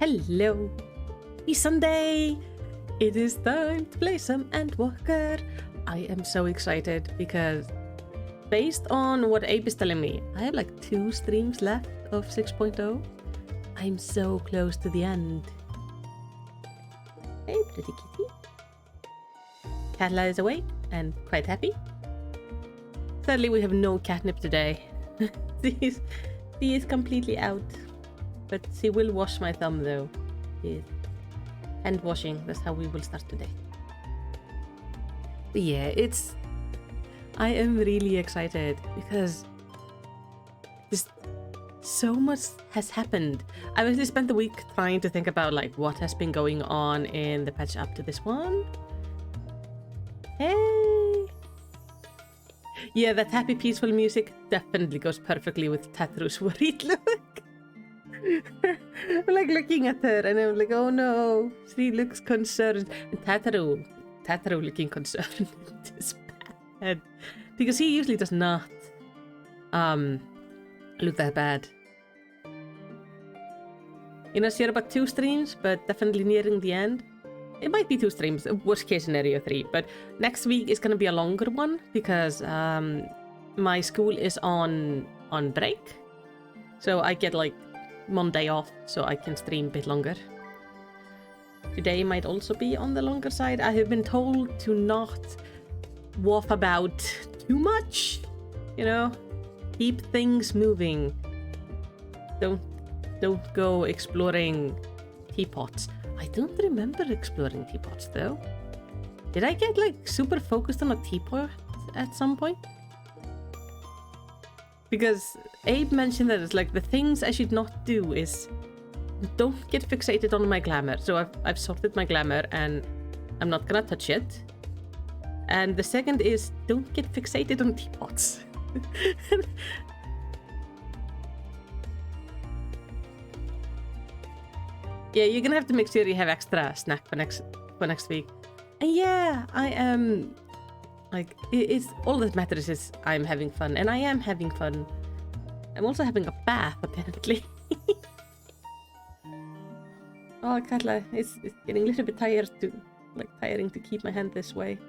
Hello! It's Sunday! It is time to play some Endwalker. I am so excited because based on what Abe is telling me, I have like 2 streams left of 6.0. I'm so close to the end. Hey, pretty kitty. Catla is awake and quite happy. Sadly, we have no catnip today. She is completely out. But she will wash my thumb though. Yes. Hand washing, that's how we will start today. But yeah, I am really excited because just so much has happened. I've actually spent the week trying to think about like what has been going on in the patch up to this one. Hey! Yeah, that happy peaceful music definitely goes perfectly with Tatru's worried look. I'm like looking at her and I'm like, oh no, she looks concerned. And Tatru looking concerned is bad. Because he usually does not look that bad. You know, she had about 2 streams, but definitely nearing the end. It might be 2 streams, worst case scenario 3, but next week is going to be a longer one because my school is on break. So I get like Monday off so I can stream a bit longer. Today might also be on the longer side. I have been told to not waff about too much, you know, keep things moving. Don't go exploring teapots. I don't remember exploring teapots though. Did I get like super focused on a teapot at some point? Because Abe mentioned that it's like the things I should not do is don't get fixated on my glamour. So I've sorted my glamour and I'm not gonna touch it. And the second is don't get fixated on teapots. Yeah, you're gonna have to make sure you have extra snack for next week. And yeah, I am like it's all that matters is I'm having fun, and I am having fun. I'm also having a bath apparently. Oh, Katla, it's getting a little bit tiring to keep my hand this way.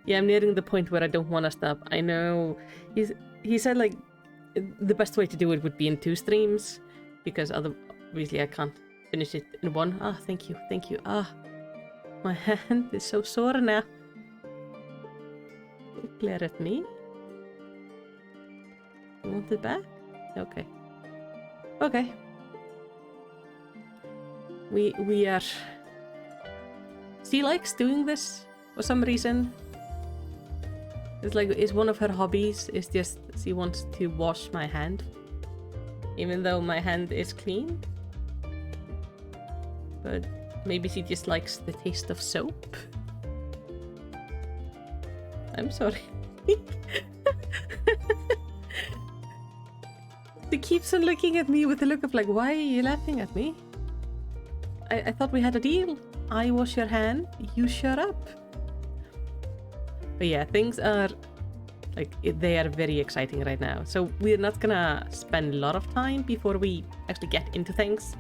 Yeah, I'm nearing the point where I don't want to stop. I know he said like the best way to do it would be in 2 streams because obviously I can't finish it in 1. Ah, thank you. Ah, my hand is so sore now. Don't glare at me. You want it back? Okay. Okay. We are... She likes doing this for some reason. It's like, it's one of her hobbies, it's just she wants to wash my hand. Even though my hand is clean. But maybe she just likes the taste of soap. I'm sorry. She keeps on looking at me with a look of like, why are you laughing at me? I thought we had a deal. I wash your hand, you shut up. But yeah, things are like they are very exciting right now. So we're not gonna spend a lot of time before we actually get into things.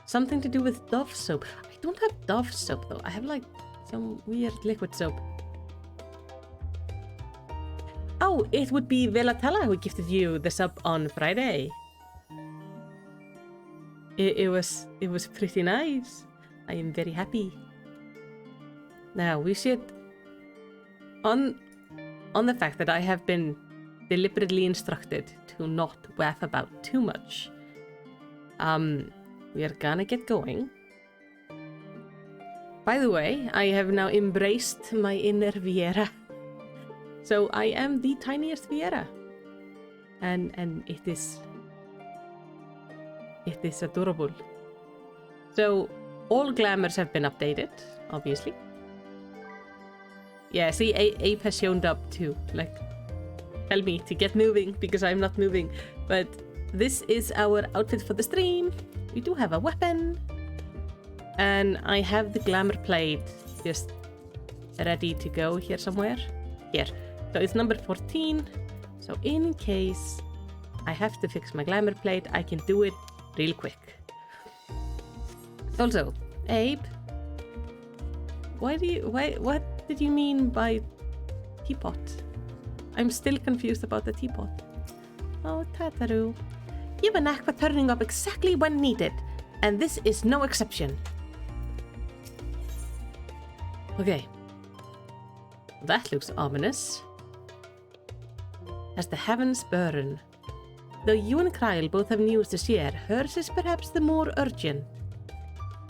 Something to do with Dove soap. I don't have Dove soap though. I have like some weird liquid soap. Oh, it would be Velatella who gifted you the sub on Friday. It was pretty nice. I am very happy. Now we should on the fact that I have been deliberately instructed to not waff about too much. We are gonna get going. By the way, I have now embraced my inner Viera. So I am the tiniest Viera. And it is adorable. So all glamours have been updated, obviously. Yeah, see, Ape has shown up to like tell me to get moving because I'm not moving. But this is our outfit for the stream. We do have a weapon. And I have the glamour plate just ready to go here somewhere. here. So it's number 14. So in case I have to fix my glamour plate, I can do it real quick. Also, Abe, what did you mean by teapot? I'm still confused about the teapot. Oh, Tataru. You have a knack for turning up exactly when needed, and this is no exception. Okay. That looks ominous. As the heavens burn. Though you and Kyle both have news to share, hers is perhaps the more urgent.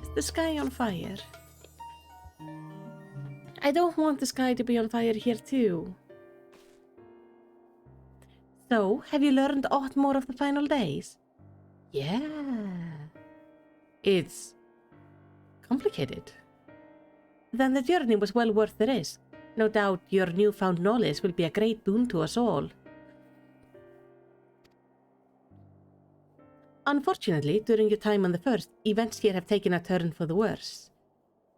Is the sky on fire? I don't want the sky to be on fire here too. So, have you learned aught more of the final days? Yeah. It's complicated. Then the journey was well worth the risk. No doubt your newfound knowledge will be a great boon to us all. Unfortunately, during your time on the First, events here have taken a turn for the worse.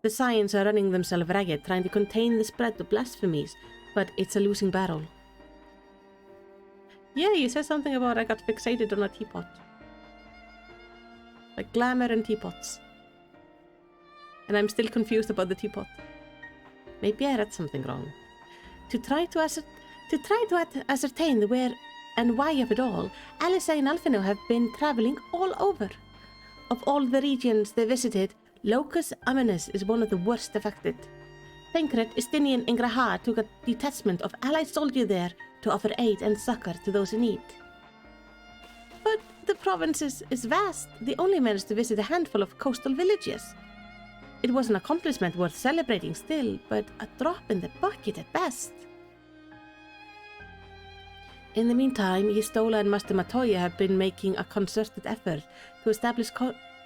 The Scions are running themselves ragged, trying to contain the spread of blasphemies, but it's a losing battle. Yeah, you said something about I got fixated on a teapot. Like glamour and teapots. And I'm still confused about the teapot. Maybe I read something wrong. To try to ascertain the where and why of it all, Alice and Alphino have been traveling all over. Of all the regions they visited, Locus Amanus is one of the worst affected. Tancred, Estinian, and Graha took a detachment of allied soldiers there to offer aid and succor to those in need. But the province is vast. They only managed to visit a handful of coastal villages. It was an accomplishment worth celebrating still, but a drop in the bucket at best. In the meantime, Yistola and Master Matoya have been making a concerted effort to establish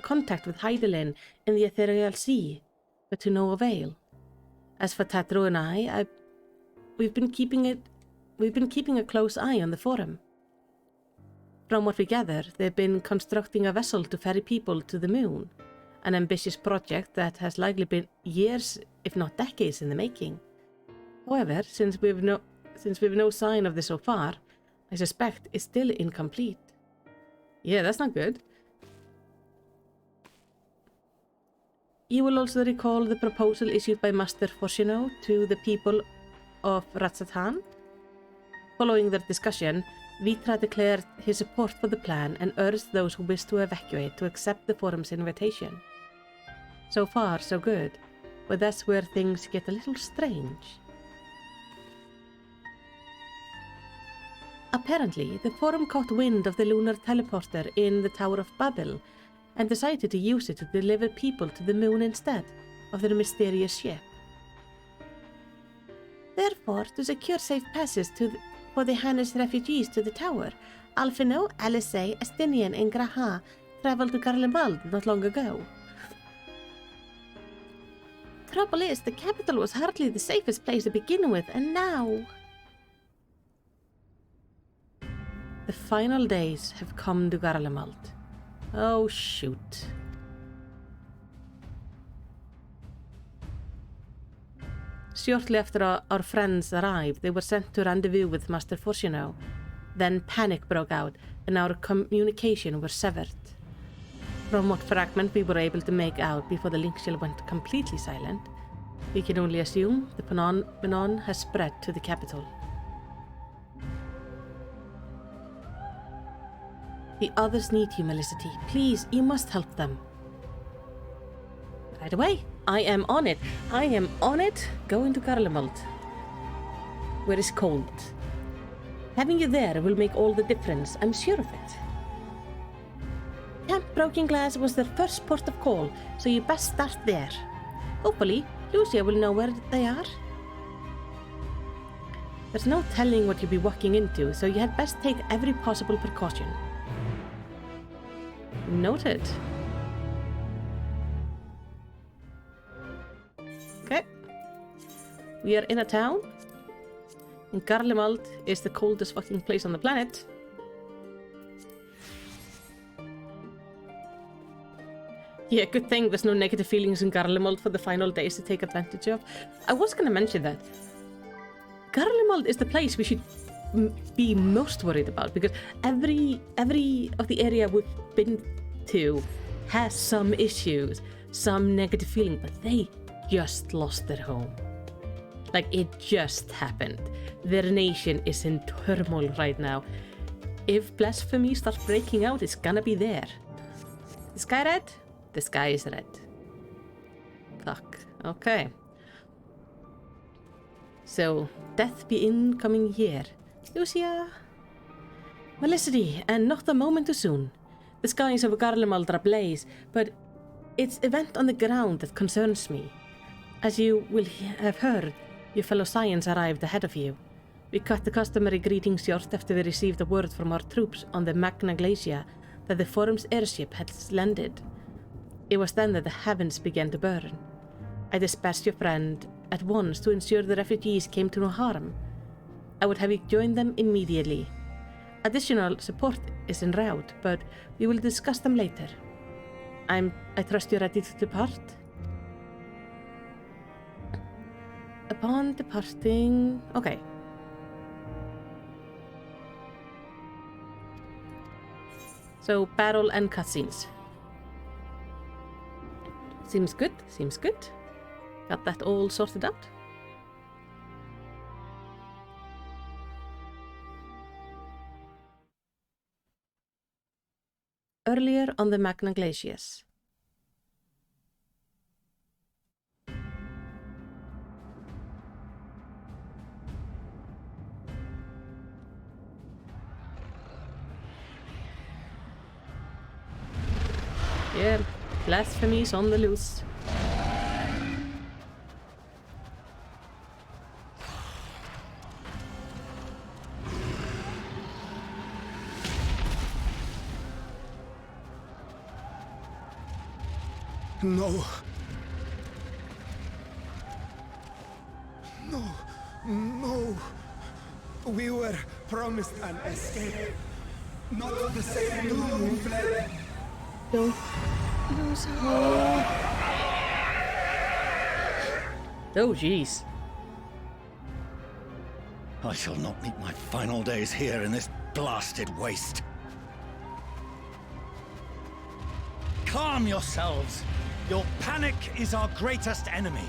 contact with Heidelin in the Ethereal Sea, but to no avail. As for Tatro and I, we've been keeping a close eye on the forum. From what we gather, they've been constructing a vessel to ferry people to the moon, an ambitious project that has likely been years, if not decades, in the making. However, since we've no sign of this so far, I suspect it's still incomplete. Yeah, that's not good. You will also recall the proposal issued by Master Forsino to the people of Ratsatan. Following their discussion, Vitra declared his support for the plan and urged those who wish to evacuate to accept the forum's invitation. So far, so good, but that's where things get a little strange. Apparently, the forum caught wind of the lunar teleporter in the Tower of Babel and decided to use it to deliver people to the moon instead of their mysterious ship. Therefore, to secure safe passes for the Hannes refugees to the tower, Alphino, Alisei, Estinian, and Graha traveled to Garlemald not long ago. Trouble is, the capital was hardly the safest place to begin with, and now... The final days have come to Garlemald. Oh, shoot. Shortly after our friends arrived, they were sent to rendezvous with Master Forsino. Then panic broke out, and our communication was severed. From what fragment we were able to make out before the link shell went completely silent, we can only assume the phenomenon has spread to the capital. The others need you, Melicity. Please, you must help them. Right away. I am on it. I am on it. Going to Garlemald, where it's cold. Having you there will make all the difference, I'm sure of it. Camp Broken Glass was their first port of call, so you best start there. Hopefully, Lucia will know where they are. There's no telling what you'll be walking into, so you had best take every possible precaution. Noted. Okay. We are in a town. And Garlemald is the coldest fucking place on the planet. Yeah, good thing there's no negative feelings in Garlemald for the final days to take advantage of. I was gonna mention that. Garlemald is the place we should be most worried about, because every of the area we've been to has some issues, some negative feeling, but they just lost their home. Like, it just happened. Their nation is in turmoil right now. If blasphemy starts breaking out, it's gonna be there. The sky red? The sky is red. Fuck. Okay. So, death be incoming here. Lucia. Melicity, and not a moment too soon. The skies of Garlemald are ablaze, but it's event on the ground that concerns me. As you will have heard, your fellow Scions arrived ahead of you. We cut the customary greetings short after we received a word from our troops on the Magna Glacia that the Forum's airship had landed. It was then that the heavens began to burn. I dispatched your friend at once to ensure the refugees came to no harm. I would have you join them immediately. Additional support is en route, but we will discuss them later. I trust you're ready to depart? Upon departing... Okay. So, battle and cutscenes. Seems good, seems good. Got that all sorted out. Earlier on the Magna Glaciers. Yeah, blasphemy's on the loose. No. No. No. We were promised an escape. Not the same room we fled. Don't lose hope. Oh, jeez. I shall not meet my final days here in this blasted waste. Calm yourselves. Your panic is our greatest enemy.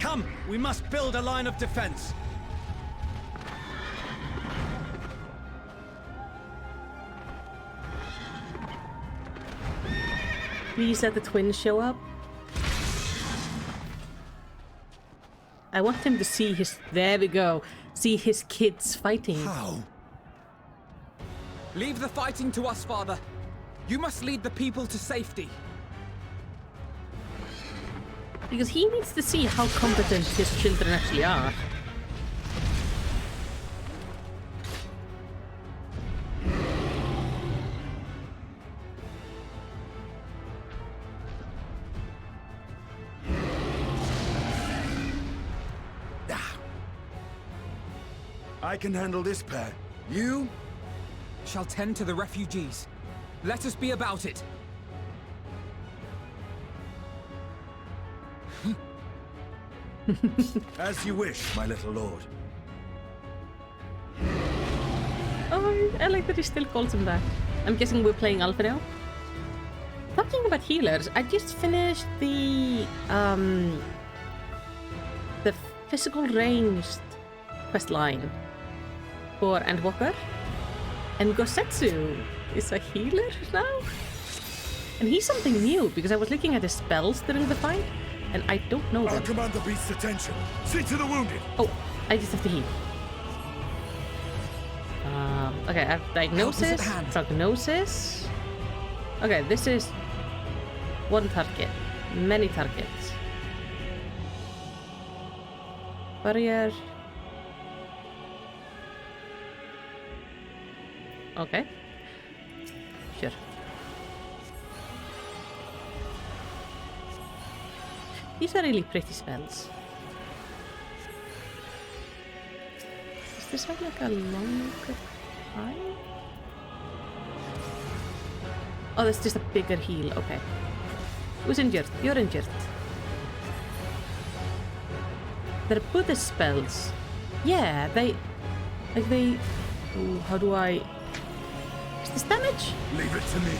Come, we must build a line of defense. Please let the twins show up. I want him to see his... There we go. See his kids fighting. How? Leave the fighting to us, Father. You must lead the people to safety. Because he needs to see how competent his children actually are. I can handle this pair. You shall tend to the refugees. Let us be about it. As you wish, my little lord. Oh, I like that he still calls him that. I'm guessing we're playing Alpha now. Talking about healers, I just finished the physical ranged quest line for Endwalker, and Gosetsu is a healer now, and he's something new because I was looking at his spells during the fight, and I don't know I'll them. command the beast's attention. See to the wounded. Oh, I just have to heal. Okay, I have diagnosis, prognosis. Okay, this is one target, many targets. Barrier. Okay. Sure. These are really pretty spells. Does this have like a longer time? Oh, that's just a bigger heal. Okay. Who's injured? You're injured. They're Buddhist spells. Yeah, they... Like they... Ooh, how do I... Is this damage? Leave it to me.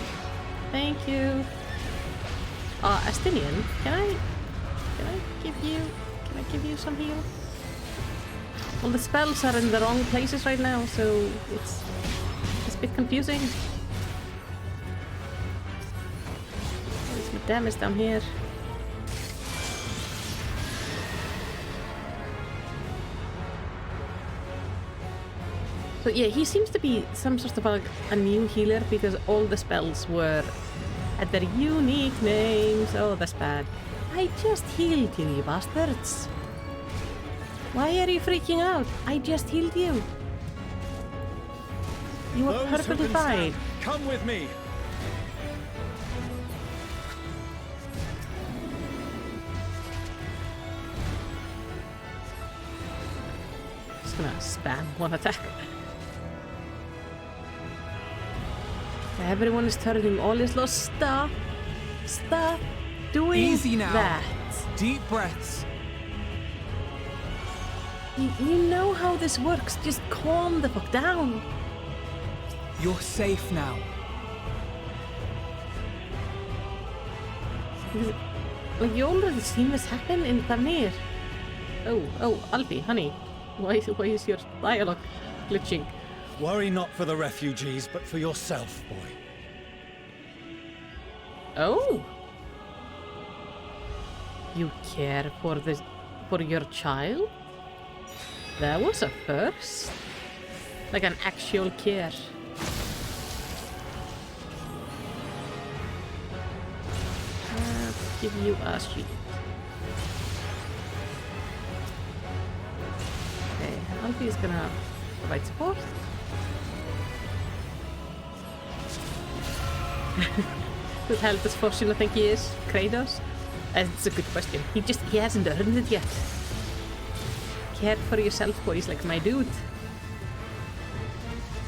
Thank you. Astinian, can I give you some heal? Well, the spells are in the wrong places right now, so it's a bit confusing. There's my damage down here. So yeah, he seems to be some sort of like a new healer because all the spells were at their unique names. Oh, that's bad. I just healed you, you bastards. Why are you freaking out? I just healed you. You were Those who perfectly can fine. stand, come with me. Just gonna spam one attack. Everyone is turning all is lost. Stop. Stop doing Easy now. that. Deep breaths. You know how this works. Just calm the fuck down. You're safe now. Like, you already seen this happen in Tamir. Oh, Alfie, honey. Why is your dialogue glitching? Worry not for the refugees, but for yourself, boy. Oh. You care for your child? That was a first. Like an actual care. Let's give you a sheet. Okay, Alfie is gonna provide support. Whose health is fortune I think he is? Kratos? It's a good question. He hasn't earned it yet. Care for yourself, boys, like my dude.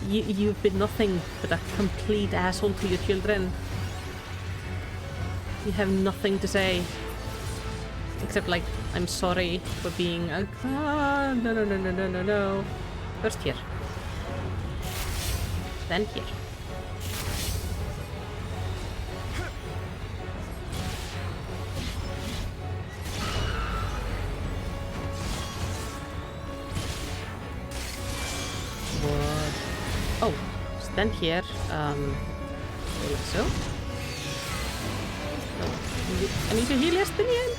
You've been nothing but a complete asshole to your children. You have nothing to say. Except like, I'm sorry for being a... no. First here. Then here. Oh, stand here, like so. I need to heal Estinian.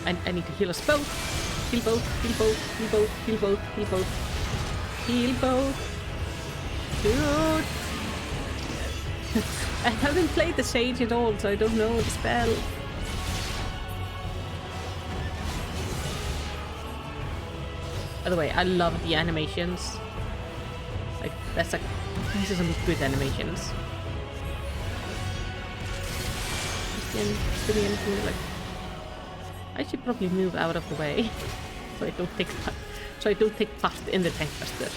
I need to heal us both. Heal both, heal both, heal both, heal both, heal both. Heal both. Dude. I haven't played the Sage at all, so I don't know the spell. By the way, I love the animations. Like, these are some good animations. Like, I should probably move out of the way so I don't take part in the tank buster.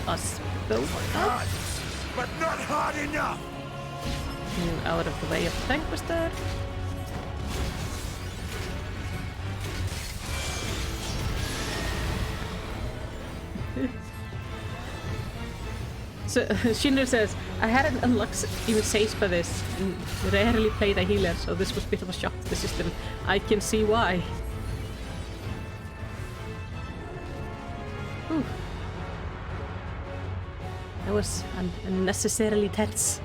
Us both up. But not hard enough. Move out of the way of the tank buster. So Shinra says, I hadn't unlocked even Sage for this. Rarely played a healer, so this was a bit of a shock to the system. I can see why. Ooh. That was unnecessarily tense.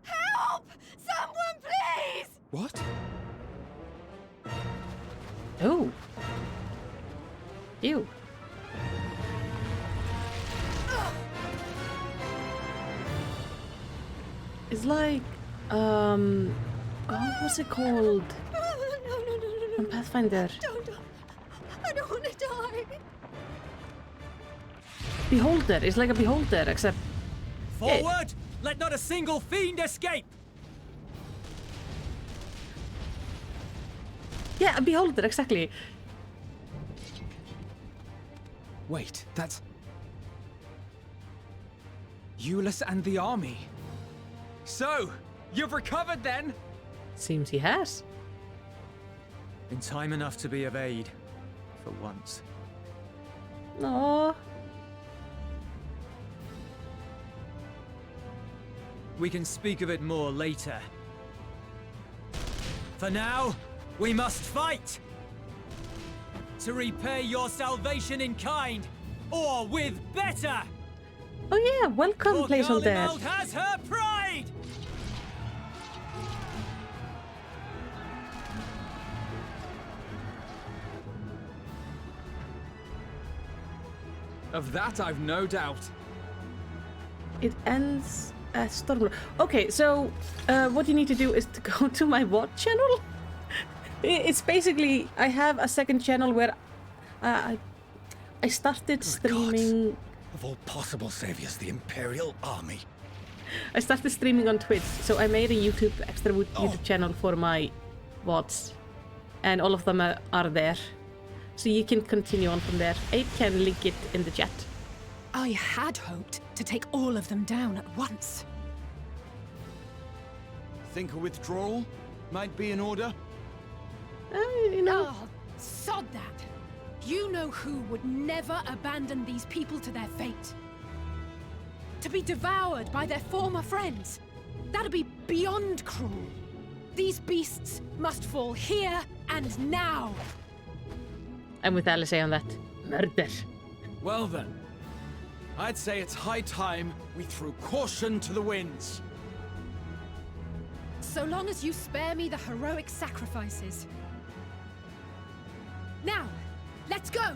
Help! Someone, please! What? Oh. Ew. It's like, oh, what's it called? No. From Pathfinder. Don't. I don't want to die. Beholder. It's like a beholder, except... Forward! Let not a single fiend escape! Yeah, a beholder, exactly. Wait, that's... Euless and the army. So, you've recovered then? Seems he has. In time enough to be of aid. For once. Aww. We can speak of it more later. For now, we must fight! To repay your salvation in kind, or with better! Oh yeah, welcome, For placeholder. Garlemald has her pride! Of that I've no doubt. It ends at Storm. Okay, so what you need to do is to go to my what channel? It's basically, I have a second channel where I started streaming. Of all possible saviors, the Imperial Army. I started streaming on Twitch, so I made a extra YouTube channel for my VODs, and all of them are there. So you can continue on from there. I can link it in the chat. I had hoped to take all of them down at once. Think a withdrawal might be in order? You know. Oh, sod that. You know who would never abandon these people to their fate. To be devoured by their former friends. That'd be beyond cruel. These beasts must fall here and now. I'm with Alice on that. Murder. Well then, I'd say it's high time we threw caution to the winds. So long as you spare me the heroic sacrifices. Now, let's go!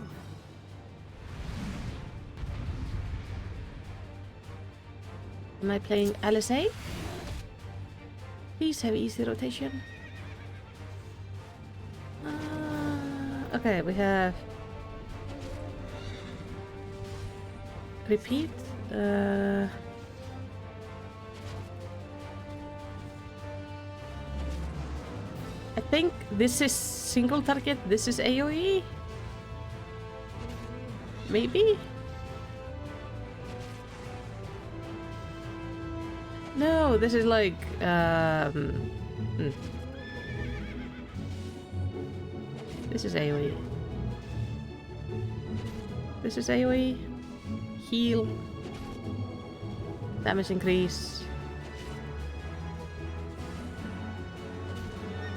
Am I playing Alice? Please have easy rotation. Okay, we have repeat. I think this is single target. This is AoE. Maybe. No, this is like This is AoE. This is AoE. Heal. Damage increase.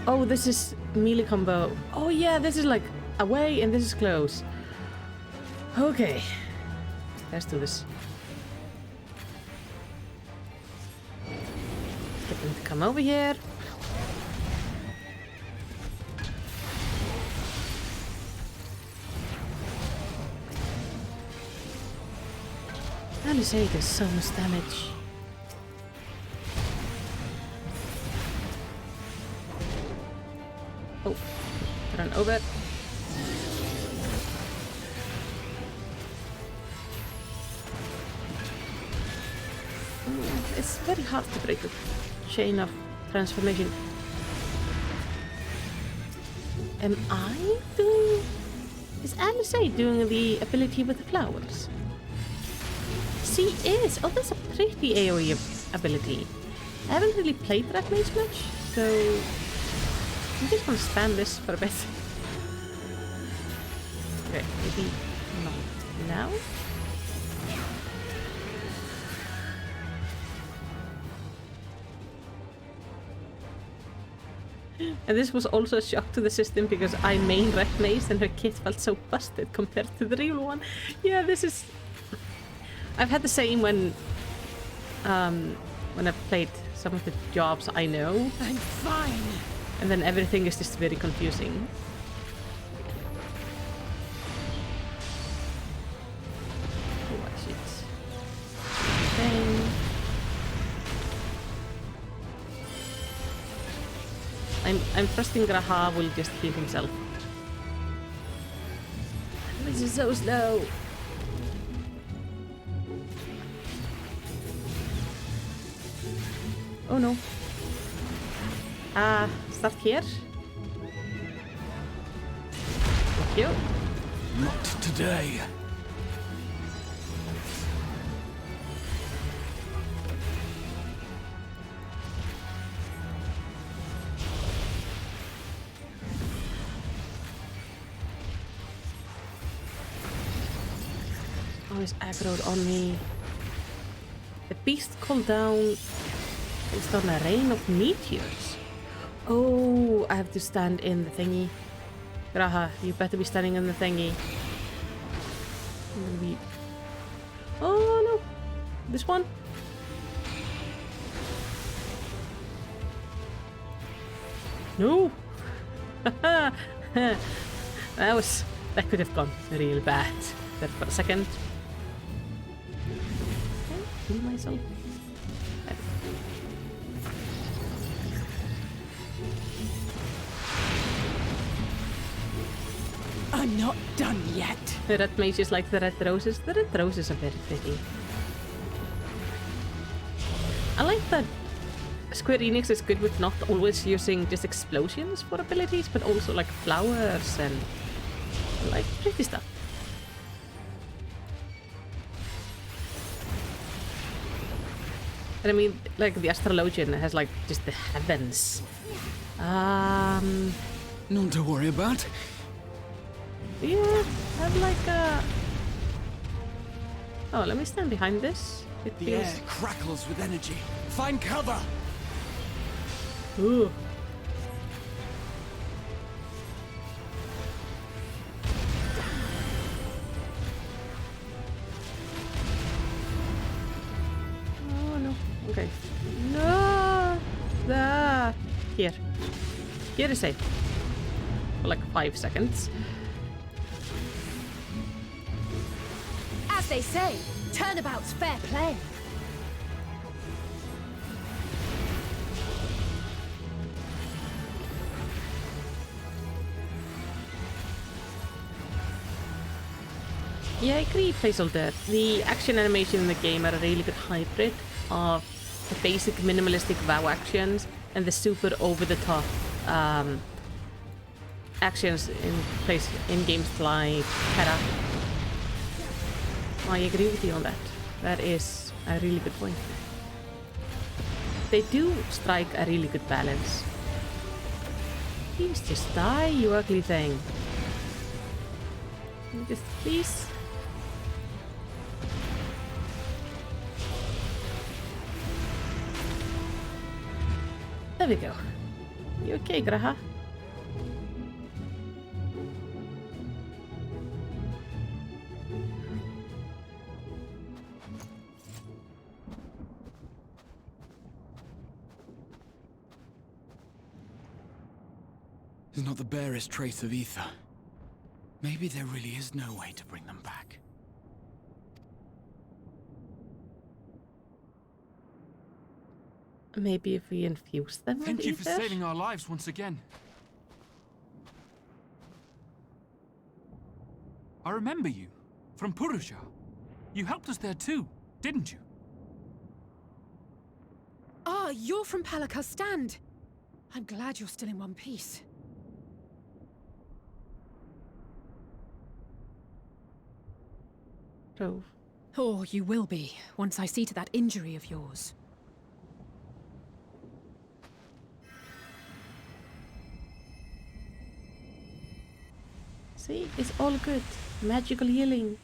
Oh, this is melee combo. Oh yeah, this is like away and this is close. Okay. Let's do this. Get them to come over here. Alisade does so much damage. Oh, run over. It's very hard to break the chain of transformation. Am I doing... Is Alisade doing the ability with the flowers? She is! Oh, that's a pretty AoE ability. I haven't really played Rat Mage much, so... I'm just gonna spam this for a bit. Okay, maybe not now? And this was also a shock to the system because I main Rat Mage and her kit felt so busted compared to the real one. Yeah, this is... I've had the same when I've played some of the jobs I know. I'm fine. And then everything is just very confusing. I'm trusting Graha will just heal himself. This is so slow. Oh no. Start here. Thank you. Not today. Oh, he's aggroed on me. The beast called down based on a rain of meteors. Oh, I have to stand in the thingy. Graha, you better be standing in the thingy. I'm gonna be... Oh no! This one? No! That could have gone real bad there for a second. Okay, heal myself. I'm not done yet. The red mages like the red roses. The red roses are very pretty. I like that Square Enix is good with not always using just explosions for abilities, but also like flowers and like pretty stuff. And I mean, like the Astrologian has like just the heavens. None to worry about. Yeah, I'd like a... Oh, let me stand behind this. It The feels... air crackles with energy. Find cover! Ooh. Oh no. Okay. No! Ah. Here. Here is safe. For like 5 seconds. As they say, turnabout's fair play. Yeah, I agree, placeholder. The action animation in the game are a really good hybrid of the basic minimalistic WoW actions and the super over-the-top actions in games like Terra. I agree with you on that. That is a really good point. They do strike a really good balance. Please just die, you ugly thing. Just please. There we go. You okay, Graha? There's not the barest trace of ether. Maybe there really is no way to bring them back. Maybe if we infuse them with Thank you for ether? saving our lives once again. I remember you. From Purusha. You helped us there too, didn't you? Ah, you're from Palaka's stand. I'm glad you're still in one piece. Oh. Or you will be, once I see to that injury of yours. See, it's all good. Magical healing.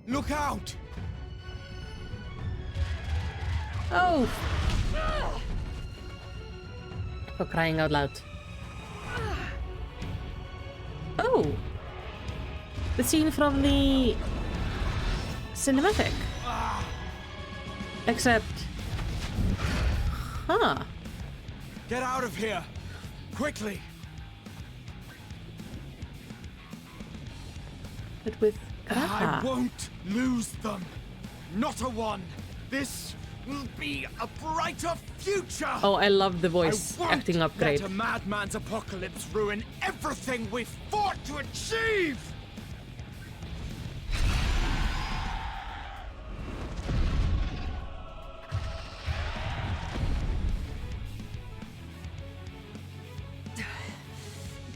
Look out! Oh! For crying out loud. Oh! The scene from the cinematic. Except... Huh. Get out of here! Quickly! But with I Graha. won't lose them! Not a one! This will be a brighter future! Oh, I love the voice acting upgrade. Let a madman's apocalypse ruin everything we've fought to achieve!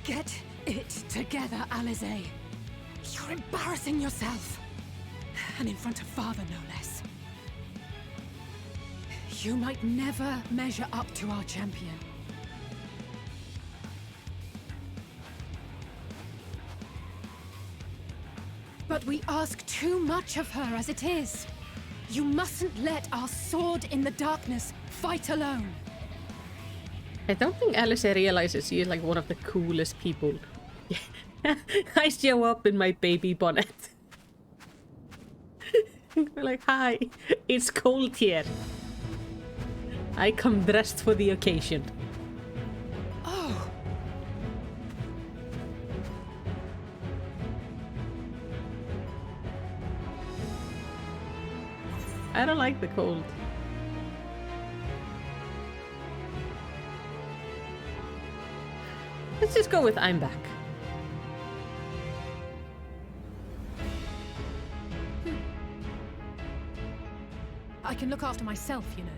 Get it together, Alize. You're embarrassing yourself. And in front of Father, no less. You might never measure up to our champion. But we ask too much of her as it is. You mustn't let our sword in the darkness fight alone. I don't think Alice realizes she is like one of the coolest people. I show up in my baby bonnet. We're like, hi, it's cold here. I come dressed for the occasion. Oh. I don't like the cold. Let's just go with I'm back. I can look after myself, you know.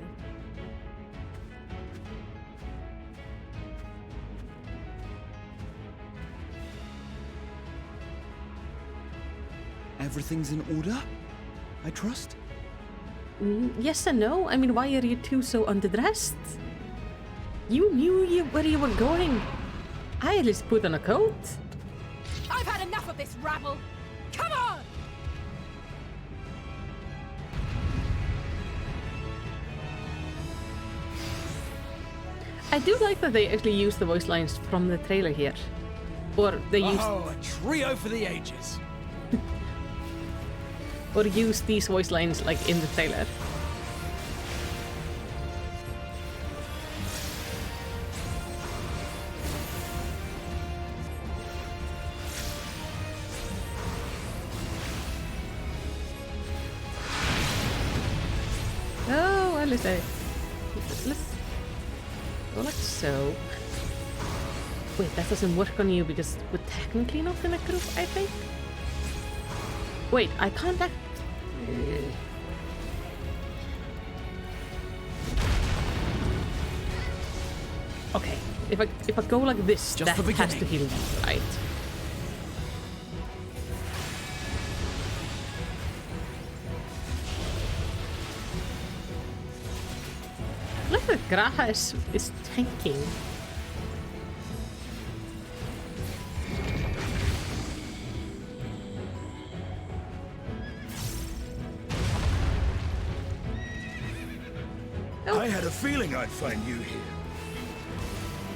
Everything's in order? I trust? Yes and no. I mean, why are you two so underdressed? You knew where you were going. I at least put on a coat. I've had enough of this rabble! Come on! I do like that they actually use the voice lines from the trailer here. Or they use... Oh, a trio for the ages. or use these voice lines like in the trailer. Oh, well, let's go like so. Wait, that doesn't work on you because we're technically not in a group, I think. Wait, I can't act. Okay, if I go like this, Just that the has to beginning. heal me, right? Look, the Graha is tanking. I had a feeling I'd find you here.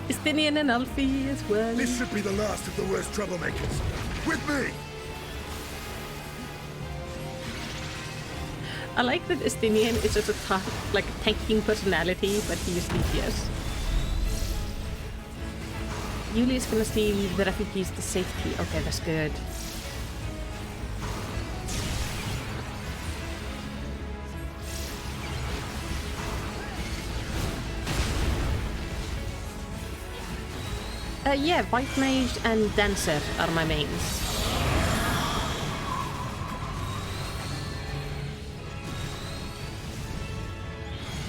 Estinian and Alfie as well. This should be the last of the worst troublemakers. With me! I like that Estinian is just a tough, like tanking personality, but he is DPS. Yuli is gonna steal the refugees to safety. Okay, that's good. Yeah, White Mage and Dancer are my mains.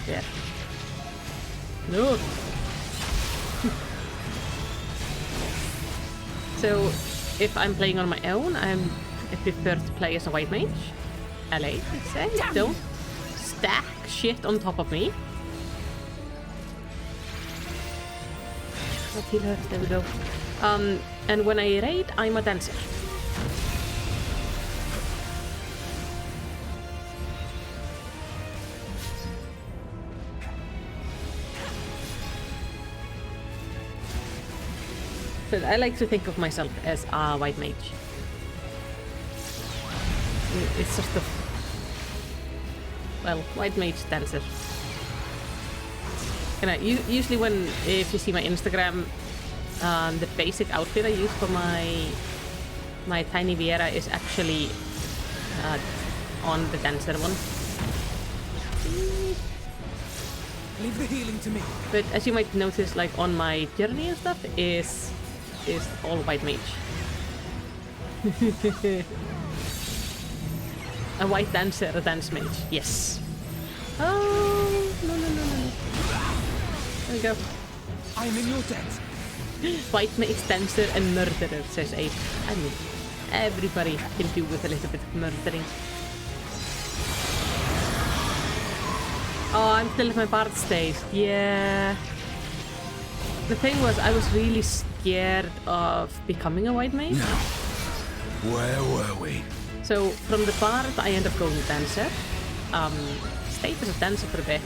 There. No. So, if I'm playing on my own, I prefer to play as a White Mage. LA, let's say. Don't stack shit on top of me. Let's heal her. There we go. And when I raid, I'm a dancer. But I like to think of myself as a white mage. It's sort of, well, white mage dancer. And usually if you see my Instagram, the basic outfit I use for my tiny Viera is actually on the dancer one. Leave the healing to me. But as you might notice, like on my journey and stuff, is all white mage. A white dancer, a dance mage. Yes. Oh no. There we go. I'm in your debt. White mage, dancer, and murderer, says Abe. I mean, everybody can do with a little bit of murdering. Oh, I'm still at my bard stage. Yeah. The thing was, I was really scared of becoming a white mage. Now, where were we? So from the bard, I ended up going dancer. Stayed as a dancer for a bit,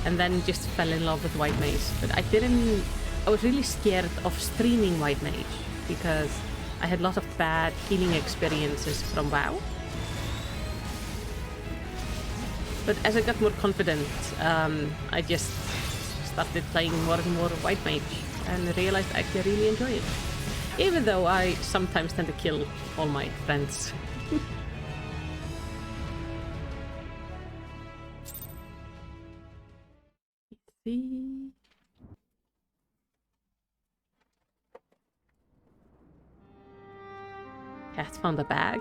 and then just fell in love with white mage. But I was really scared of streaming white mage because I had lots of bad healing experiences from WoW. But as I got more confident, I just started playing more and more white mage and realized I actually really enjoy it. Even though I sometimes tend to kill all my friends. Let's see. Cat found a bag.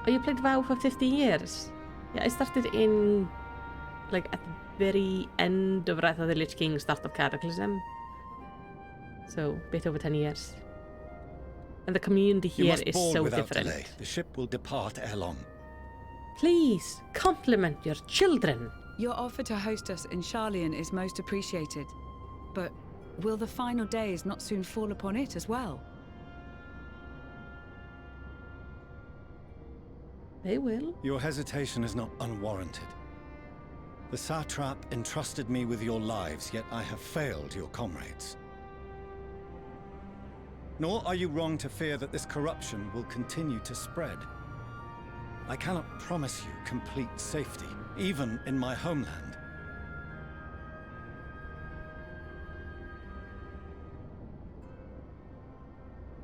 Oh, you played WoW for 15 years? Yeah, I started in, like, at the very end of Wrath of the Lich King, start of Cataclysm. So, a bit over 10 years. And the community here is so different. Delay. The ship will depart ere long. Please, compliment your children. Your offer to host us in Sharlayan is most appreciated. But will the final days not soon fall upon it as well? They will. Your hesitation is not unwarranted. The satrap entrusted me with your lives, yet I have failed your comrades. Nor are you wrong to fear that this corruption will continue to spread. I cannot promise you complete safety, even in my homeland.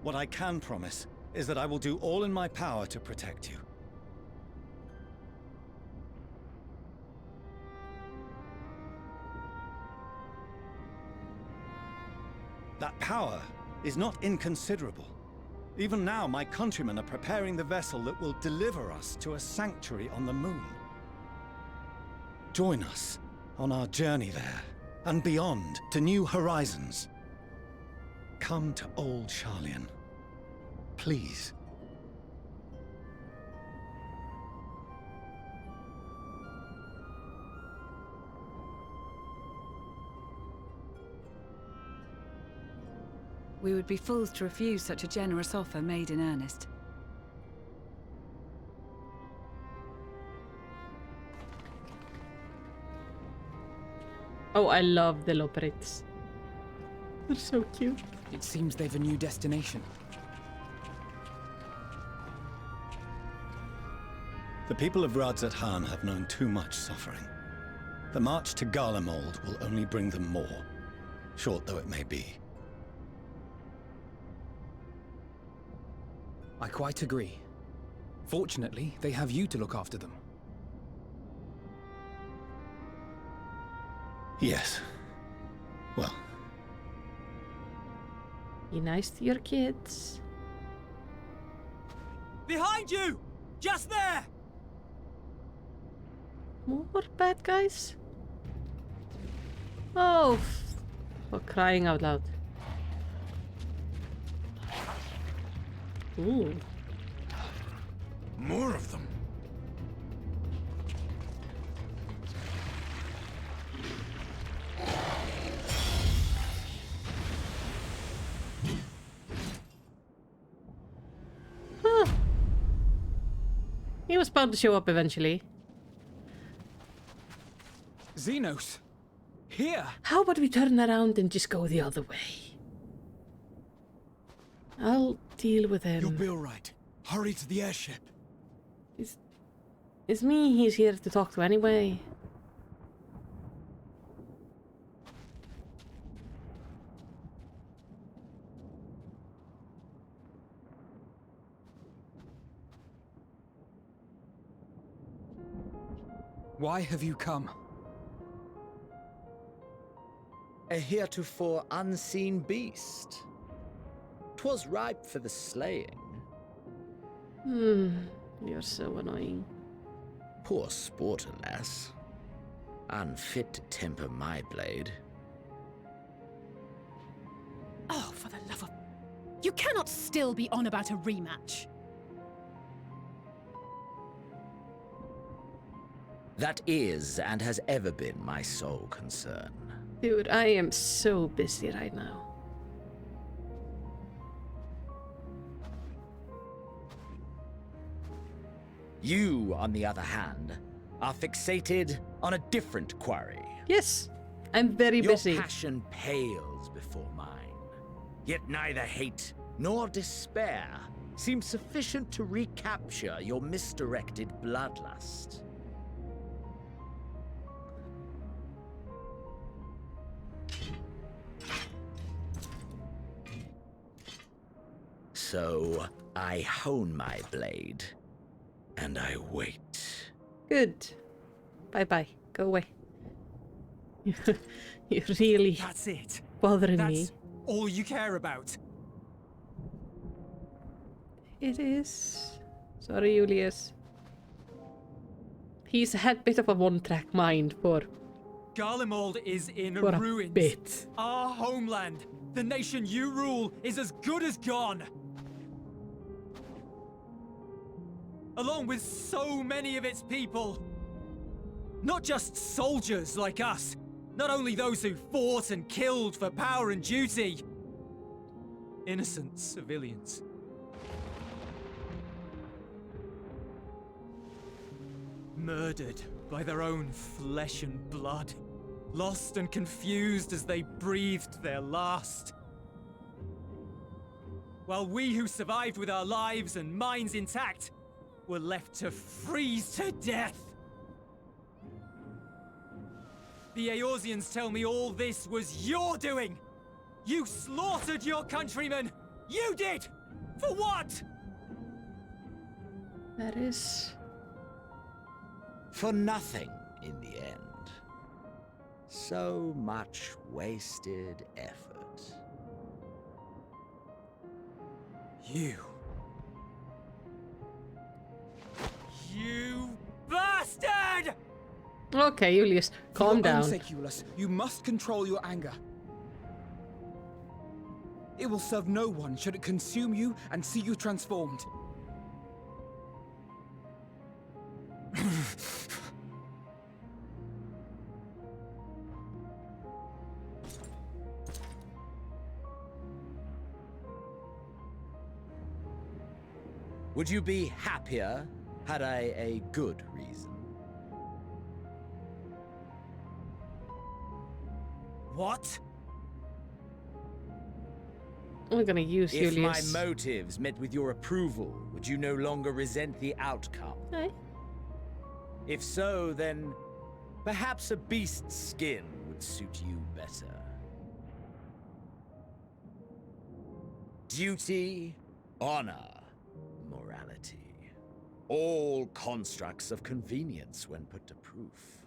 What I can promise is that I will do all in my power to protect you. That power is not inconsiderable. Even now, my countrymen are preparing the vessel that will deliver us to a sanctuary on the moon. Join us on our journey there, and beyond, to new horizons. Come to old Sharlayan. Please. We would be fools to refuse such a generous offer made in earnest. Oh, I love the Loporits. They're so cute. It seems they've a new destination. The people of Radzat-Han have known too much suffering. The march to Garlemald will only bring them more, short though it may be. I quite agree. Fortunately, they have you to look after them. Yes. Well. Be nice to your kids. Behind you! Just there! More bad guys? Oh, for crying out loud. Ooh. More of them. Huh. He was bound to show up eventually. Xenos! Here! How about we turn around and just go the other way? I'll deal with him. You'll be all right. Hurry to the airship. It's me he's here to talk to anyway. Why have you come? A heretofore unseen beast. 'Twas ripe for the slaying. You're so annoying. Poor sport, alas. Unfit to temper my blade. Oh, for the love of... You cannot still be on about a rematch. That is and has ever been my sole concern. Dude, I am so busy right now. You, on the other hand, are fixated on a different quarry. Yes, I'm very busy. Your passion pales before mine. Yet neither hate nor despair seem sufficient to recapture your misdirected bloodlust. So, I hone my blade, and I wait. Good. Bye-bye. Go away. You're really That's it. bothering That's me. all you care about. It is. Sorry, Julius. He's had a bit of a one-track mind for Garlemald is in For a ruins. bit. Our homeland, the nation you rule, is as good as gone. Along with so many of its people. Not just soldiers like us. Not only those who fought and killed for power and duty. Innocent civilians. Murdered by their own flesh and blood. Lost and confused as they breathed their last. While we who survived with our lives and minds intact were left to freeze to death. The Eorzeans tell me all this was your doing! You slaughtered your countrymen! You did! For what? That is... For nothing in the end. So much wasted effort. You bastard! Okay, Julius, calm For your own down. sake, Eulus, you must control your anger. It will serve no one should it consume you and see you transformed. Would you be happier had I a good reason? What? We're gonna use If Julius. my motives met with your approval, would you no longer resent the outcome? Aye. If so, then perhaps a beast's skin would suit you better. Duty, honor, morality. All constructs of convenience when put to proof.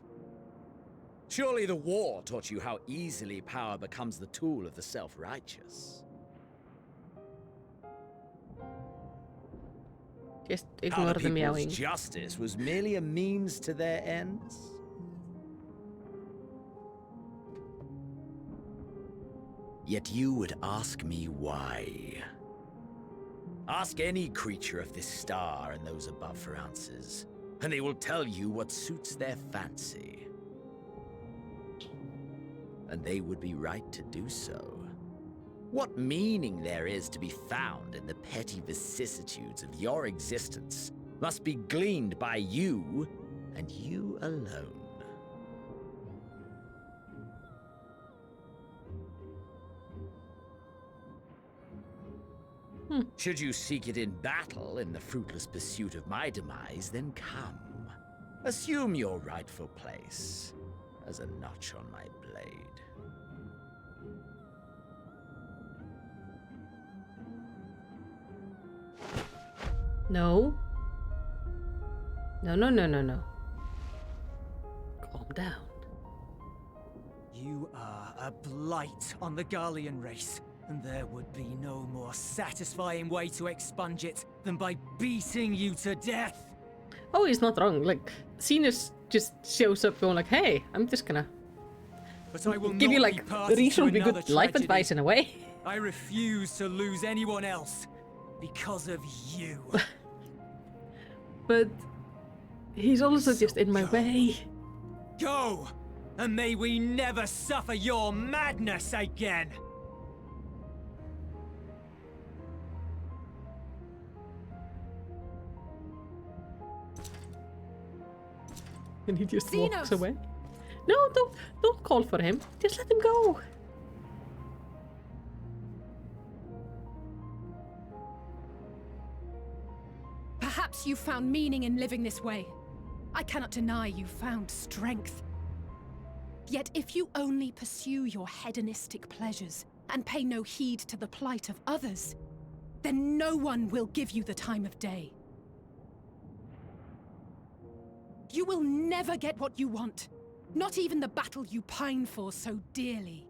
Surely the war taught you how easily power becomes the tool of the self-righteous. Just How ignore the the people's meowing. justice was merely a means to their ends? Yet you would ask me why. Ask any creature of this star and those above for answers, and they will tell you what suits their fancy. And they would be right to do so. What meaning there is to be found in the petty vicissitudes of your existence must be gleaned by you, and you alone. Should you seek it in battle in the fruitless pursuit of my demise, then come. Assume your rightful place as a notch on my blade. No. No, no, no, no, no. down. You are a blight on the Garlean race, and there would be no more satisfying way to expunge it than by beating you to death. Oh, he's not wrong. Like, Xenos just shows up going like, hey, I'm just gonna But I will give not you, be like, party to reasonably another good life tragedy. advice in a way. I refuse to lose anyone else because of you. But he's also just in my way. Go! And may we never suffer your madness again! And he just walks Xenos! away. No, don't call for him. Just let him go. Perhaps you found meaning in living this way. I cannot deny you found strength. Yet if you only pursue your hedonistic pleasures and pay no heed to the plight of others, then no one will give you the time of day. You will never get what you want, not even the battle you pine for so dearly.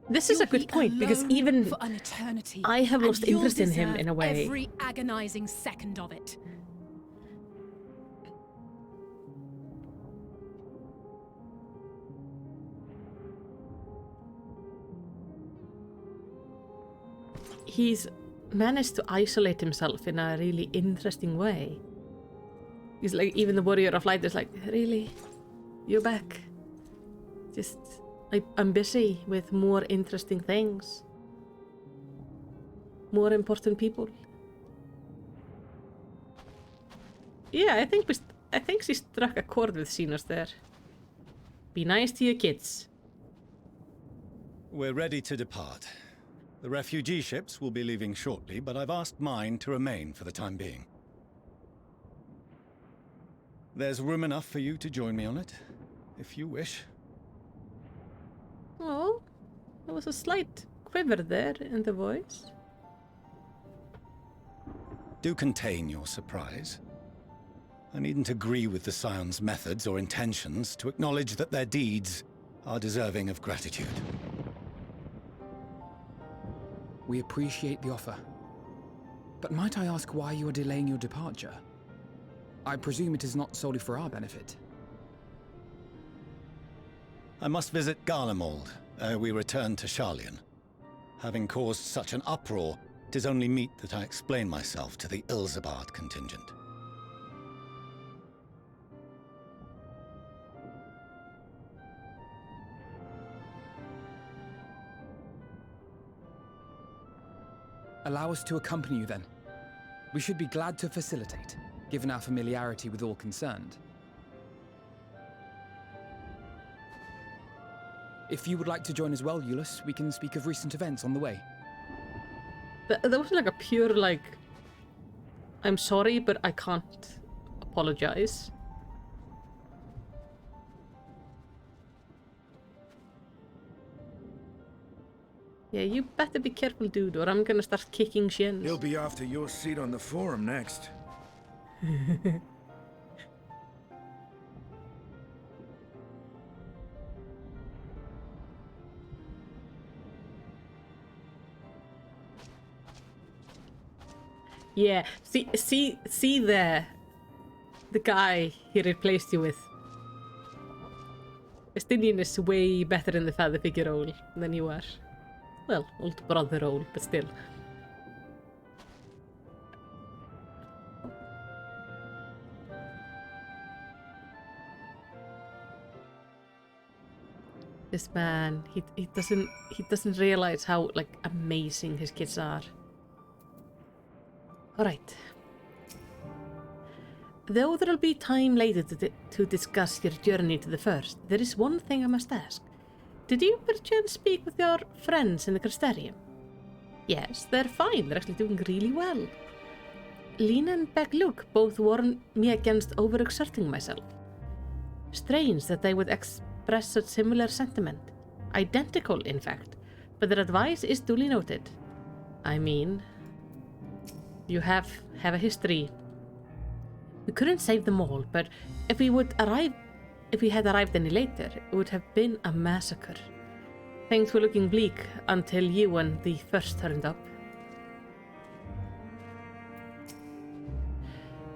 This is a You'll good be point, because alone even for an eternity, I have and lost you'll interest in him deserve in a way. every agonizing second of it. He's managed to isolate himself in a really interesting way. He's like, even the warrior of light is like, really? You're back? Just, I'm busy with more interesting things. More important people. Yeah, I think she struck a chord with Xenos there. Be nice to your kids. We're ready to depart. The refugee ships will be leaving shortly, but I've asked mine to remain for the time being. There's room enough for you to join me on it, if you wish. Oh, there was a slight quiver there in the voice. Do contain your surprise. I needn't agree with the Scion's methods or intentions to acknowledge that their deeds are deserving of gratitude. We appreciate the offer. But might I ask why you are delaying your departure? I presume it is not solely for our benefit. I must visit Garlemald ere we return to Sharlayan. Having caused such an uproar, 'tis only meet that I explain myself to the Ilzabard contingent. Allow us to accompany you then. We should be glad to facilitate, given our familiarity with all concerned. If you would like to join as well, Eulus, we can speak of recent events on the way. That was like a pure, like, I'm sorry, but I can't apologize. Yeah, you better be careful, dude, or I'm gonna start kicking shins. He'll be after your seat on the forum next. Yeah, see there. The guy he replaced you with. Estinian is way better in the father figure role than you are. Well, old brother role, but still. This man, he doesn't realize how, like, amazing his kids are. Alright. Though there'll be time later to discuss your journey to the First, there is one thing I must ask. Did you perchance speak with your friends in the Crystarium? Yes, they're fine. They're actually doing really well. Lena and Begluk both warned me against overexerting myself. Strange that they would express such similar sentiment. Identical, in fact. But their advice is duly noted. I mean, you have a history. We couldn't save them all, but if we had arrived any later, it would have been a massacre. Things were looking bleak until you and the first turned up.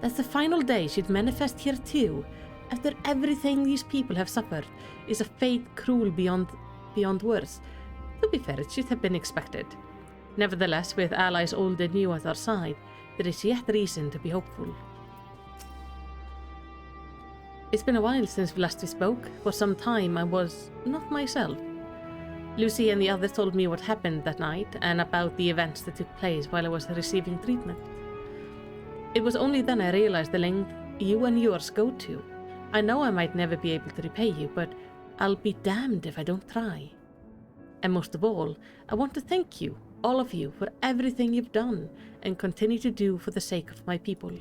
That the final day should manifest here too, after everything these people have suffered, is a fate cruel beyond words. To be fair, it should have been expected. Nevertheless, with allies old and new at our side, there is yet reason to be hopeful. It's been a while since last we spoke. For some time I was not myself. Lucy and the others told me what happened that night and about the events that took place while I was receiving treatment. It was only then I realized the length you and yours go to. I know I might never be able to repay you, but I'll be damned if I don't try. And most of all, I want to thank you, all of you, for everything you've done and continue to do for the sake of my people.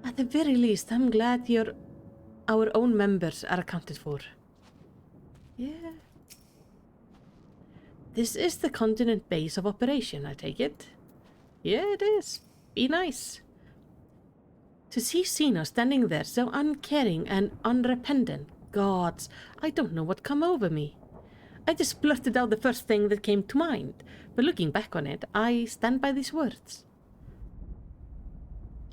At the very least, I'm glad our own members are accounted for. Yeah. This is the continent base of operation, I take it? Yeah, it is. Be nice. To see Sino standing there so uncaring and unrepentant, gods, I don't know what come over me. I just blurted out the first thing that came to mind, but looking back on it, I stand by these words.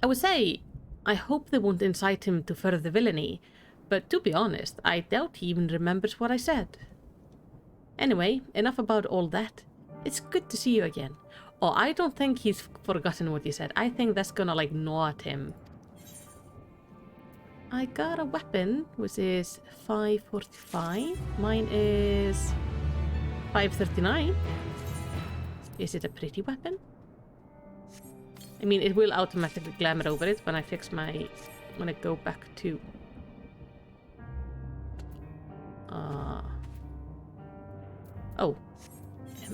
I would say, I hope they won't incite him to further villainy, but to be honest, I doubt he even remembers what I said. Anyway, enough about all that. It's good to see you again. Oh, I don't think he's forgotten what you said. I think that's gonna like gnaw at him. I got a weapon, which is 545. Mine is 539. Is it a pretty weapon? I mean, it will automatically glamour over it when I when I go back to... Oh.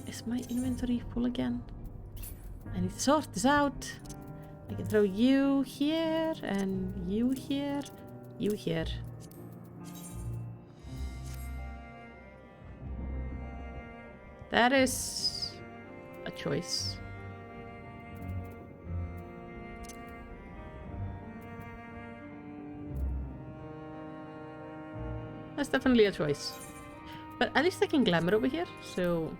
Is my inventory full again? I need to sort this out. I can throw you here, and you here, you here. That is a choice. That's definitely a choice. But at least I can glamour over here, so...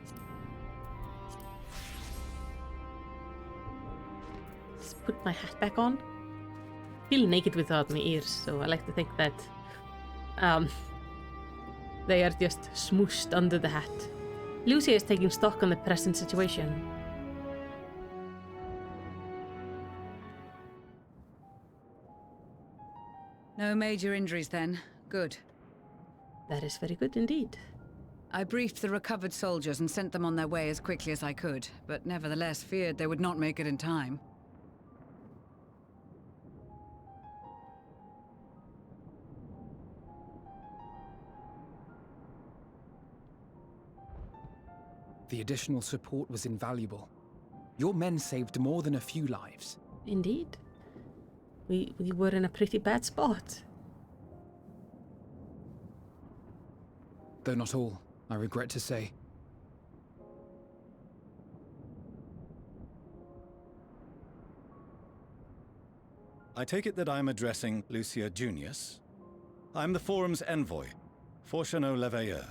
Let's put my hat back on. I feel naked without my ears, so I like to think that they are just smooshed under the hat. Lucy is taking stock on the present situation. No major injuries then. Good. That is very good indeed. I briefed the recovered soldiers and sent them on their way as quickly as I could, but nevertheless feared they would not make it in time. The additional support was invaluable. Your men saved more than a few lives. Indeed. We were in a pretty bad spot. Though not all, I regret to say. I take it that I'm addressing Lucia Junius. I'm the Forum's envoy, Forchano Leveilleur.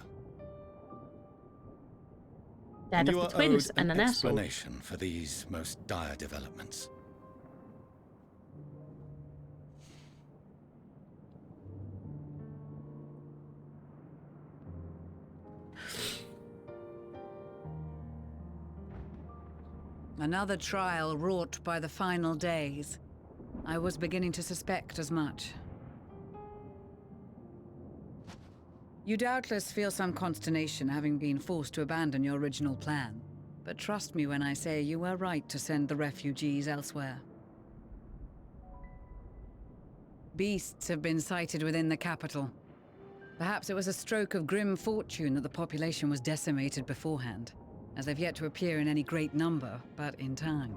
Dad of the twins and an asshole. Explanation for these most dire developments. Another trial wrought by the final days. I was beginning to suspect as much. You doubtless feel some consternation having been forced to abandon your original plan. But trust me when I say you were right to send the refugees elsewhere. Beasts have been sighted within the capital. Perhaps it was a stroke of grim fortune that the population was decimated beforehand, as they've yet to appear in any great number, but in time.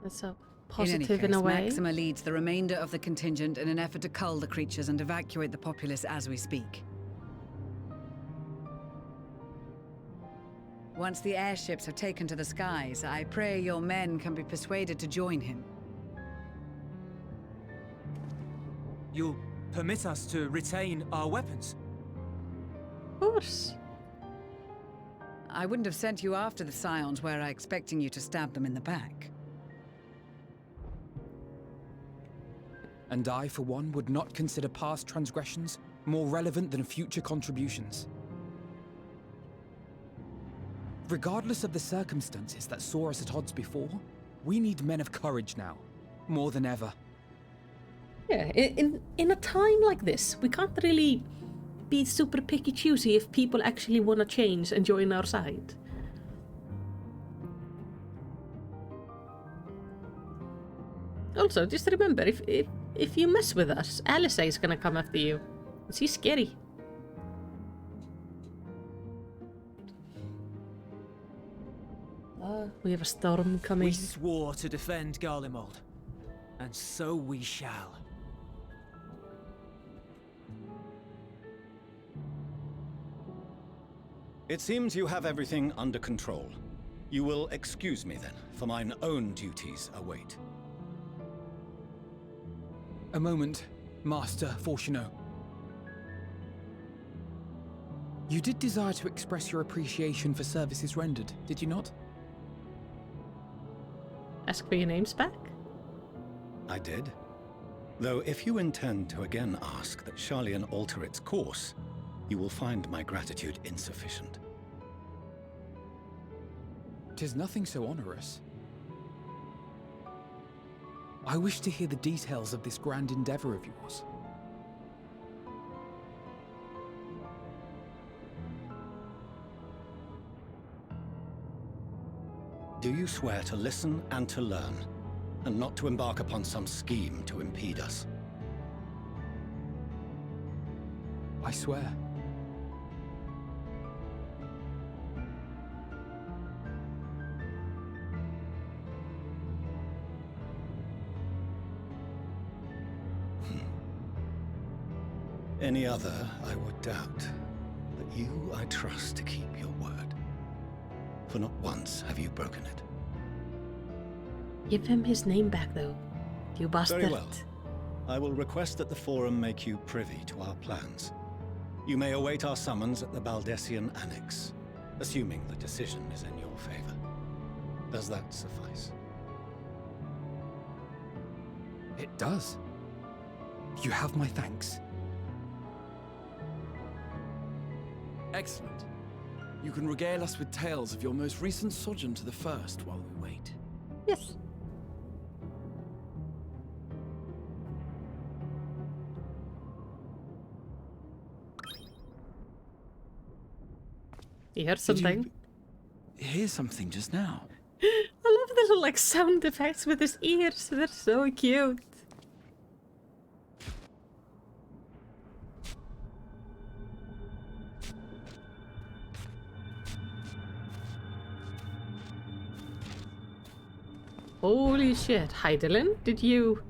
That's so positive in any case, in a way. Maxima leads the remainder of the contingent in an effort to cull the creatures and evacuate the populace as we speak. Once the airships have taken to the skies, I pray your men can be persuaded to join him. You'll permit us to retain our weapons? Of course. I wouldn't have sent you after the Scions were I expecting you to stab them in the back. And I, for one, would not consider past transgressions more relevant than future contributions. Regardless of the circumstances that saw us at odds before, we need men of courage now, more than ever. Yeah, in a time like this, we can't really be super picky choosy if people actually want to change and join our side. Also, just remember, if you mess with us, Alice is gonna come after you. She's scary. We have a storm coming. We swore to defend Garlemald, and so we shall. It seems you have everything under control. You will excuse me then, for mine own duties await. A moment, Master Fortuneau. You did desire to express your appreciation for services rendered, did you not? Ask for your names back? I did. Though if you intend to again ask that Sharlayan alter its course, you will find my gratitude insufficient. 'Tis nothing so onerous. I wish to hear the details of this grand endeavor of yours. Do you swear to listen and to learn, and not to embark upon some scheme to impede us? I swear. Any other, I would doubt. But you, I trust to keep your word. For not once have you broken it. Give him his name back, though. You bastard. Very well. I will request that the Forum make you privy to our plans. You may await our summons at the Baldessian Annex, assuming the decision is in your favor. Does that suffice? It does. You have my thanks. Excellent. You can regale us with tales of your most recent sojourn to the First while we wait. Yes. You heard something? Did you hear something just now? I love the little like sound effects with his ears. They're so cute. Holy shit, Heidelin, did you...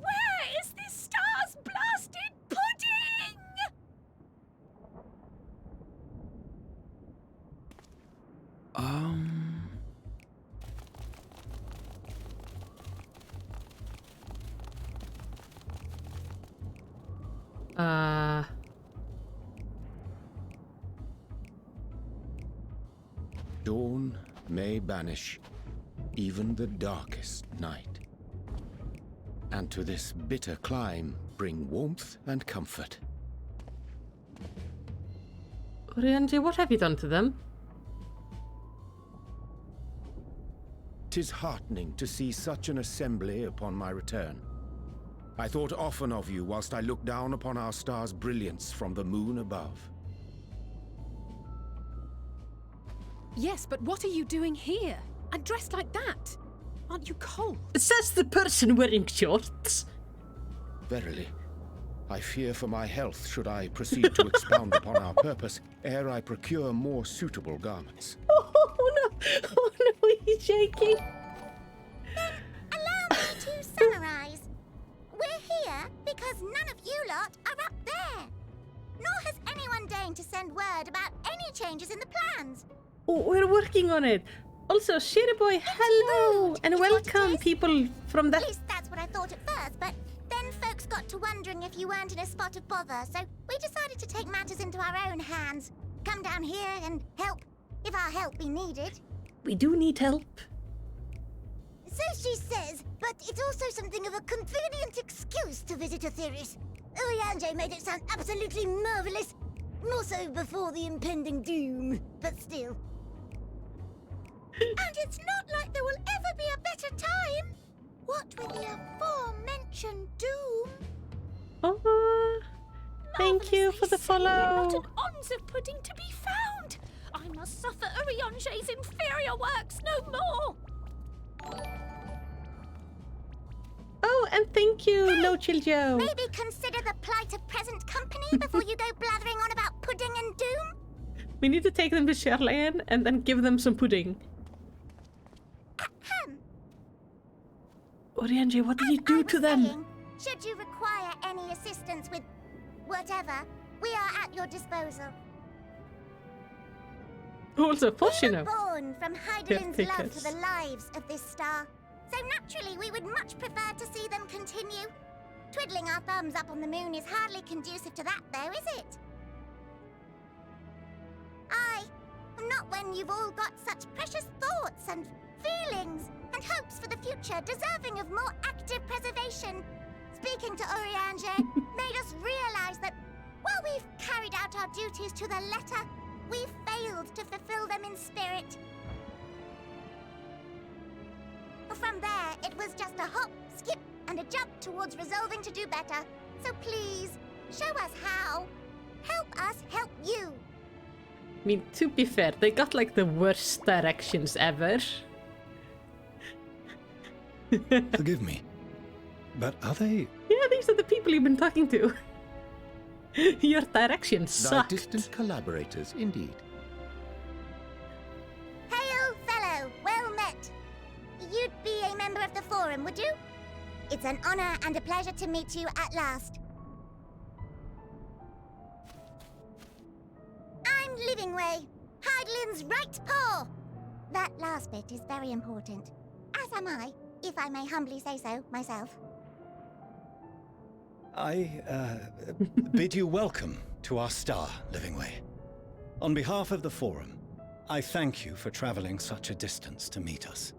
Where is this star's blasted pudding? Dawn may banish even the darkest night, and to this bitter clime bring warmth and comfort. Orianji, what have you done to them? 'Tis heartening to see such an assembly upon my return. I thought often of you whilst I looked down upon our star's brilliance from the moon above. Yes, but what are you doing here? And dressed like that? Aren't you cold? Says the person wearing shorts. Verily, I fear for my health should I proceed to expound upon our purpose ere I procure more suitable garments. Oh no, he's shaking. Allow me to summarize. We're here because none of you lot are up there. Nor has anyone deigned to send word about any changes in the plans. Oh, we're working on it. Also, Shiraboy, hello! And welcome people from that... At least that's what I thought at first, but then folks got to wondering if you weren't in a spot of bother, so we decided to take matters into our own hands. Come down here and help, if our help be needed. We do need help. So she says, but it's also something of a convenient excuse to visit Etheris. Urianger made it sound absolutely marvelous. More so before the impending doom, but still. And it's not like there will ever be a better time. What with the aforementioned doom? Thank you for the follow. Not an ounce of pudding to be found. I must suffer Urianger's inferior works no more. Oh, and thank you, Hey, No Chill Joe. Maybe consider the plight of present company before you go blathering on about pudding and doom. We need to take them to Sherlayan and then give them some pudding. Urianger, what did you do to them? Should you require any assistance with whatever, we are at your disposal. Also, of course you We were know. born from Heidelin's love pickers. for the lives of this star. So naturally, we would much prefer to see them continue. Twiddling our thumbs up on the moon is hardly conducive to that, though, is it? Not when you've all got such precious thoughts and feelings and hopes for the future deserving of more active preservation. Speaking to Urianger made us realize that while we've carried out our duties to the letter, we've failed to fulfill them in spirit. From there, it was just a hop, skip, and a jump towards resolving to do better. So please, show us how. Help us help you. I mean, to be fair, they got like the worst directions ever. Forgive me, but are they... Yeah, these are the people you've been talking to. Your directions Thy suck. distant collaborators, indeed. Hail, fellow, well met. You'd be a member of the Forum, would you? It's an honor and a pleasure to meet you at last. I'm Livingway, Heidelin's right paw. That last bit is very important, as am I, if I may humbly say so myself. I bid you welcome to our star, Livingway. On behalf of the Forum, I thank you for traveling such a distance to meet us.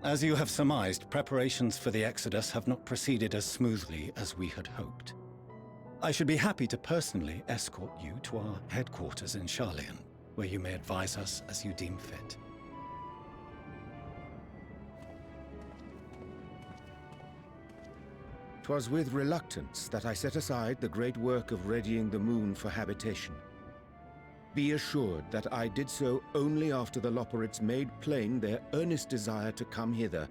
As you have surmised, preparations for the Exodus have not proceeded as smoothly as we had hoped. I should be happy to personally escort you to our headquarters in Sharlayan, where you may advise us as you deem fit. 'Twas with reluctance that I set aside the great work of readying the moon for habitation. Be assured that I did so only after the Loperites made plain their earnest desire to come hither,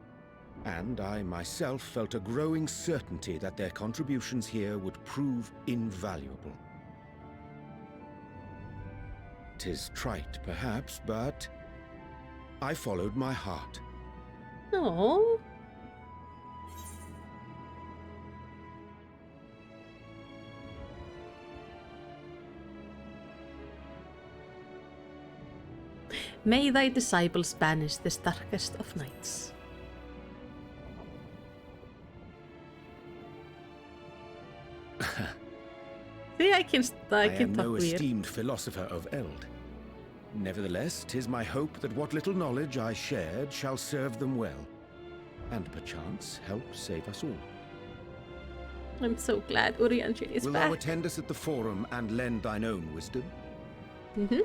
and I myself felt a growing certainty that their contributions here would prove invaluable. 'Tis trite, perhaps, but I followed my heart. Oh. May thy disciples banish this darkest of nights. See, I can I am talk no weird. esteemed philosopher of Eld. Nevertheless, 'tis my hope that what little knowledge I shared shall serve them well, and perchance help save us all. I'm so glad Urianger is Will back. thou attend us at the Forum and lend thine own wisdom? Mm-hmm.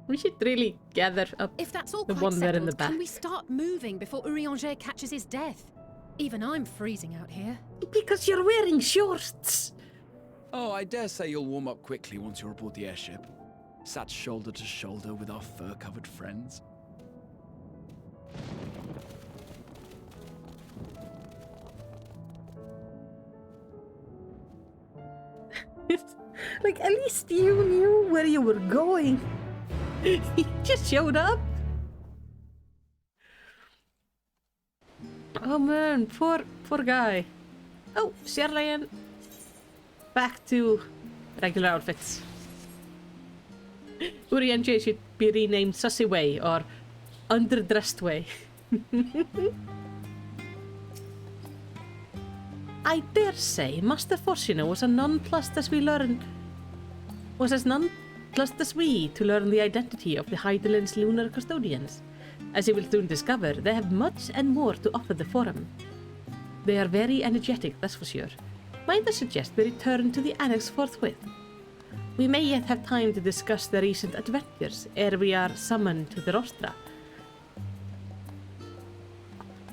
We should really gather up If that's all the quite one there in the settled, back. can we start moving before Urianger catches his death? Even I'm freezing out here. Because you're wearing shorts. Oh, I dare say you'll warm up quickly once you're aboard the airship. Sat shoulder to shoulder with our fur-covered friends. Like, at least you knew where you were going. He just showed up. Oh man, poor guy. Oh, Sherlian. Back to regular outfits. Urianger should be renamed Sussy Way or Underdressed Way. I dare say Master Forsino was as nonplussed as we to learn the identity of the Hydaelyn's lunar custodians. As you will soon discover, they have much and more to offer the Forum. They are very energetic, that's for sure. Might I suggest we return to the Annex forthwith? We may yet have time to discuss the recent adventures ere we are summoned to the Rostra.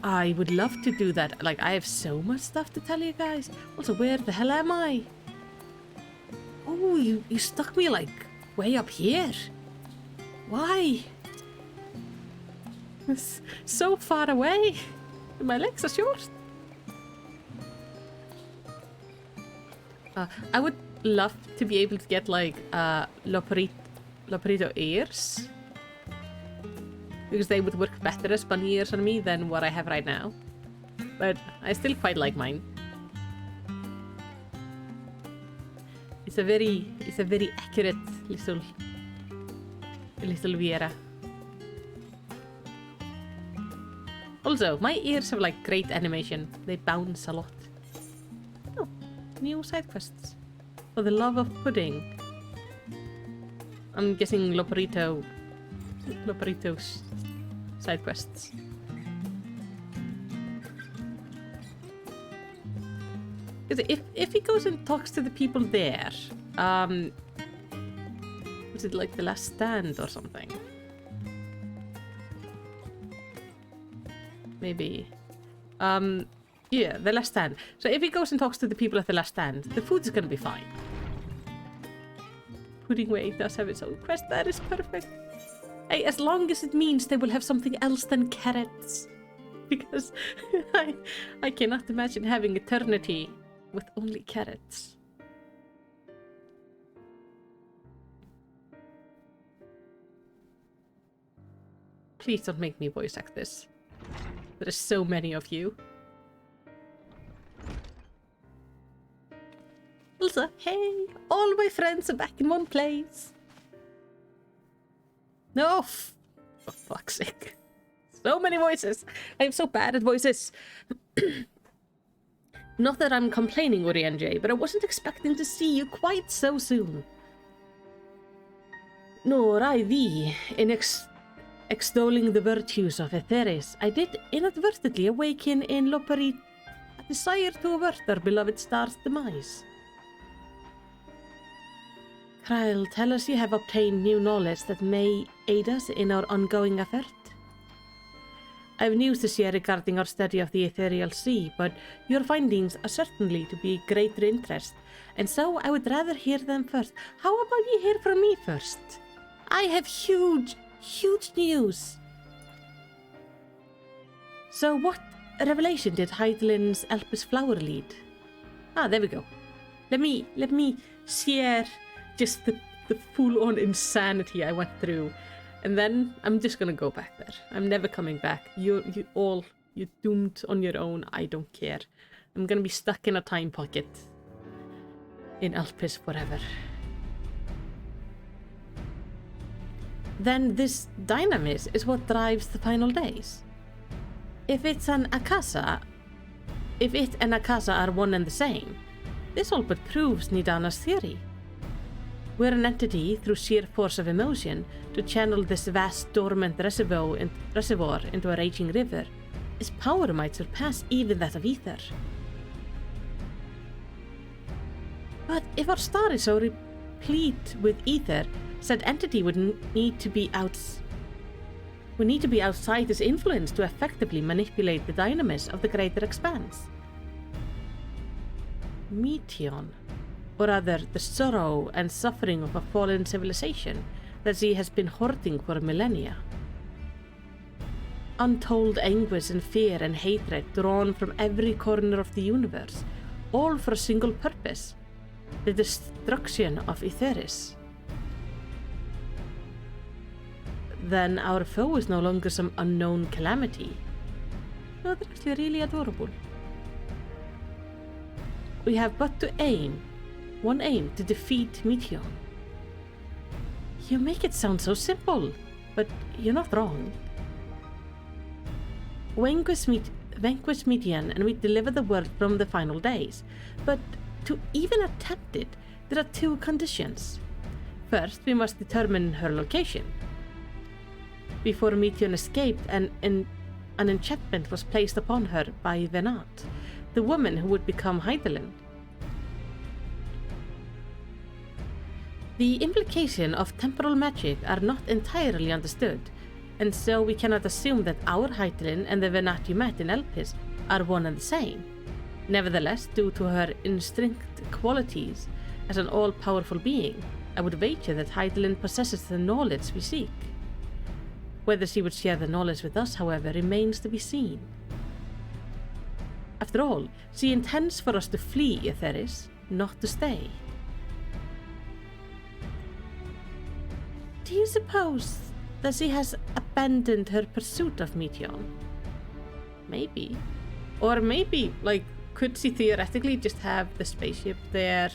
I would love to do that. Like, I have so much stuff to tell you guys. Also, where the hell am I? Oh, you stuck me, like, way up here. Why? It's so far away. My legs are short. I would love to be able to get, like, Loperito ears. Because they would work better as bunny ears on me than what I have right now. But I still quite like mine. It's a very accurate little Viera. Also, my ears have like great animation. They bounce a lot. Oh, new side quests. For the love of pudding. I'm guessing Loperito's side quests. Because if he goes and talks to the people there, was it like the last stand or something? Maybe. Yeah, the last stand. So if he goes and talks to the people at the last stand, the food is gonna be fine. Pudding Way does have its own quest. That is perfect. Hey, as long as it means they will have something else than carrots. Because I cannot imagine having eternity with only carrots. Please don't make me voice act this. There are so many of you. Also, hey, all my friends are back in one place. No, for fuck's sake. So many voices. I'm so bad at voices. Not that I'm complaining, Urianger, but I wasn't expecting to see you quite so soon. Nor I thee, in extolling the virtues of Etheris, I did inadvertently awaken in Loperit a desire to avert our beloved star's demise. Kyle, tell us you have obtained new knowledge that may aid us in our ongoing effort. I have news to share regarding our study of the ethereal sea, but your findings are certainly to be greater interest, and so I would rather hear them first. How about you hear from me first? I have huge news. So what revelation did Hydaelyn's Elpis flower lead? Ah, there we go. Let me share just the full-on insanity I went through. And then I'm just gonna go back there. I'm never coming back. You're doomed on your own. I don't care. I'm gonna be stuck in a time pocket in Elpis forever. Then this dynamis is what drives the final days. If it and Akasa are one and the same, this all but proves Nidana's theory. We're an entity through sheer force of emotion to channel this vast dormant reservoir into a raging river. Its power might surpass even that of ether. But if our star is so replete with ether, said entity would need to be outside its influence to effectively manipulate the dynamis of the greater expanse. Meteon, or rather the sorrow and suffering of a fallen civilization that she has been hoarding for millennia. Untold anguish and fear and hatred drawn from every corner of the universe, all for a single purpose: the destruction of Etheris, then our foe is no longer some unknown calamity. No, they're actually really adorable. We have but to one aim to defeat Meteion. You make it sound so simple, but you're not wrong. Vanquish Meteion and we deliver the world from the final days. But to even attempt it, there are two conditions. First, we must determine her location. Before Meteion escaped, an enchantment was placed upon her by Venat, the woman who would become Hydaelyn. The implication of temporal magic are not entirely understood, and so we cannot assume that our Hydaelyn and the Venat you met in Elpis are one and the same. Nevertheless, due to her instinct qualities as an all-powerful being, I would wager that Hydaelyn possesses the knowledge we seek. Whether she would share the knowledge with us, however, remains to be seen. After all, she intends for us to flee Etheris, not to stay. Do you suppose that she has abandoned her pursuit of Meteion? Maybe. Or maybe, like, could she theoretically just have the spaceship there,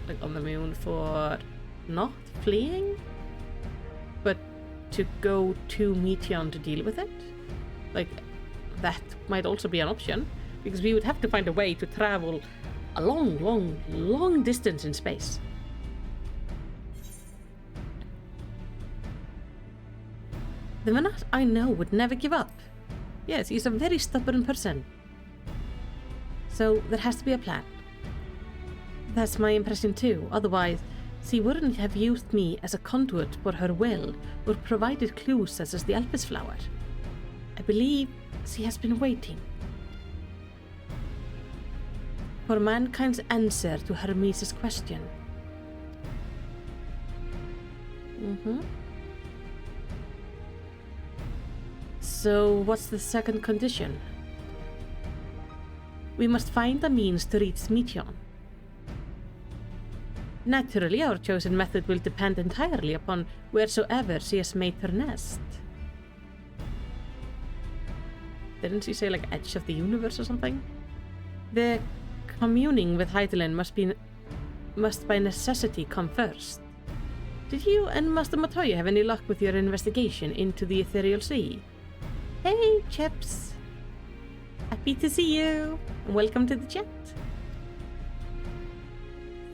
like, on the moon for not fleeing? But to go to Meteion to deal with it? Like, that might also be an option, because we would have to find a way to travel a long distance in space. The Venat I know would never give up. Yes, he's a very stubborn person. So there has to be a plan. That's my impression too, otherwise she wouldn't have used me as a conduit for her will or provided clues such as the Elpis flower. I believe she has been waiting for mankind's answer to Hermes' question. So what's the second condition? We must find a means to reach Meteion. Naturally, our chosen method will depend entirely upon wheresoever she has made her nest. Didn't she say, like, edge of the universe or something? The communing with Hydaelyn must by necessity come first. Did you and Master Matoya have any luck with your investigation into the Ethereal Sea? Hey, Chips! Happy to see you, and welcome to the chat.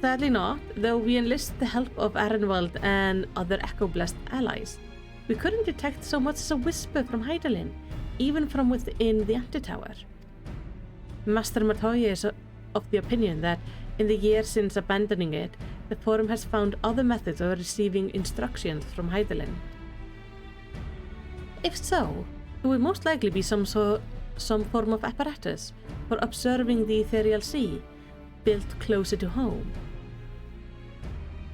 Sadly not, though we enlist the help of Arenwald and other Echo-blessed allies. We couldn't detect so much as a whisper from Hydaelyn, even from within the antitower. Master Matoya is of the opinion that, in the years since abandoning it, the Forum has found other methods of receiving instructions from Hydaelyn. If so, it would most likely be some form of apparatus for observing the Ethereal Sea, built closer to home.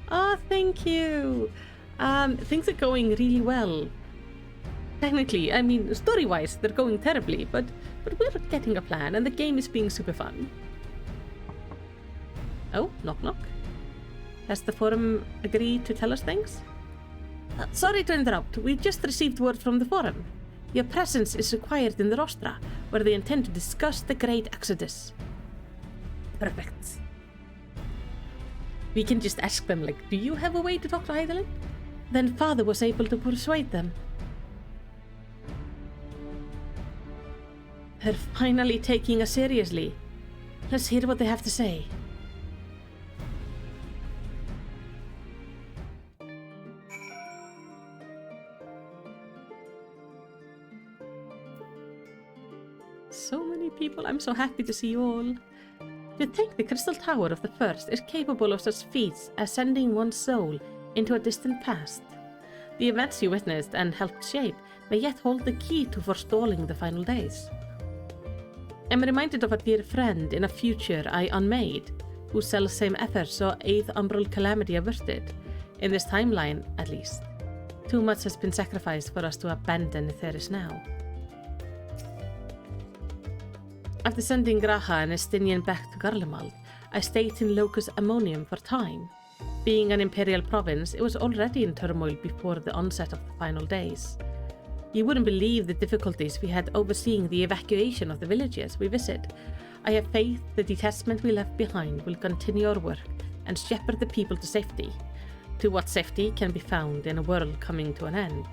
Oh, thank you! Things are going really well. Technically, I mean, story-wise, they're going terribly, but we're getting a plan, and the game is being super fun. Oh, knock knock. Has the Forum agreed to tell us things? Sorry to interrupt, we just received word from the Forum. Your presence is required in the Rostra, where they intend to discuss the Great Exodus. Perfect. We can just ask them, like, do you have a way to talk to Hydaelyn? Then Father was able to persuade them. They're finally taking us seriously. Let's hear what they have to say. So many people, I'm so happy to see you all. To think the Crystal Tower of the First is capable of such feats as sending one's soul into a distant past. The events you witnessed and helped shape may yet hold the key to forestalling the final days. I'm reminded of a dear friend in a future I unmade, whose self-same efforts saw 8th Umbral Calamity averted, in this timeline at least. Too much has been sacrificed for us to abandon Etheris now. After sending Graha and Estinian back to Garlemald, I stayed in Locus Ammonium for time. Being an imperial province, it was already in turmoil before the onset of the final days. You wouldn't believe the difficulties we had overseeing the evacuation of the villages we visit. I have faith the detachment we left behind will continue our work and shepherd the people to safety. To what safety can be found in a world coming to an end.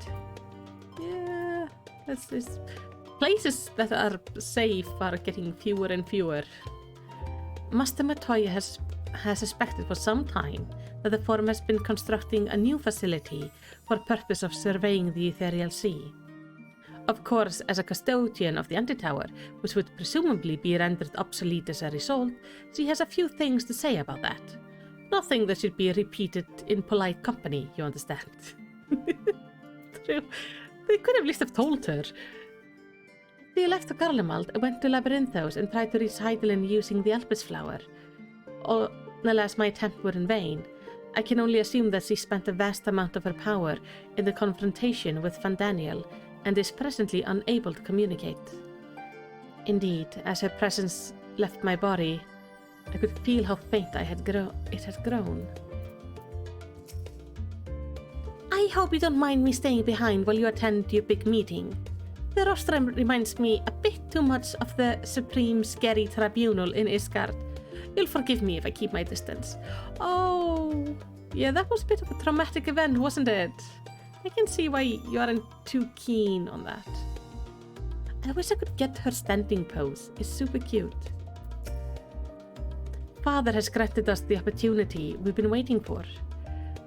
Yeah, it's places that are safe are getting fewer and fewer. Master Matoya has suspected for some time that the Forum has been constructing a new facility for the purpose of surveying the Ethereal Sea. Of course, as a custodian of the Antitower, which would presumably be rendered obsolete as a result, she has a few things to say about that. Nothing that should be repeated in polite company, you understand. True. They could at least have told her. She left to Garlemald and went to Labyrinthos and tried to reach Hydaelyn using the Elpis flower. Alas, my attempt were in vain. I can only assume that she spent a vast amount of her power in the confrontation with Fandaniel and is presently unable to communicate. Indeed, as her presence left my body, I could feel how faint it had grown. I hope you don't mind me staying behind while you attend your big meeting. The rostrum reminds me a bit too much of the Supreme Scary Tribunal in Isgard. You'll forgive me if I keep my distance. Oh, yeah, that was a bit of a traumatic event, wasn't it? I can see why you aren't too keen on that. I wish I could get her standing pose. It's super cute. Father has granted us the opportunity we've been waiting for.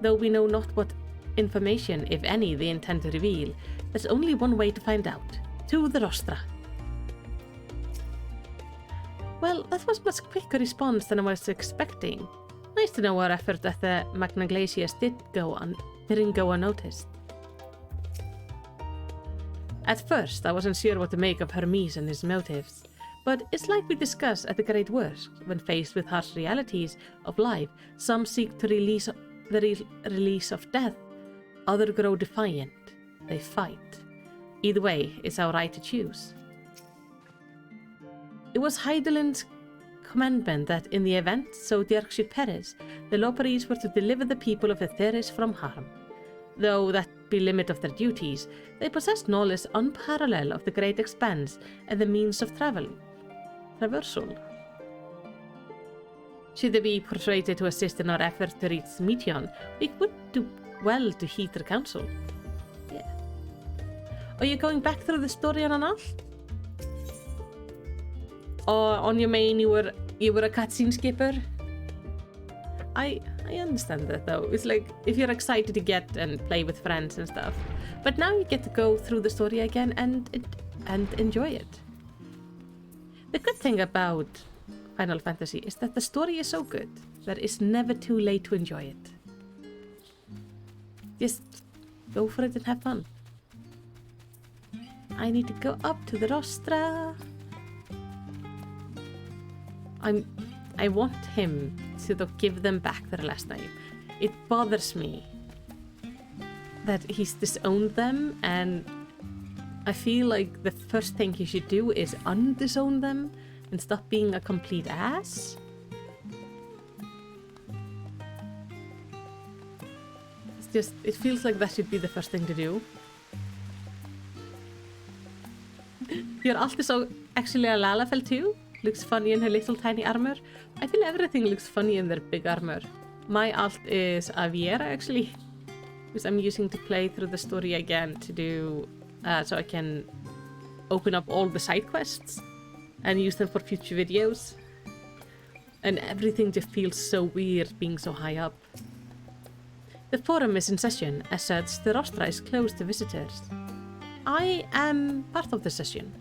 Though we know not what information, if any, they intend to reveal, there's only one way to find out. To the Rostra. Well, that was much quicker response than I was expecting. Nice to know our effort at the Magna Glaciers didn't go unnoticed. At first, I wasn't sure what to make of Hermes and his motives, but it's like we discussed at the Great Worst. When faced with harsh realities of life, some seek to release the release of death, others grow defiant. They fight. Either way, it's our right to choose. It was Hydaelyn's commandment that in the event Zodiac should perish, the Loparies were to deliver the people of Etheris from harm. Though that be limit of their duties, they possessed knowledge unparalleled of the great expanse and the means of traversal. Should they be persuaded to assist in our effort to reach Meteon, we would do well to heed their counsel. Yeah. Are you going back through the story on and off? Or on your main you were a cutscene skipper? I understand that though. It's like if you're excited to get and play with friends and stuff, but now you get to go through the story again and enjoy it. The good thing about Final Fantasy is that the story is so good that it's never too late to enjoy it. Just go for it and have fun. I need to go up to the Rostra. I want him to give them back their last name. It bothers me that he's disowned them, and I feel like the first thing he should do is undisown them and stop being a complete ass. It feels like that should be the first thing to do. Your alt is actually a Lalafell too. Looks funny in her little tiny armor. I feel everything looks funny in their big armor. My alt is a Viera actually, which I'm using to play through the story again to do, so I can open up all the side quests and use them for future videos. And everything just feels so weird being so high up. The forum is in session, as such the Rostra is closed to visitors. I am part of the session.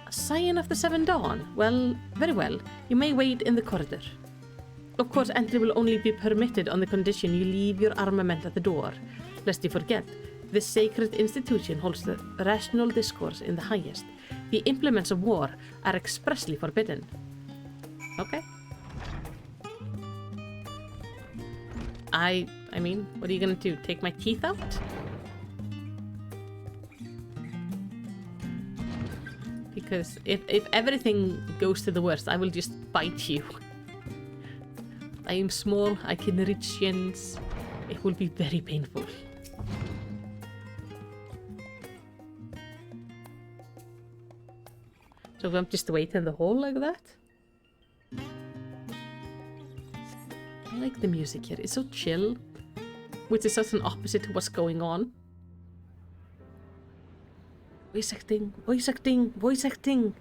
Scion of the Seven Dawn? Well, very well. You may wait in the corridor. Of course, entry will only be permitted on the condition you leave your armament at the door. Lest you forget, this sacred institution holds the rational discourse in the highest. The implements of war are expressly forbidden. Okay. I mean, what are you gonna do? Take my teeth out? Because if everything goes to the worst, I will just bite you. I am small, I can reach Jens. It will be very painful. So I'm just waiting in the hall like that. I like the music here, it's so chill. Which is such an opposite to what's going on. Voice acting, voice acting, voice acting.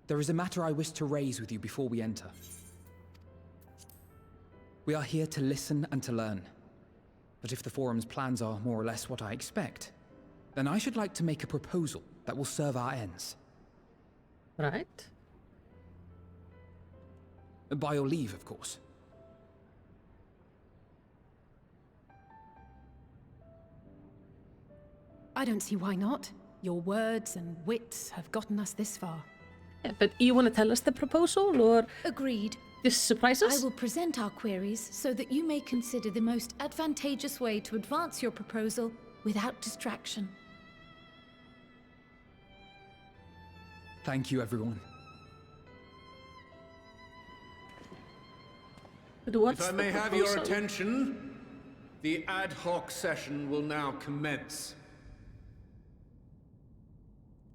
There is a matter I wish to raise with you before we enter. We are here to listen and to learn. But if the Forum's plans are more or less what I expect, then I should like to make a proposal that will serve our ends. Right. By your leave, of course. I don't see why not. Your words and wits have gotten us this far. Yeah, but you want to tell us the proposal, or Agreed. just surprise us? I will present our queries so that you may consider the most advantageous way to advance your proposal without distraction. Thank you, everyone. But what's If I the may have your proposal? attention, the ad hoc session will now commence.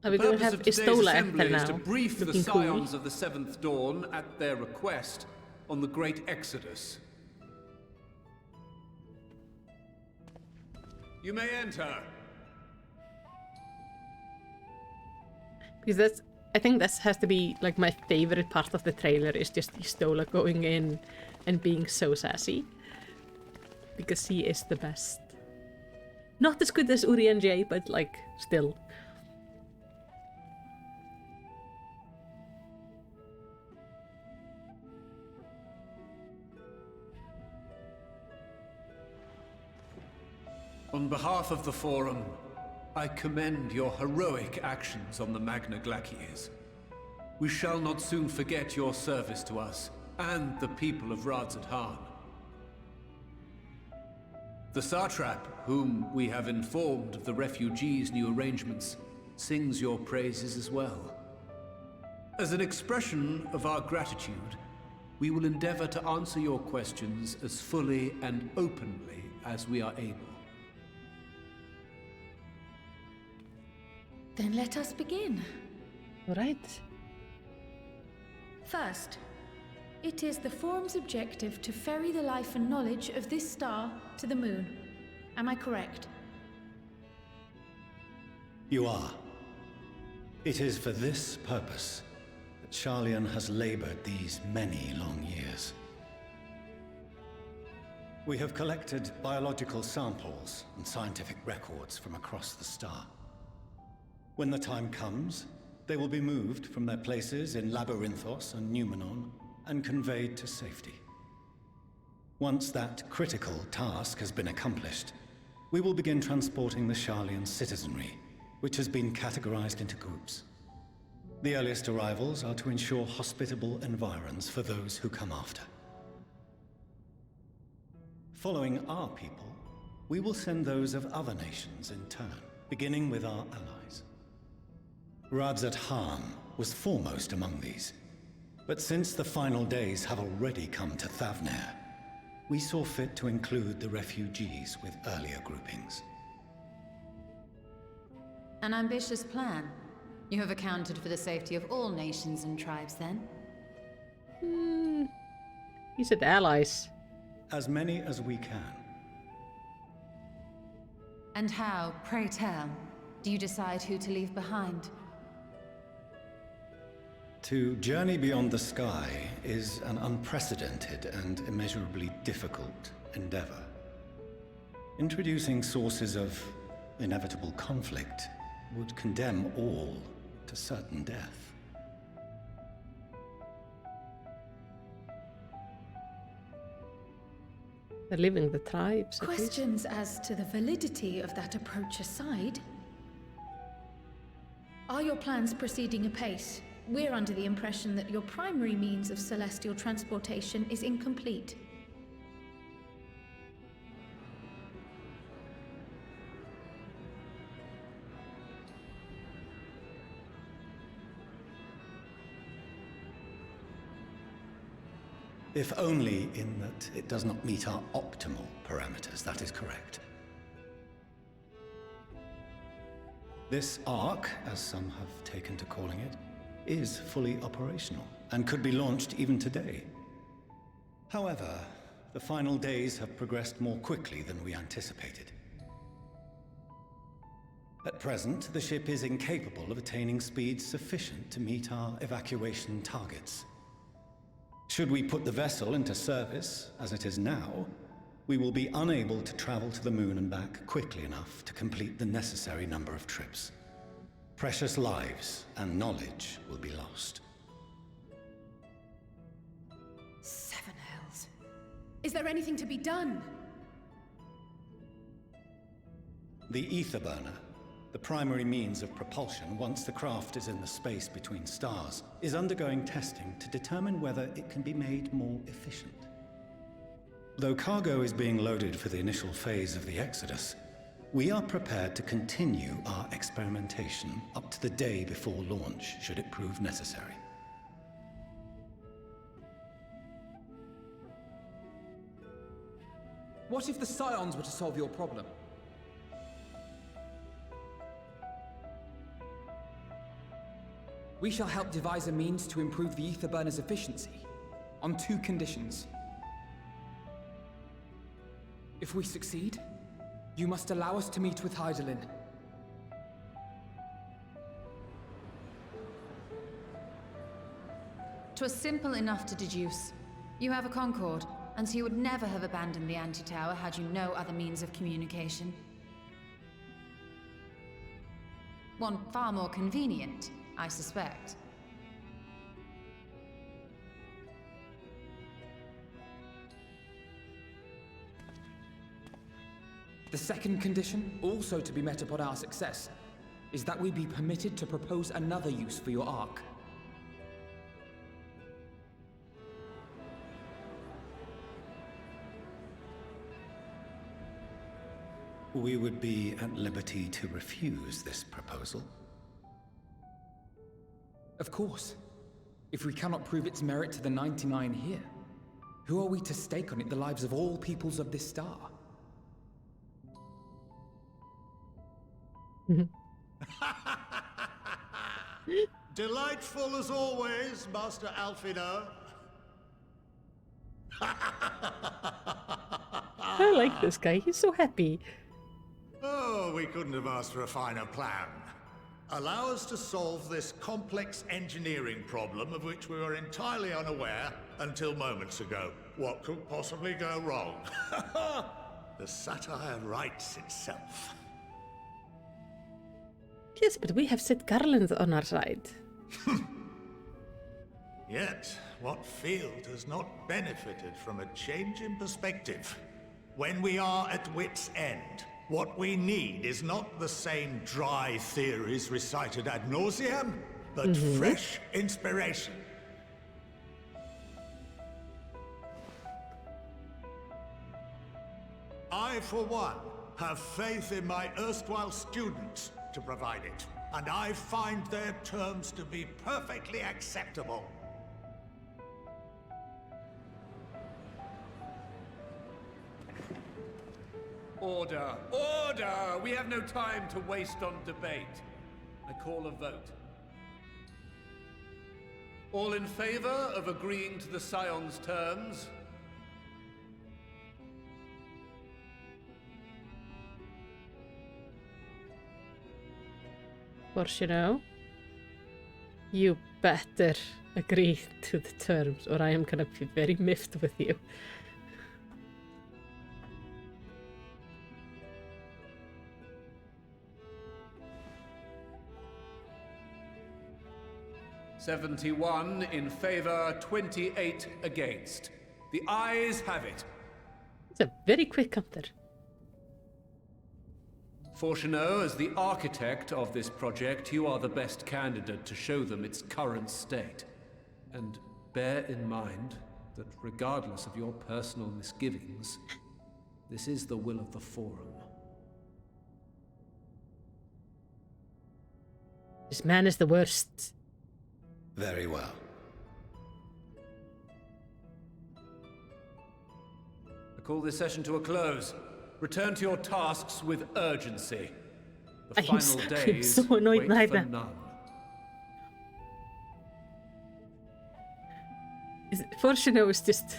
Are we going to have Istola enter now? Is to brief the Looking cool. Scions of the Seventh Dawn at their request on the Great Exodus. You may enter. Because that's, I think that has to be like my favorite part of the trailer, is just Istola going in and being so sassy. Because he is the best. Not as good as Urianger, but like, still. On behalf of the Forum, I commend your heroic actions on the Magna Glaciers. We shall not soon forget your service to us and the people of Radzat-Han. The Satrap, whom we have informed of the refugees' new arrangements, sings your praises as well. As an expression of our gratitude, we will endeavor to answer your questions as fully and openly as we are able. Then let us begin. Right. First, it is the Forum's objective to ferry the life and knowledge of this star to the moon. Am I correct? You are. It is for this purpose that Sharlayan has labored these many long years. We have collected biological samples and scientific records from across the star. When the time comes, they will be moved from their places in Labyrinthos and Numenon and conveyed to safety. Once that critical task has been accomplished, we will begin transporting the Sharlayan citizenry, which has been categorized into groups. The earliest arrivals are to ensure hospitable environs for those who come after. Following our people, we will send those of other nations in turn, beginning with our allies. Radzat-Han was foremost among these, but since the final days have already come to Thavnair, we saw fit to include the refugees with earlier groupings. An ambitious plan. You have accounted for the safety of all nations and tribes, then? He said allies. As many as we can. And how, pray tell, do you decide who to leave behind? To journey beyond the sky is an unprecedented and immeasurably difficult endeavor. Introducing sources of inevitable conflict would condemn all to certain death. They're living the tribes. Questions as to the validity of that approach aside, your plans proceeding apace, we're under the impression that your primary means of celestial transportation is incomplete. If only in that it does not meet our optimal parameters, that is correct. This Ark, as some have taken to calling it, is fully operational and could be launched even today. However, the final days have progressed more quickly than we anticipated. At present, the ship is incapable of attaining speeds sufficient to meet our evacuation targets. Should we put the vessel into service, as it is now, we will be unable to travel to the moon and back quickly enough to complete the necessary number of trips. Precious lives and knowledge will be lost. Seven hells. Is there anything to be done? The ether burner, the primary means of propulsion once the craft is in the space between stars, is undergoing testing to determine whether it can be made more efficient. Though cargo is being loaded for the initial phase of the Exodus, we are prepared to continue our experimentation up to the day before launch, should it prove necessary. What if the Scions were to solve your problem? We shall help devise a means to improve the ether burner's efficiency, on 2 conditions. If we succeed, you must allow us to meet with Hydaelyn. 'Twas simple enough to deduce. You have a Concord, and so you would never have abandoned the anti-tower had you no other means of communication. One far more convenient, I suspect. The second condition, also to be met upon our success, is that we be permitted to propose another use for your Ark. We would be at liberty to refuse this proposal. Of course. If we cannot prove its merit to the 99 here, who are we to stake on it the lives of all peoples of this star? Delightful as always, Master Alfino. I like this guy, he's so happy. Oh, we couldn't have asked for a finer plan. Allow us to solve this complex engineering problem of which we were entirely unaware until moments ago. What could possibly go wrong? The satire writes itself. Yes, but we have Sid Garland on our side. Yet, what field has not benefited from a change in perspective? When we are at wit's end, what we need is not the same dry theories recited ad nauseam, but fresh inspiration. I, for one, have faith in my erstwhile students to provide it, and I find their terms to be perfectly acceptable. Order! Order! We have no time to waste on debate. I call a vote. All in favor of agreeing to the Scion's terms? Of course, you know. You better agree to the terms, or I am gonna be very miffed with you. "71 in favor, 28 against. The ayes have it. It's a very quick counter. Fortuneau, as the architect of this project, you are the best candidate to show them its current state. And bear in mind that regardless of your personal misgivings, this is the will of the Forum. This man is the worst. Very well. I call this session to a close. Return to your tasks with urgency. The final days I'm so annoyed wait right for now. none. Fortuneau is just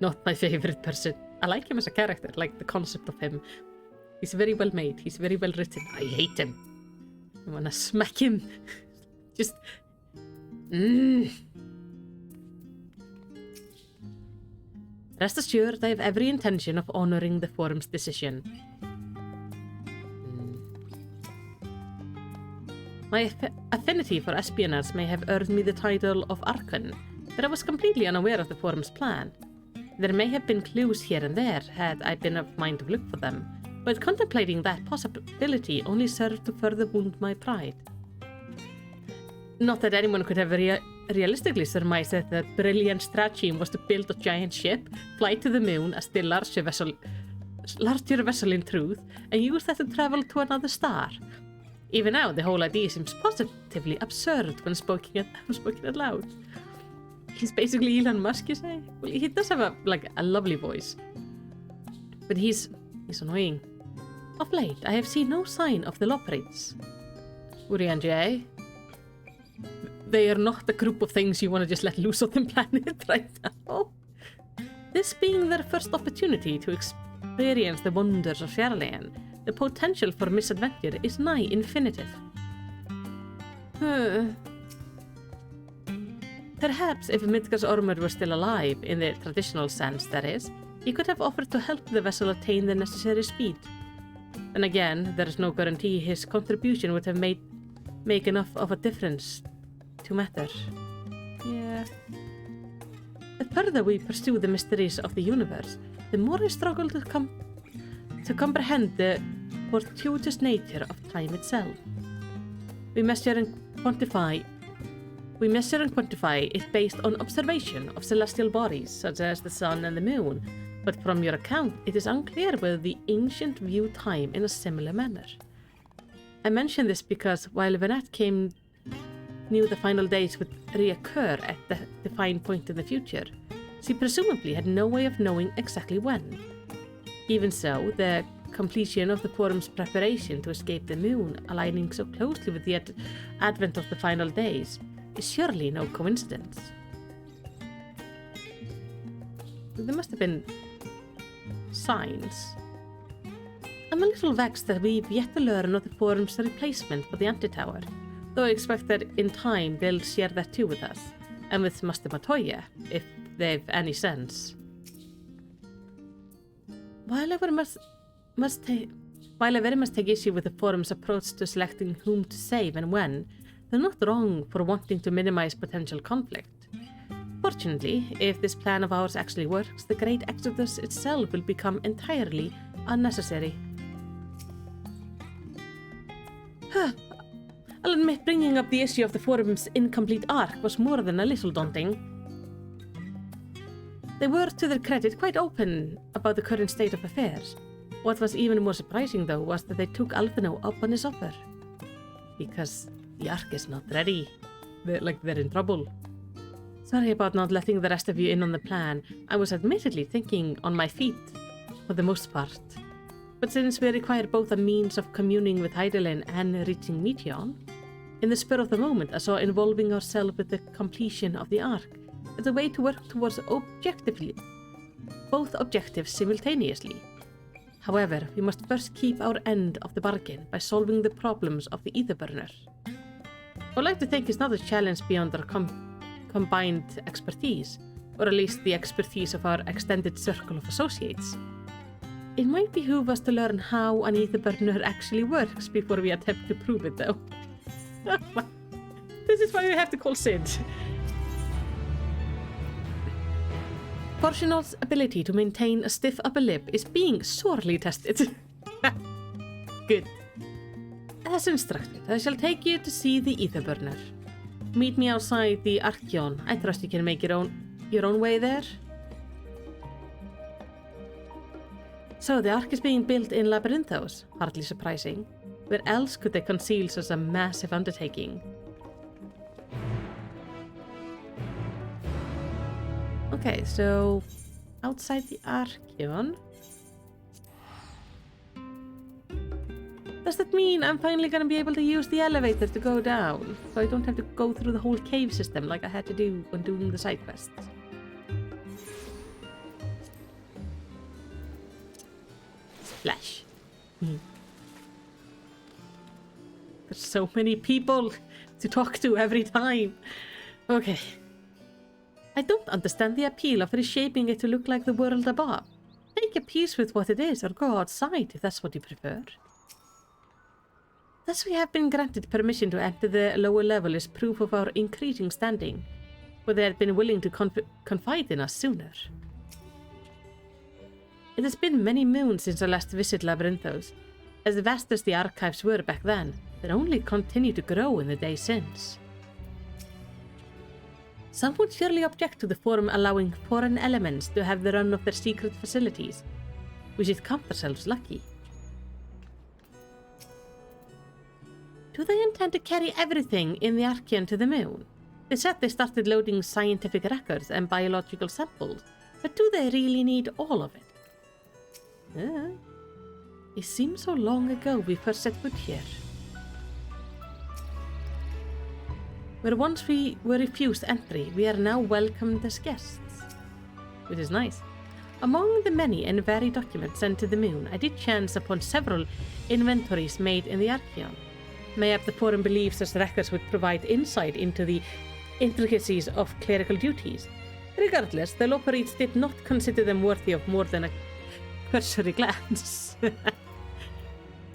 not my favorite person. I like him as a character, like the concept of him. He's very well made, he's very well written. I hate him. I wanna smack him. Just... Rest assured, I have every intention of honoring the Forum's decision. My affinity for espionage may have earned me the title of Archon, but I was completely unaware of the Forum's plan. There may have been clues here and there, had I been of mind to look for them, but contemplating that possibility only served to further wound my pride. Not that anyone could have realistically surmised that the brilliant stratagem was to build a giant ship, fly to the moon as the larger vessel in truth, and use that to travel to another star. Even now, the whole idea seems positively absurd when spoken out loud. He's basically Elon Musk, you say? Well, he does have a lovely voice. But he's annoying. Of late, I have seen no sign of the Loprites. Urianger, they are not the group of things you want to just let loose on the planet right now. This being their first opportunity to experience the wonders of Sherlayan, the potential for misadventure is nigh infinitive. Perhaps if Midgar's Ormur were still alive, in the traditional sense that is, he could have offered to help the vessel attain the necessary speed. And again, there is no guarantee his contribution would have make enough of a difference to matter. Yeah. The further we pursue the mysteries of the universe, the more I struggle to comprehend the fortuitous nature of time itself. We measure and quantify it based on observation of celestial bodies, such as the sun and the moon, but from your account, it is unclear whether the ancient view time in a similar manner. I mention this because while Vanette knew the final days would reoccur at the defined point in the future, she presumably had no way of knowing exactly when. Even so, the completion of the Forum's preparation to escape the moon, aligning so closely with the advent of the final days, is surely no coincidence. There must have been signs. I'm a little vexed that we've yet to learn of the Forum's replacement for the Antitower, though I expect that in time they'll share that too with us, and with Master Matoya, if they've any sense. While I very much take issue with the Forum's approach to selecting whom to save and when, they're not wrong for wanting to minimize potential conflict. Fortunately, if this plan of ours actually works, the Great Exodus itself will become entirely unnecessary. I'll admit bringing up the issue of the Forum's incomplete arc was more than a little daunting. They were, to their credit, quite open about the current state of affairs. What was even more surprising, though, was that they took Alphino up on his offer. Because the arc is not ready. They're in trouble. Sorry about not letting the rest of you in on the plan. I was admittedly thinking on my feet, for the most part. But since we require both a means of communing with Hydaelyn and reaching Meteion, in the spur of the moment I saw involving ourselves with the completion of the arc as a way to work towards both objectives simultaneously. However, we must first keep our end of the bargain by solving the problems of the Etherburner. I would like to think it's not a challenge beyond our combined expertise, or at least the expertise of our extended circle of associates. It might behoove us to learn how an Etherburner actually works before we attempt to prove it, though. This is why we have to call Sid. Fortuneau's ability to maintain a stiff upper lip is being sorely tested. Good. As instructed, I shall take you to see the ether burner. Meet me outside the Archeon. I trust you can make your own way there. So the Ark is being built in Labyrinthos. Hardly surprising. Where else could they conceal such a massive undertaking? Okay, so outside the Archeon. Does that mean I'm finally gonna be able to use the elevator to go down? So I don't have to go through the whole cave system like I had to do when doing the side quests? Splash. There's so many people to talk to every time. Okay. I don't understand the appeal of reshaping it to look like the world above. Make a peace with what it is or go outside if that's what you prefer. Thus we have been granted permission to enter the lower level is proof of our increasing standing, for they had been willing to confide in us sooner. It has been many moons since our last visit Labyrinthos. As vast as the archives were back then, they only continue to grow in the days since. Some would surely object to the Forum allowing foreign elements to have the run of their secret facilities. We should count ourselves lucky. Do they intend to carry everything in the Archeon to the moon? They said they started loading scientific records and biological samples, but do they really need all of it? It seems so long ago we first set foot here. Where once we were refused entry, we are now welcomed as guests. Which is nice. Among the many and varied documents sent to the moon, I did chance upon several inventories made in the Archeon. Mayhap the Forum believes such records would provide insight into the intricacies of clerical duties. Regardless, the Loperites did not consider them worthy of more than a cursory glance.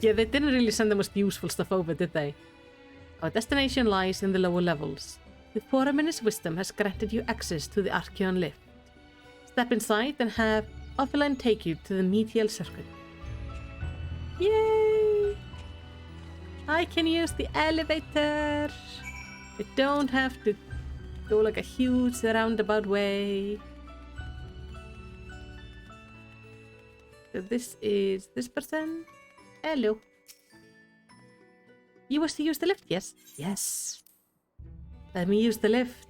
Yeah, they didn't really send the most useful stuff over, did they? Our destination lies in the lower levels. The Forum in its wisdom has granted you access to the Archeon lift. Step inside and have Ophilan take you to the medial circuit. Yay! I can use the elevator! I don't have to go like a huge roundabout way. So this is this person. Hello. You wish to use the lift, yes? Yes. Let me use the lift.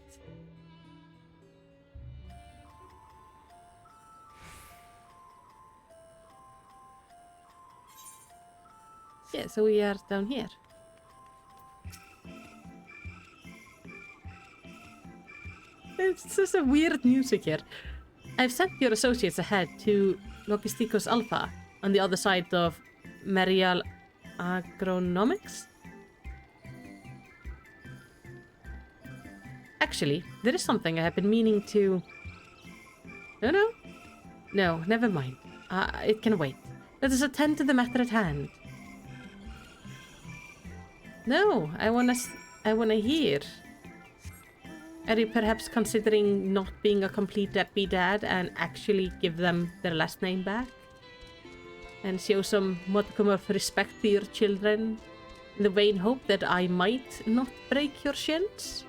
Yeah, so we are down here. It's just a weird music here. I've sent your associates ahead to Logisticos Alpha on the other side of Marial Agronomics. Actually, there is something I have been meaning to... No, never mind. It can wait. Let us attend to the matter at hand. No, I wanna hear. Are you perhaps considering not being a complete deadbeat dad and actually give them their last name back? And show some modicum of respect to your children in the vain hope that I might not break your shins?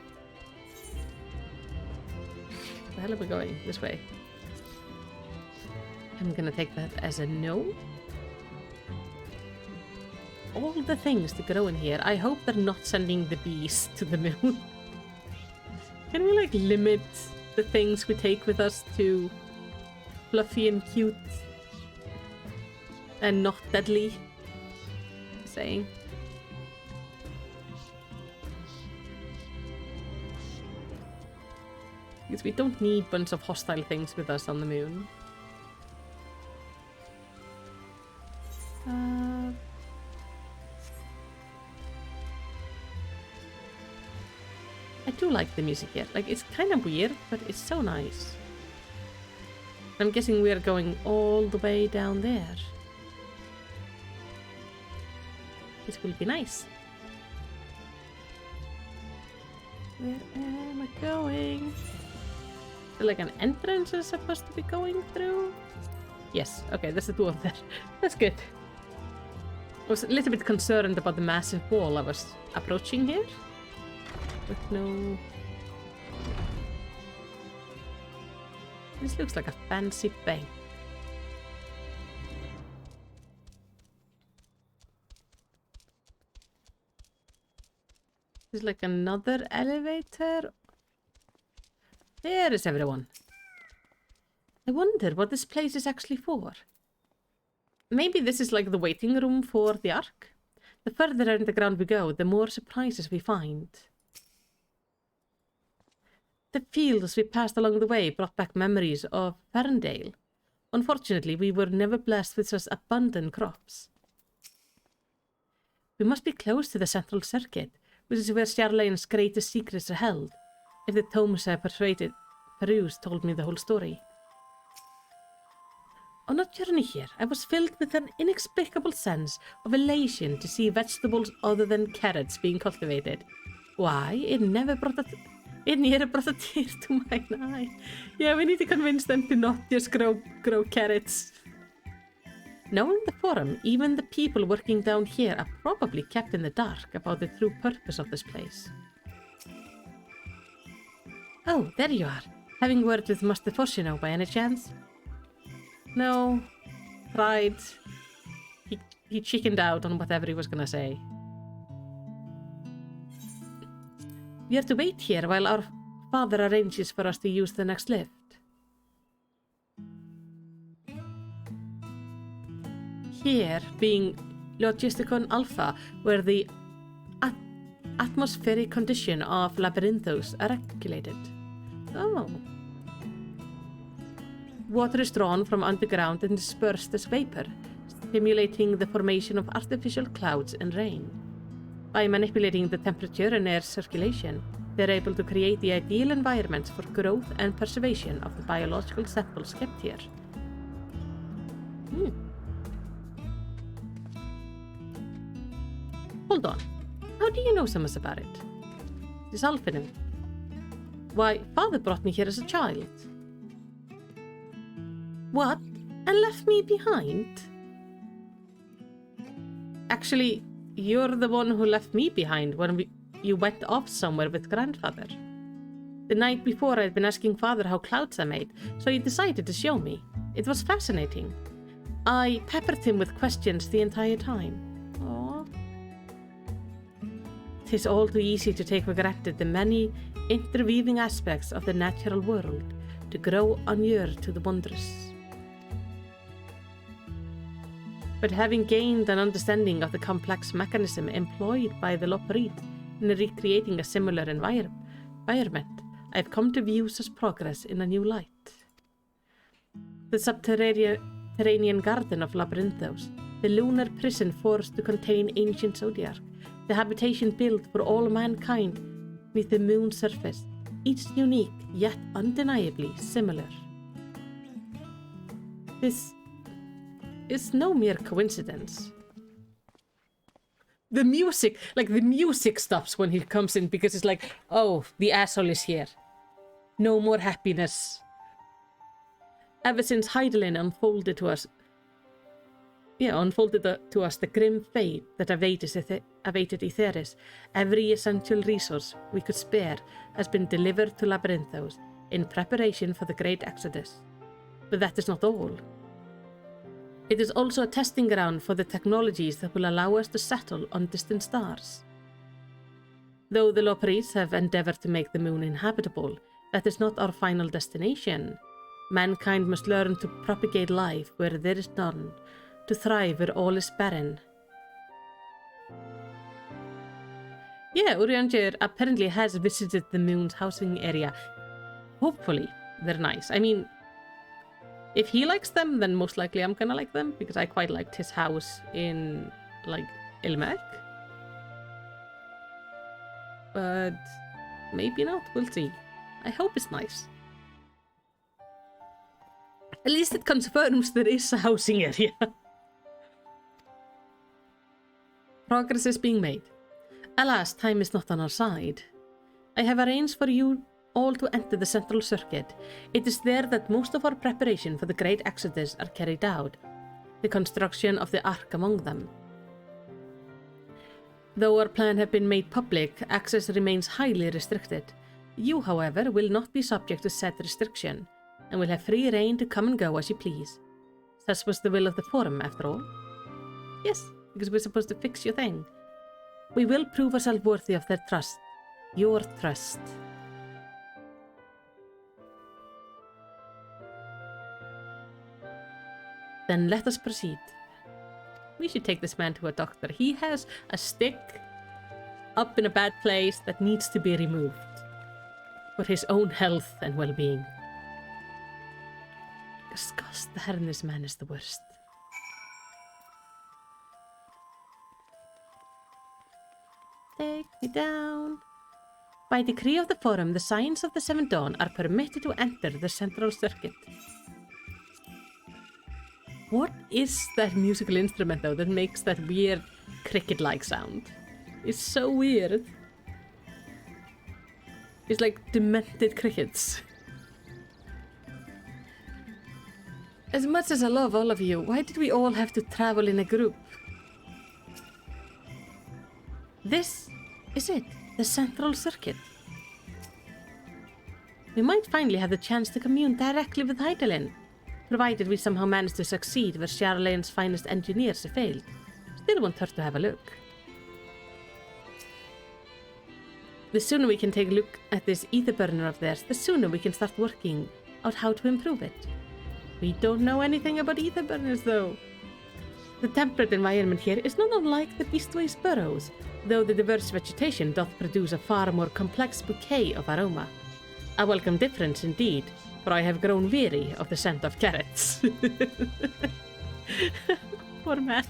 Where the hell are we going? This way. I'm gonna take that as a no. All the things to grow in here. I hope they're not sending the bees to the moon. Can we like limit the things we take with us to fluffy and cute and not deadly? Saying. Because we don't need a bunch of hostile things with us on the moon. I do like the music here. Like, it's kind of weird, but it's so nice. I'm guessing we're going all the way down there. This will be nice. Where am I going? Is there like an entrance is supposed to be going through? Yes. Okay, there's a door there. That's good. was a little bit concerned about the massive wall I was approaching here. But no... This looks like a fancy bank. There's like another elevator. There is everyone. I wonder what this place is actually for. Maybe this is like the waiting room for the Ark. The further underground we go, the more surprises we find. The fields we passed along the way brought back memories of Ferndale. Unfortunately, we were never blessed with such abundant crops. We must be close to the central circuit, which is where Sjarlain's greatest secrets are held, if the tomes I perused told me the whole story. On our journey here, I was filled with an inexplicable sense of elation to see vegetables other than carrots being cultivated. Why? It nearly brought a tear to my eye. Yeah, we need to convince them to not just grow carrots. Knowing the forum, even the people working down here are probably kept in the dark about the true purpose of this place. Oh, there you are. Having word with Master Foshino by any chance? No. Pride. He chickened out on whatever he was gonna say. We are to wait here while our father arranges for us to use the next lift. Here, being Logisticon Alpha, where the atmospheric condition of Labyrinthos are regulated. Oh. Water is drawn from underground and dispersed as vapor, stimulating the formation of artificial clouds and rain. By manipulating the temperature and air circulation, they are able to create the ideal environments for growth and preservation of the biological samples kept here. Hold on. How do you know so much about it? This Alpinum. Why, father brought me here as a child. What? And left me behind? Actually, you're the one who left me behind when you went off somewhere with grandfather. The night before, I'd been asking father how clouds are made, so he decided to show me. It was fascinating. I peppered him with questions the entire time. Aww. 'Tis all too easy to take for granted the many interweaving aspects of the natural world, to grow inured to the wondrous. But having gained an understanding of the complex mechanism employed by the Loperid in recreating a similar environment, I have come to view such progress in a new light. The subterranean garden of Labyrinthos, the lunar prison forced to contain ancient Zodiac, the habitation built for all mankind beneath the moon's surface, each unique yet undeniably similar. This is no mere coincidence. The music stops when he comes in because it's like, oh, the asshole is here. No more happiness. Ever since Hydaelyn unfolded to us the grim fate that awaited Aetheris, every essential resource we could spare has been delivered to Labyrinthos in preparation for the Great Exodus. But that is not all. It is also a testing ground for the technologies that will allow us to settle on distant stars. Though the Loperids have endeavored to make the moon inhabitable, that is not our final destination. Mankind must learn to propagate life where there is none, to thrive where all is barren. Yeah, Urianger apparently has visited the moon's housing area. Hopefully, they're nice. I mean, if he likes them, then most likely I'm gonna like them, because I quite liked his house in, like, Ilmek. But maybe not, we'll see. I hope it's nice. At least it confirms there is a housing area. Progress is being made. Alas, time is not on our side. I have arranged for you all to enter the central circuit. It is there that most of our preparation for the Great Exodus are carried out, the construction of the Ark among them. Though our plan have been made public, access remains highly restricted. You, however, will not be subject to said restriction, and will have free reign to come and go as you please. Such was the will of the Forum, after all. Yes, because we're supposed to fix your thing. We will prove ourselves worthy of their trust. Your trust. Then let us proceed. We should take this man to a doctor. He has a stick up in a bad place that needs to be removed for his own health and well-being. Disgust, the hair in this man is the worst. Take me down. By decree of the Forum, the Scions of the Seventh Dawn are permitted to enter the Central Circuit. What is that musical instrument, though, that makes that weird cricket-like sound? It's so weird. It's like demented crickets. As much as I love all of you, why did we all have to travel in a group? This is it, the Central Circuit. We might finally have the chance to commune directly with Hydaelyn, provided we somehow manage to succeed where Sharlayan's finest engineers have failed. Still won't hurt to have a look. The sooner we can take a look at this ether burner of theirs, the sooner we can start working out how to improve it. We don't know anything about ether burners, though. The temperate environment here is not unlike the Beastways burrows, though the diverse vegetation doth produce a far more complex bouquet of aroma. A welcome difference indeed, for I have grown weary of the scent of carrots. Poor man.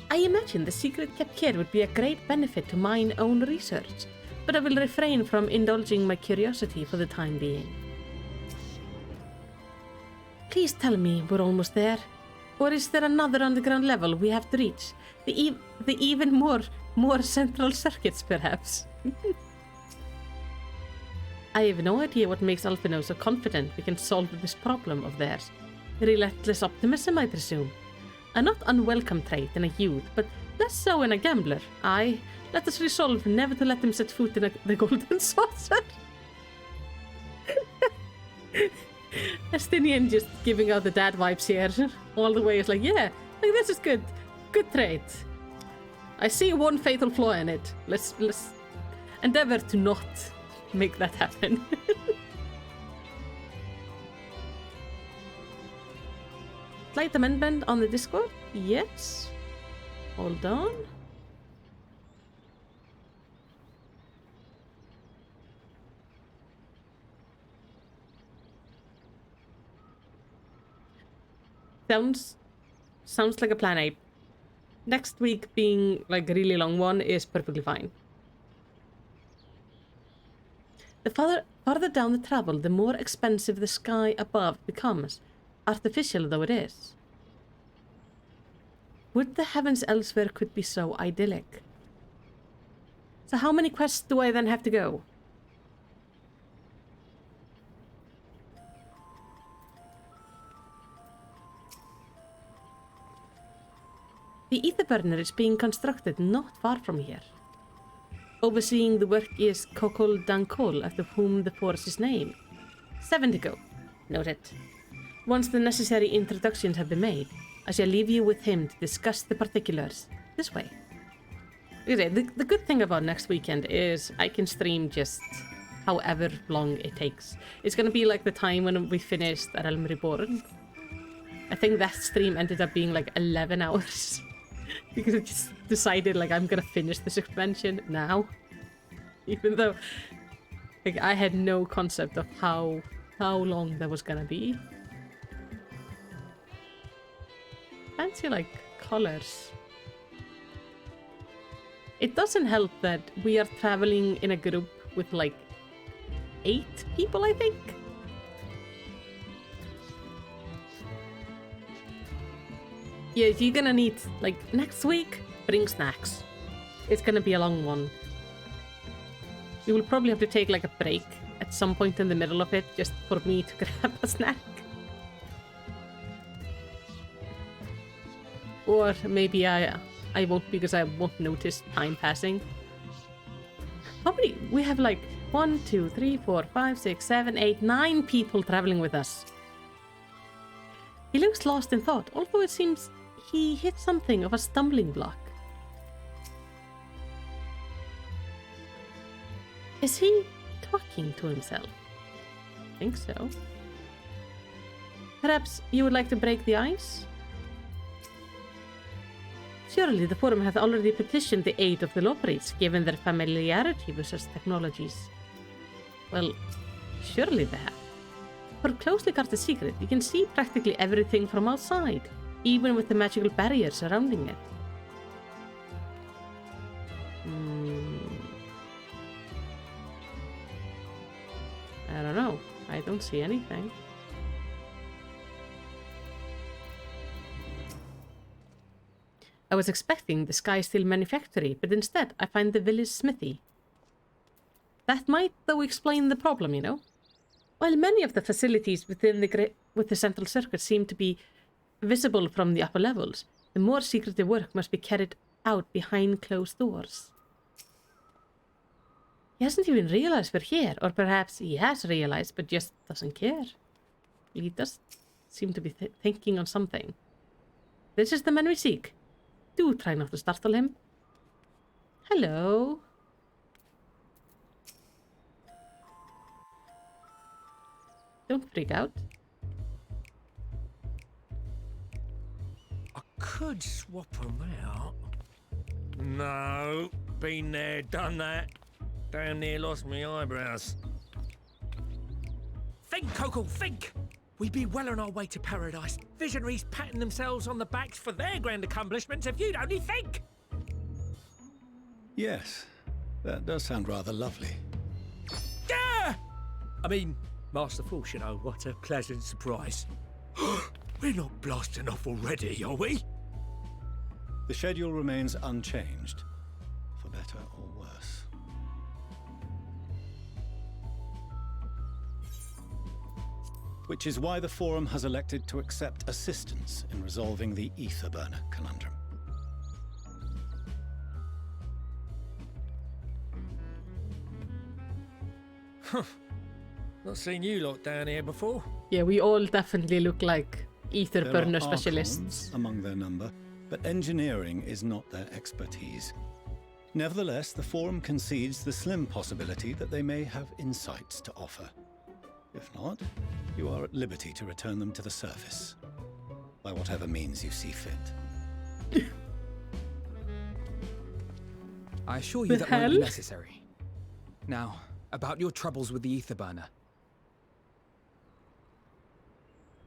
I imagine the secret kept here would be a great benefit to mine own research, but I will refrain from indulging my curiosity for the time being. Please tell me we're almost there. Or is there another underground level we have to reach? The even more central circuits, perhaps? I have no idea what makes Alphino so confident we can solve this problem of theirs. Relentless optimism, I presume. A not unwelcome trait in a youth, but less so in a gambler. Aye, let us resolve never to let them set foot in the golden saucer. Estinian just giving out the dad vibes here. All the way is like, yeah, like this is good. Good trait. I see one fatal flaw in it. Let's endeavor to not make that happen. Slight amendment on the Discord? Yes. Hold on. Sounds like a plan, Ape. Next week being like a really long one is perfectly fine. The farther down the travel, the more expensive the sky above becomes, artificial though it is. Would the heavens elsewhere could be so idyllic? So how many quests do I then have to go? The ether burner is being constructed not far from here. Overseeing the work is Kokol Dankol, after whom the force is named. 7 to go. Noted. Once the necessary introductions have been made, I shall leave you with him to discuss the particulars. This way. The good thing about next weekend is I can stream just however long it takes. It's gonna be like the time when we finished Realm Reborn. I think that stream ended up being like 11 hours. Because I just decided like I'm gonna finish this expansion now. Even though like I had no concept of how long that was gonna be. Fancy like colors. It doesn't help that we are traveling in a group with like 8 people, I think. Yeah, you're gonna need, like, next week, bring snacks. It's gonna be a long one. We will probably have to take, like, a break at some point in the middle of it, just for me to grab a snack. Or maybe I won't because I won't notice time passing. How many? We have like 1, 2, 3, 4, 5, 6, 7, 8, 9 people traveling with us. He looks lost in thought, although it seems he hit something of a stumbling block. Is he talking to himself? I think so. Perhaps you would like to break the ice? Surely the Forum hath already petitioned the aid of the Loprites, given their familiarity with such technologies. Well, surely they have. For closely guarded secret, you can see practically everything from outside, even with the magical barrier surrounding it. I don't know. I don't see anything. I was expecting the Sky Steel manufactory, but instead I find the village smithy. That might, though, explain the problem, you know? While many of the facilities within the central circuit seem to be visible from the upper levels, the more secretive work must be carried out behind closed doors. He hasn't even realized we're here, or perhaps he has realized but just doesn't care. He does seem to be thinking on something. This is the man we seek. Do try not to startle him. Hello. Don't freak out. I could swap them out. No, been there, done that. Damn near lost me eyebrows. Think, Coco, think! We'd be well on our way to paradise. Visionaries patting themselves on the backs for their grand accomplishments if you'd only think! Yes, that does sound rather lovely. Yeah! I mean, Master Force, you know, what a pleasant surprise. We're not blasting off already, are we? The schedule remains unchanged, for better or worse. Which is why the Forum has elected to accept assistance in resolving the ether burner conundrum. Not seen you lot down here before. Yeah, we all definitely look like ether There burner are specialists. archons among their number, but engineering is not their expertise. Nevertheless, the Forum concedes the slim possibility that they may have insights to offer. If not, you are at liberty to return them to the surface, by whatever means you see fit. I assure you that won't be necessary. Now, about your troubles with the ether burner.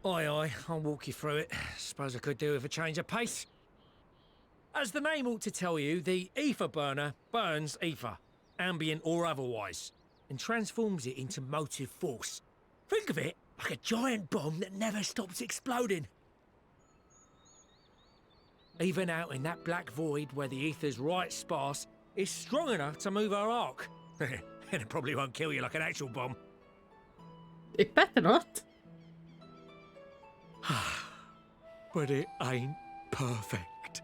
Aye, aye, I'll walk you through it. Suppose I could do with a change of pace. As the name ought to tell you, the ether burner burns ether, ambient or otherwise, and transforms it into motive force. Think of it like a giant bomb that never stops exploding. Even out in that black void where the ether's right sparse, it's strong enough to move our arc. And it probably won't kill you like an actual bomb. It better not. But it ain't perfect.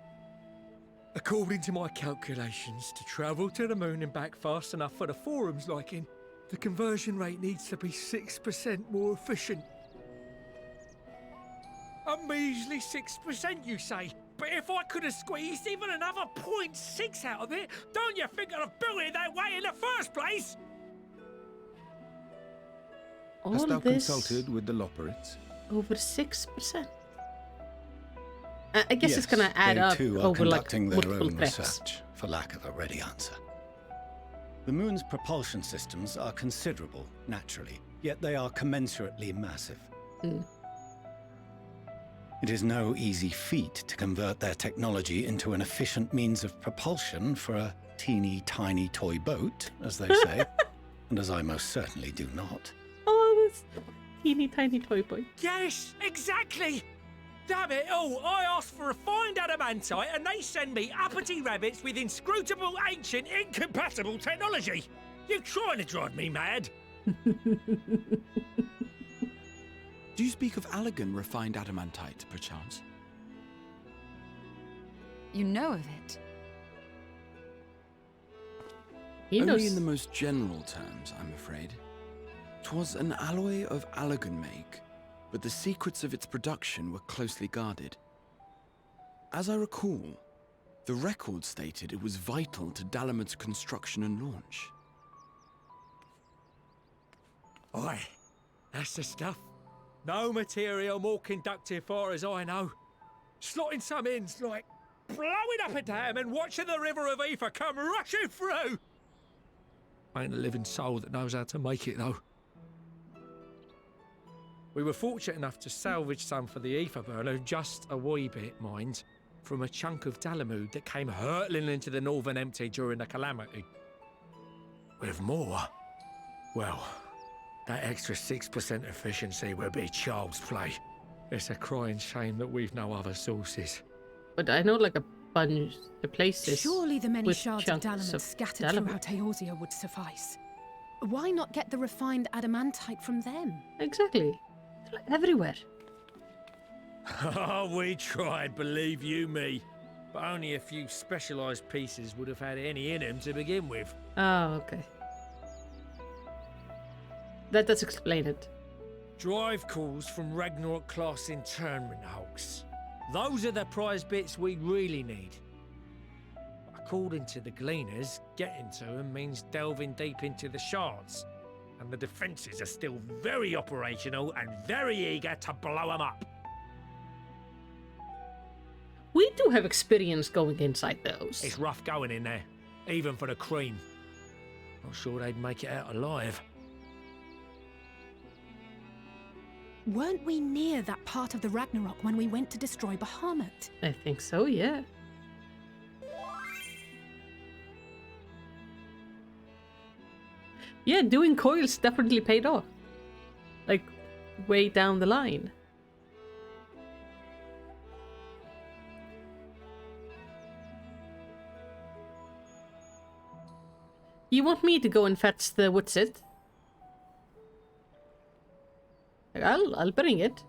According to my calculations, to travel to the moon and back fast enough for the Forum's liking, the conversion rate needs to be 6% more efficient. A measly 6%, you say? But if I could have squeezed even another 0.6 out of it, don't you think I'd have built it that way in the first place? Hast thou consulted with the Loprites? Over 6%. I guess Yes, it's gonna add up they too are over like conducting their multiple own trips. research, for lack of a ready answer. The moon's propulsion systems are considerable, naturally, yet they are commensurately massive. It is no easy feat to convert their technology into an efficient means of propulsion for a teeny tiny toy boat, as they say, and as I most certainly do not. Oh, this teeny tiny toy boy. Yes, exactly! Damn it all, I asked for refined adamantite and they send me uppity rabbits with inscrutable, ancient, incompatible technology! You're trying to drive me mad! Do you speak of Allegan refined adamantite, perchance? You know of it? Only in the most general terms, I'm afraid. 'Twas an alloy of Allagan make, but the secrets of its production were closely guarded. As I recall, the record stated it was vital to Dalamud's construction and launch. Aye, that's the stuff. No material more conductive far as I know. Slotting some ins like blowing up a dam and watching the river of ether come rushing through. Ain't a living soul that knows how to make it though. We were fortunate enough to salvage some for the ether burner, just a wee bit, mind, from a chunk of Dalamud that came hurtling into the Northern Empty during the calamity. With more, well, that extra 6% efficiency will be child's play. It's a crying shame that we've no other sources. But I know like a bunch of places. Surely the many with shards of Dalamud scattered throughout Eorzea would suffice. Why not get the refined adamantite from them? Exactly. It's like everywhere. Oh, we tried, believe you me. But only a few specialised pieces would have had any in them to begin with. Oh, okay. That does explain it. Drive calls from Ragnarok class internment hulks. Those are the prize bits we really need. According to the Gleaners, getting to them means delving deep into the shards. And the defences are still very operational and very eager to blow them up. We do have experience going inside those. It's rough going in there, even for the cream. Not sure they'd make it out alive. Weren't we near that part of the Ragnarok when we went to destroy Bahamut? I think so, yeah. Yeah, doing coils definitely paid off. Like, way down the line. You want me to go and fetch the woodsit? I'll bring it.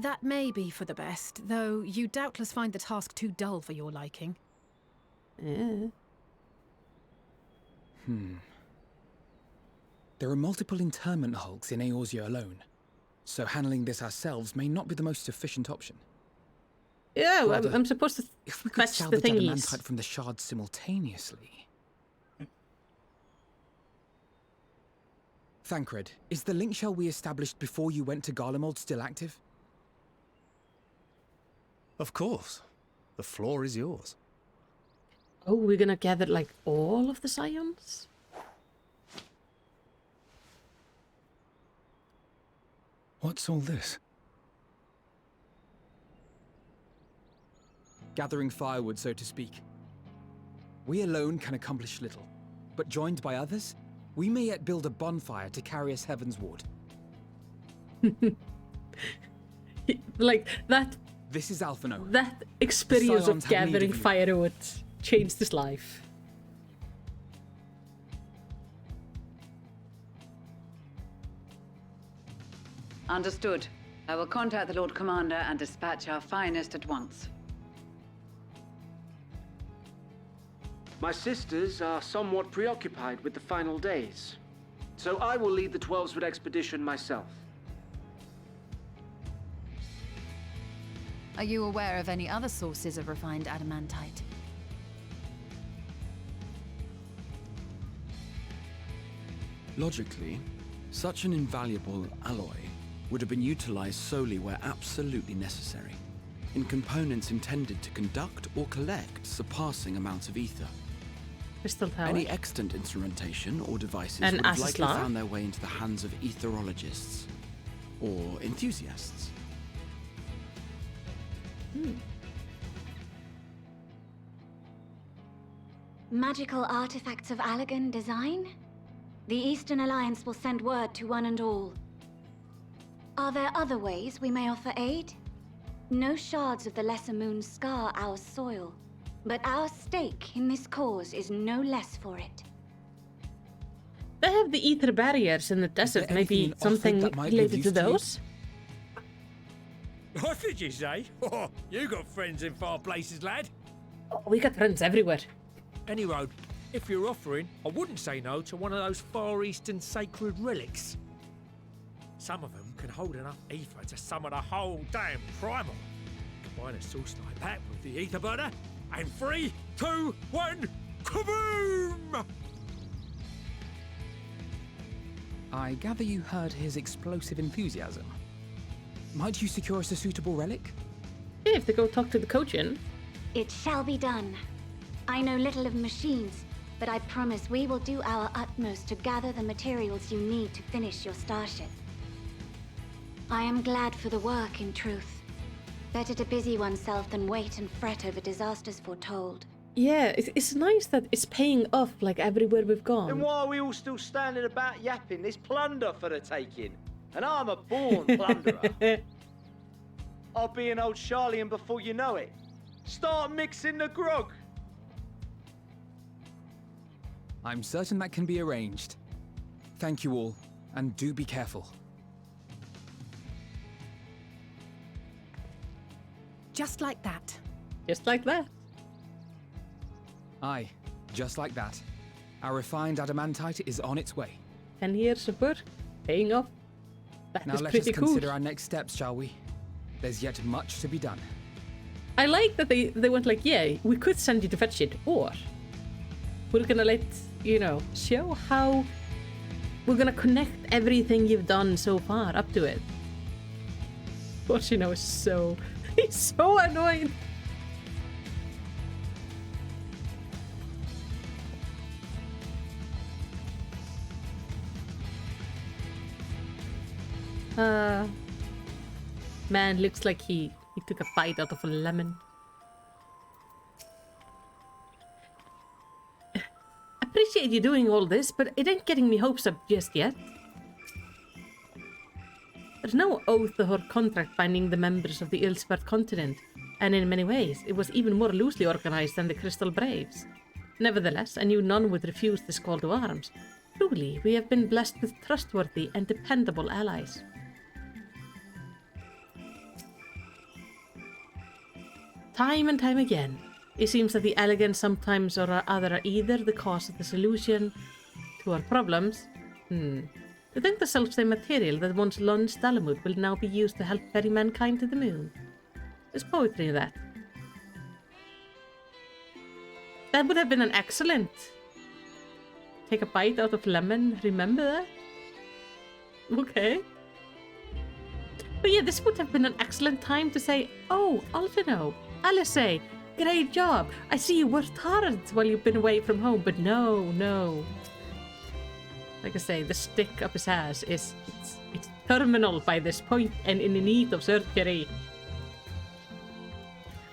That may be for the best, though you doubtless find the task too dull for your liking. Yeah. There are multiple internment hulks in Eorzea alone, so handling this ourselves may not be the most efficient option. Yeah, Rather, I'm supposed to if we could fetch the salvage thingies. adamantite from the shards simultaneously. Thancred, is the link shell we established before you went to Garlemald still active? Of course. The floor is yours. Oh, we're gonna gather like all of the scions? What's all this? Gathering firewood, so to speak. We alone can accomplish little, but joined by others, we may yet build a bonfire to carry us heavensward. Like that. This is Alphino. That experience Scions of have need gathering of you. firewood changed his life. Understood. I will contact the Lord Commander and dispatch our finest at once. My sisters are somewhat preoccupied with the final days, so I will lead the 12-foot expedition myself. Are you aware of any other sources of refined adamantite? Logically, such an invaluable alloy would have been utilized solely where absolutely necessary, in components intended to conduct or collect surpassing amounts of ether. Crystal Tower. Any extant instrumentation or devices And would have likely Asislar. found their way into the hands of etherologists or enthusiasts. Magical artifacts of Allagan design? The Eastern Alliance will send word to one and all. Are there other ways we may offer aid? No shards of the Lesser Moon scar our soil, but our stake in this cause is no less for it. They have the ether barriers in the desert. there Maybe anything offered something that might be of related to use to you? those? What did you say? Oh, you got friends in far places, lad. Oh, we got friends everywhere. Any road, if you're offering, I wouldn't say no to one of those Far Eastern sacred relics. Some of them can hold enough ether to summon a whole damn primal. Combine a source like that with the ether burner, and 3, 2, 1, kaboom! I gather you heard his explosive enthusiasm. Might you secure us a suitable relic? If they go talk to the Kojin. It shall be done. I know little of machines, but I promise we will do our utmost to gather the materials you need to finish your starship. I am glad for the work, in truth. Better to busy oneself than wait and fret over disasters foretold. Yeah, it's nice that it's paying off like everywhere we've gone. Then why are we all still standing about yapping? There's plunder for the taking. And I'm a born plunderer. I'll be an old Charlian before you know it. Start mixing the grog. I'm certain that can be arranged. Thank you all, and do be careful. Just like that. Just like that. Aye, just like that. Our refined adamantite is on its way. 10 years of work, paying off. That now is let pretty us cool. consider our next steps, shall we? There's yet much to be done. I like that they went like, yeah, we could send you to fetch it, or we're gonna let, you know, show how we're gonna connect everything you've done so far up to it. But you know, he's so annoying. Man, looks like he took a bite out of a lemon. Appreciate you doing all this, but it ain't getting me hopes up just yet. There's no oath or contract binding the members of the ill-starred continent, and in many ways, it was even more loosely organized than the Crystal Braves. Nevertheless, I knew none would refuse this call to arms. Truly, we have been blessed with trustworthy and dependable allies. Time and time again, it seems that the elegant sometimes or other are either the cause of the solution to our problems. To think the self-same material that once launched Dalamud will now be used to help ferry mankind to the moon. There's poetry in that. That would have been an excellent... Take a bite out of lemon, remember that? Okay. But yeah, this would have been an excellent time to say, oh, Alfino, Alice, great job. I see you worked hard while you've been away from home, but no. Like I say, the stick up his ass is it's terminal by this point and in need of surgery.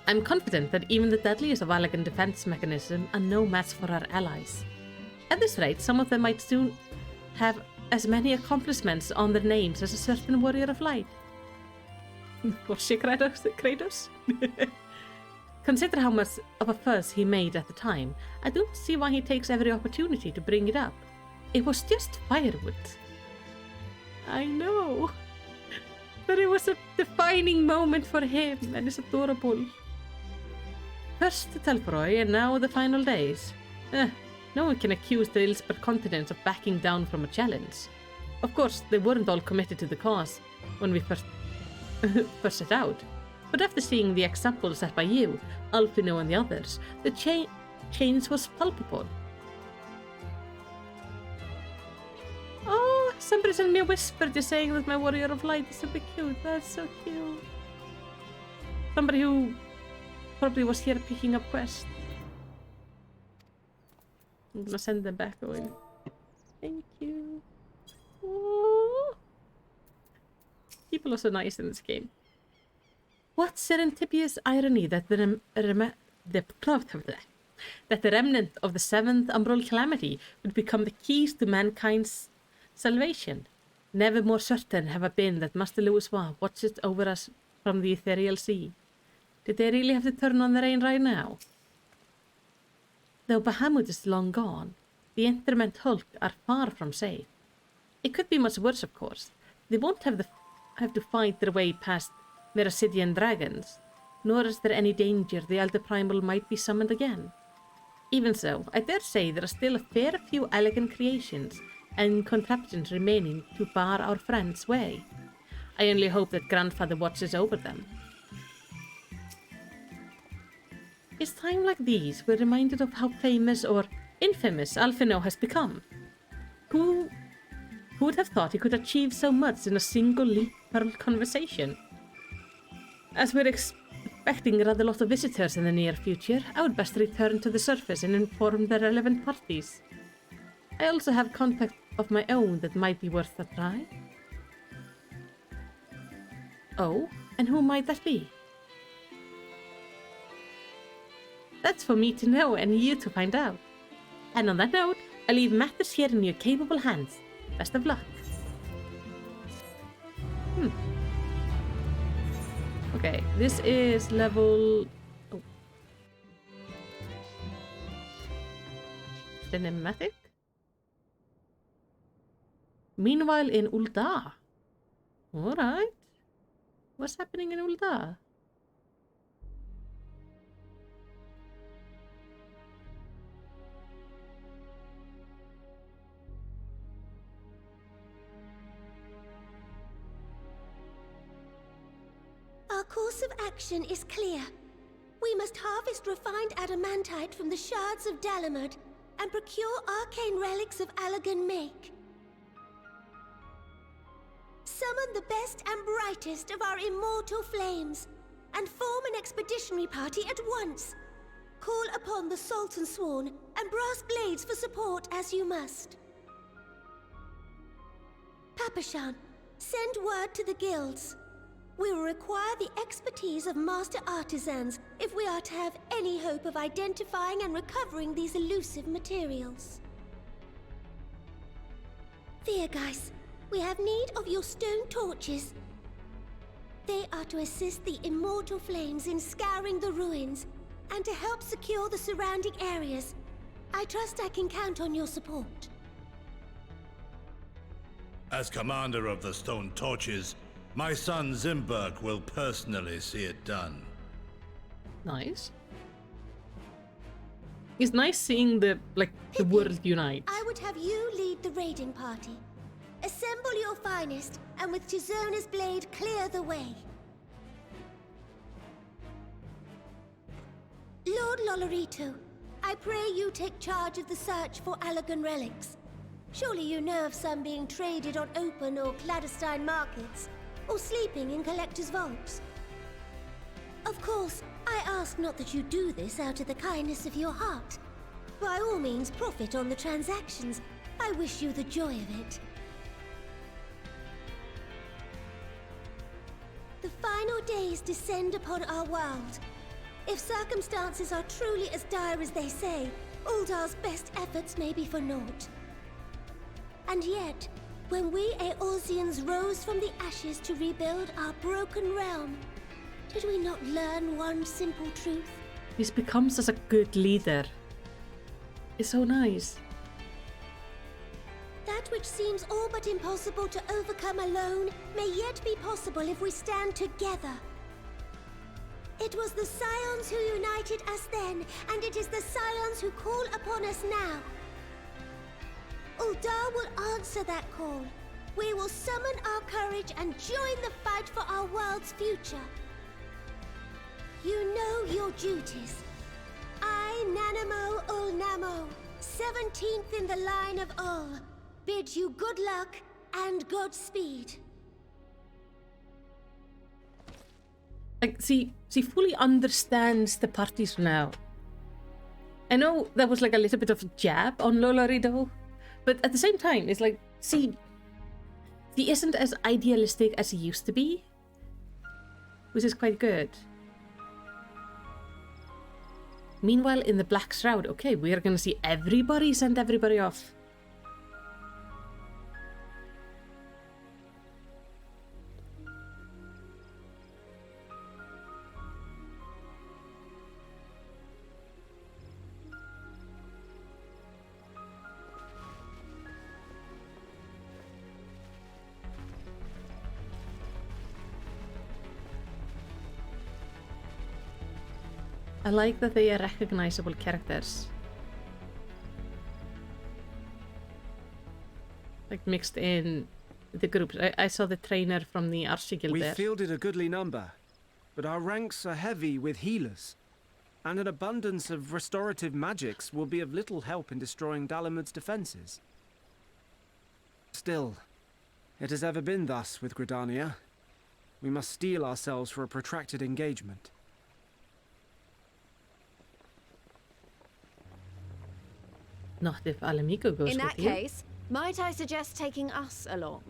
I'm confident that even the deadliest of elegant defense mechanisms are no match for our allies. At this rate, some of them might soon have as many accomplishments on their names as a certain warrior of light. Was she Kratos? Consider how much of a fuss he made at the time. I don't see why he takes every opportunity to bring it up. It was just firewood. I know. But it was a defining moment for him, and it's adorable. First the Telfroy, and now the final days. No one can accuse the Ilsberg continents of backing down from a challenge. Of course, they weren't all committed to the cause when we first set out. But after seeing the example set by you, Alfino and the others, the change was palpable. Oh, somebody sent me a whisper just saying that my warrior of light is super cute. That's so cute. Somebody who probably was here picking up quests. I'm gonna send them back away. Thank you. Oh. People are so nice in this game. What serendipitous irony that the remnant of the seventh umbral calamity would become the keys to mankind's salvation. Never more certain have I been that Master Louis watches over us from the ethereal sea. Did they really have to turn on the rain right now? Though Bahamut is long gone, the Interment Hulk are far from safe. It could be much worse, of course. They won't have to fight their way past Mericidian dragons, nor is there any danger the Elder Primal might be summoned again. Even so, I dare say there are still a fair few elegant creations and contraptions remaining to bar our friend's way. I only hope that Grandfather watches over them. It's times like these we're reminded of how famous or infamous Alphino has become. Who would have thought he could achieve so much in a single leap-pearl conversation? As we're expecting a rather lot of visitors in the near future, I would best return to the surface and inform the relevant parties. I also have contact of my own that might be worth a try. Oh, and who might that be? That's for me to know and you to find out. And on that note, I leave matters here in your capable hands. Best of luck. Okay, this is level... Oh. Cinematic? Meanwhile in Ul'dah. Alright. What's happening in Ul'dah? Our course of action is clear. We must harvest refined adamantite from the shards of Dalamud and procure arcane relics of Allagan make. Summon the best and brightest of our immortal flames and form an expeditionary party at once. Call upon the Sultan Sworn and Brass Blades for support as you must. Papashan, send word to the guilds. We will require the expertise of master artisans if we are to have any hope of identifying and recovering these elusive materials. Thiergeist, we have need of your stone torches. They are to assist the immortal flames in scouring the ruins and to help secure the surrounding areas. I trust I can count on your support. As commander of the stone torches, my son Zimberg will personally see it done. Nice. It's nice seeing the world unite. I would have you lead the raiding party. Assemble your finest, and with Chizona's blade, clear the way. Lord Lolorito, I pray you take charge of the search for Allagan relics. Surely you know of some being traded on open or clandestine markets, or sleeping in collectors' vaults. Of course, I ask not that you do this out of the kindness of your heart. By all means, profit on the transactions. I wish you the joy of it. The final days descend upon our world. If circumstances are truly as dire as they say, Ul'dah's best efforts may be for naught. And yet, when we Eorzeans rose from the ashes to rebuild our broken realm, did we not learn one simple truth? He's become such a good leader. It's so nice. That which seems all but impossible to overcome alone may yet be possible if we stand together. It was the Scions who united us then, and it is the Scions who call upon us now. Ul'dah will answer that call. We will summon our courage and join the fight for our world's future. You know your duties. I, Nanamo Ul'Namo, 17th in the line of Ul, bid you good luck and Godspeed. She fully understands the parties now. I know that was like a little bit of a jab on Lolorito, but at the same time, it's like, see, he isn't as idealistic as he used to be, which is quite good. Meanwhile, in the Black Shroud, okay, we are gonna see everybody send everybody off. I like that they are recognizable characters. Like mixed in the groups. I saw the trainer from the Archie-Guild We there. fielded a goodly number, but our ranks are heavy with healers, and an abundance of restorative magics will be of little help in destroying Dalamud's defenses. Still, it has ever been thus with Gridania. We must steel ourselves for a protracted engagement. Not if Alamigo goes In with that you. case, might I suggest taking us along?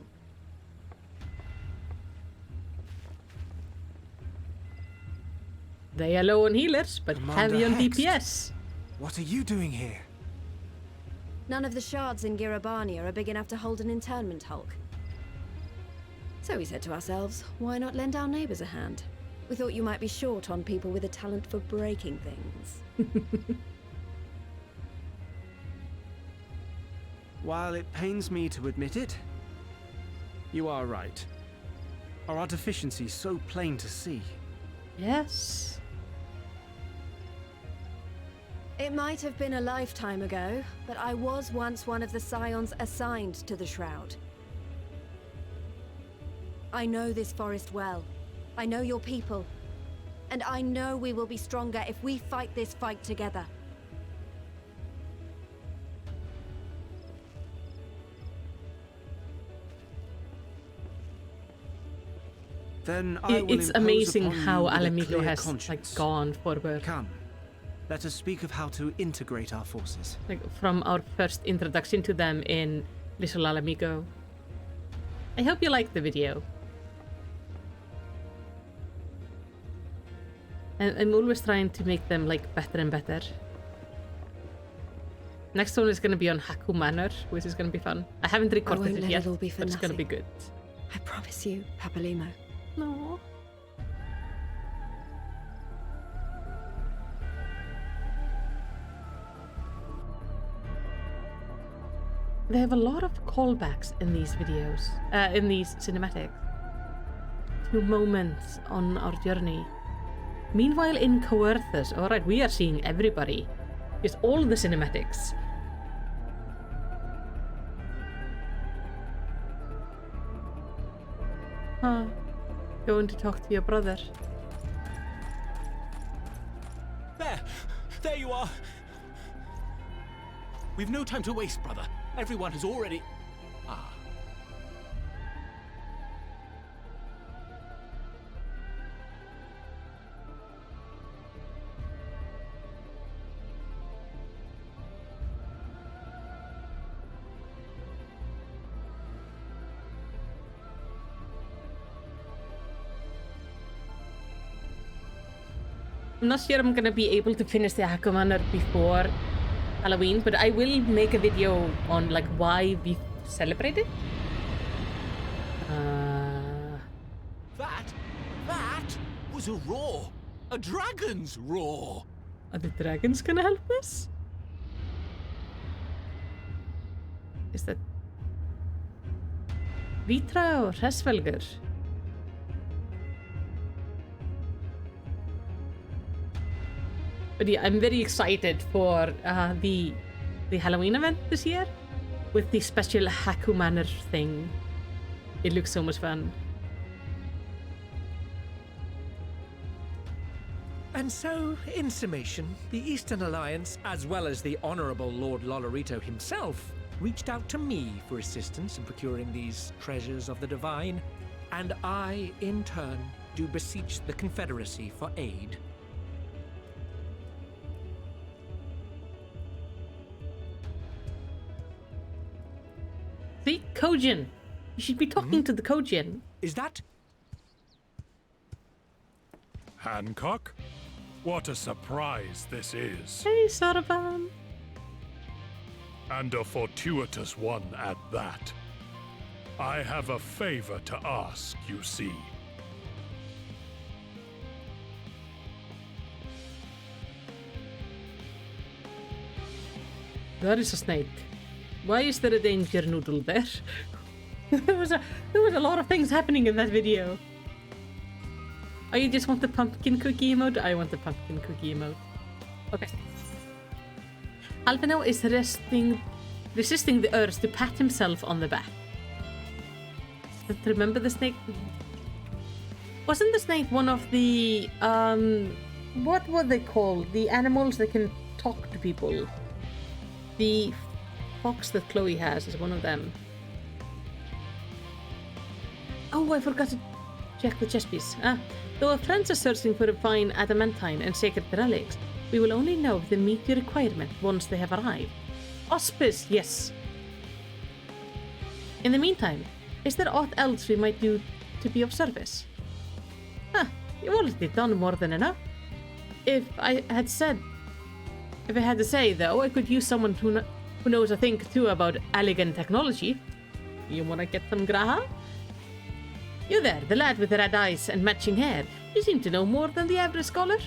They are low on healers, but Commander heavy on Hext. DPS. What are you doing here? None of the shards in Girabania are big enough to hold an internment hulk. So we said to ourselves, why not lend our neighbors a hand? We thought you might be short on people with a talent for breaking things. While it pains me to admit it, you are right. Our deficiency so plain to see. Yes. It might have been a lifetime ago, but I was once one of the scions assigned to the Shroud. I know this forest well. I know your people. And I know we will be stronger if we fight this fight together. Then I will It's impose amazing upon how you with a Alamigo clear has conscience. gone forward. Come, let us speak of how to integrate our forces. Like from our first introduction to them in Little Alamigo. I hope you liked the video. And I'm always trying to make them like better and better. Next one is going to be on Haku Manor, which is going to be fun. I haven't recorded won't it let yet, it all be for but it's going to be nothing. good. I promise you, Papalimo. No. They have a lot of callbacks in these videos, in these cinematics, to moments on our journey. Meanwhile, in Coerthus, alright, we are seeing everybody. It's all the cinematics. Huh. Going to talk to your brother. There you are. We've no time to waste, brother. Everyone has already... Ah. I'm not sure I'm gonna be able to finish the Haku Manor before Halloween, but I will make a video on like why we celebrate it. That was a roar. A dragon's roar. Are the dragons gonna help us? Is that Vitra or Hresvelgur? But yeah, I'm very excited for the Halloween event this year with the special Haku Manor thing. It looks so much fun. And so, in summation, the Eastern Alliance, as well as the Honourable Lord Lolorito himself, reached out to me for assistance in procuring these treasures of the divine, and I, in turn, do beseech the Confederacy for aid. See? Kojin! You should be talking to the Kojin. Is that... Hancock? What a surprise this is. Hey, Saravan. And a fortuitous one at that. I have a favor to ask, you see. There is a snake. Why is there a danger noodle there? there was a lot of things happening in that video. Oh, you just want the pumpkin cookie emote? I want the pumpkin cookie emote. Okay. Albino is resisting the urge to pat himself on the back. But remember the snake? Wasn't the snake one of the, what were they called? The animals that can talk to people. The fox that Chloe has is one of them. Oh, I forgot to check the chest piece. Though our friends are searching for a fine adamantine and sacred relics, we will only know if they meet your requirement once they have arrived. Auspice, yes. In the meantime, is there aught else we might do to be of service? You've already done more than enough. If I had to say, though, I could use someone who knows a thing too about elegant technology. You wanna get some graha? You there, the lad with the red eyes and matching hair. You seem to know more than the average scholar.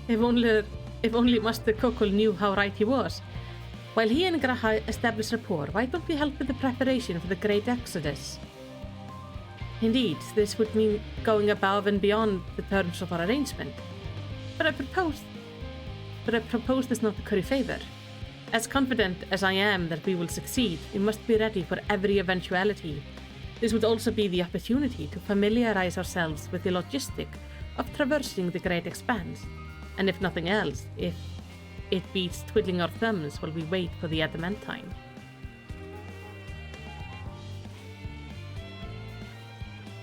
If only Master Kokol knew how right he was. While he and Graha establish rapport, why don't we help with the preparation for the Great Exodus? Indeed, this would mean going above and beyond the terms of our arrangement. But I propose this not to curry favor. As confident as I am that we will succeed, we must be ready for every eventuality. This would also be the opportunity to familiarize ourselves with the logistic of traversing the Great Expanse. And if nothing else, if it beats twiddling our thumbs while we wait for the adamantine.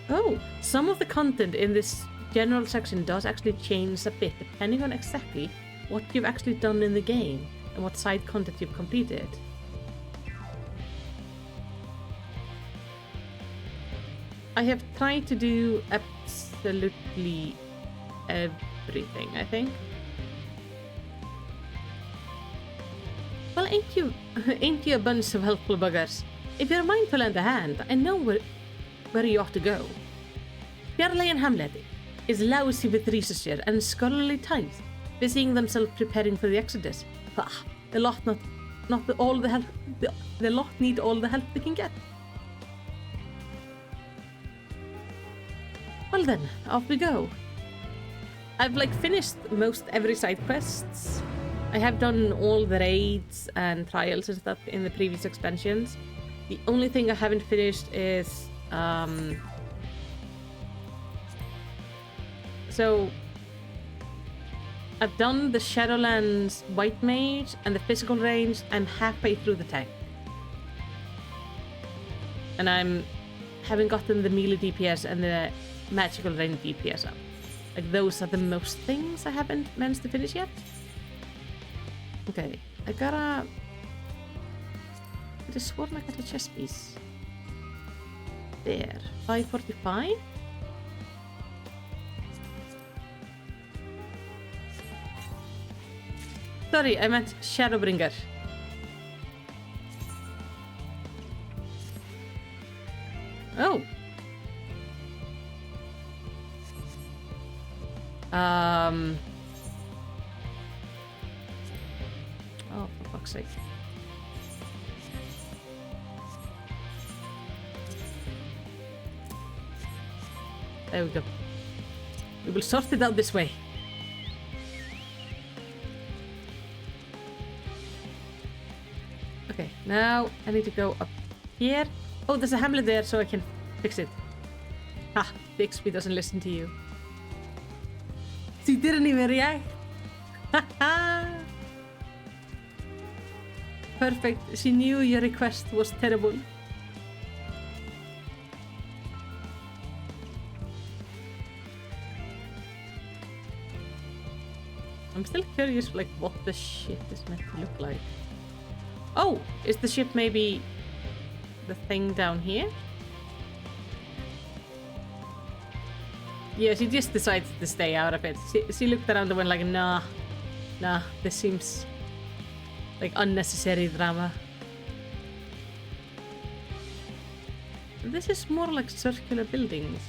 Oh, some of the content in this general section does actually change a bit depending on exactly what you've actually done in the game and what side content you've completed. I have tried to do absolutely everything, I think. Well, ain't you a bunch of helpful buggers? If you're mine to lend a hand, I know where you ought to go. Bjarley and Hamlet is lousy with research and scholarly times, busying themselves preparing for the Exodus. The lot need all the help they can get. Well then, off we go. I've finished most every side quests. I have done all the raids and trials and stuff in the previous expansions. The only thing I haven't finished is so I've done the Shadowlands White Mage and the physical range. I'm halfway through the tank. And I haven't gotten the melee DPS and the magical range DPS up. Those are the most things I haven't managed to finish yet. Okay, I just sworn I got a chest piece. There, 545. Sorry, I meant Shadowbringer. Oh. Oh, for fuck's sake. There we go. We will sort it out this way. Okay, now I need to go up here. Oh, there's a Hamlet there, so I can fix it. Ha! Bixby doesn't listen to you. She didn't even react. Perfect. She knew your request was terrible. I'm still curious, what the ship is meant to look like. Oh, is the ship maybe the thing down here? Yeah, she just decided to stay out of it. She looked around and went like, nah, this seems like unnecessary drama. This is more like circular buildings.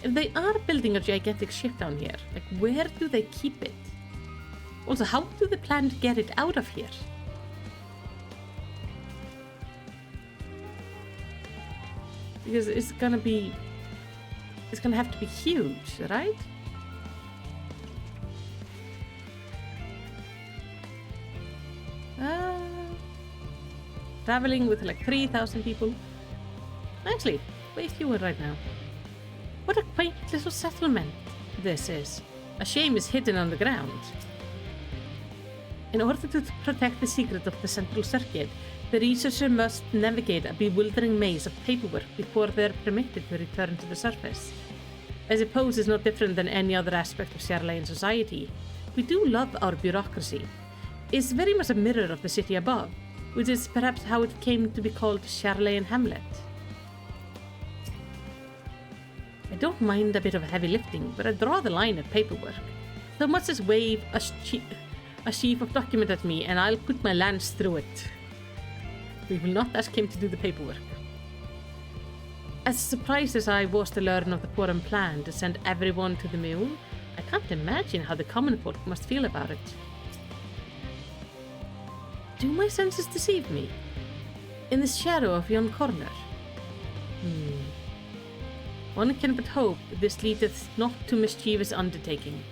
If they are building a gigantic ship down here, where do they keep it? Also, how do they plan to get it out of here? Because it's gonna have to be huge, right? Traveling with like 3,000 people. Actually, way fewer right now. What a quaint little settlement this is. A shame it's hidden on the ground. In order to protect the secret of the central circuit, the researcher must navigate a bewildering maze of paperwork before they're permitted to return to the surface. I suppose it's no different than any other aspect of Charlayan society. We do love our bureaucracy. It's very much a mirror of the city above, which is perhaps how it came to be called Charlayan Hamlet. I don't mind a bit of heavy lifting, but I draw the line at paperwork. So much as wave a sheaf of document at me and I'll put my lance through it. We will not ask him to do the paperwork. As surprised as I was to learn of the foreign plan to send everyone to the moon, I can't imagine how the common folk must feel about it. Do my senses deceive me? In the shadow of yon corner? One can but hope this leadeth not to mischievous undertaking.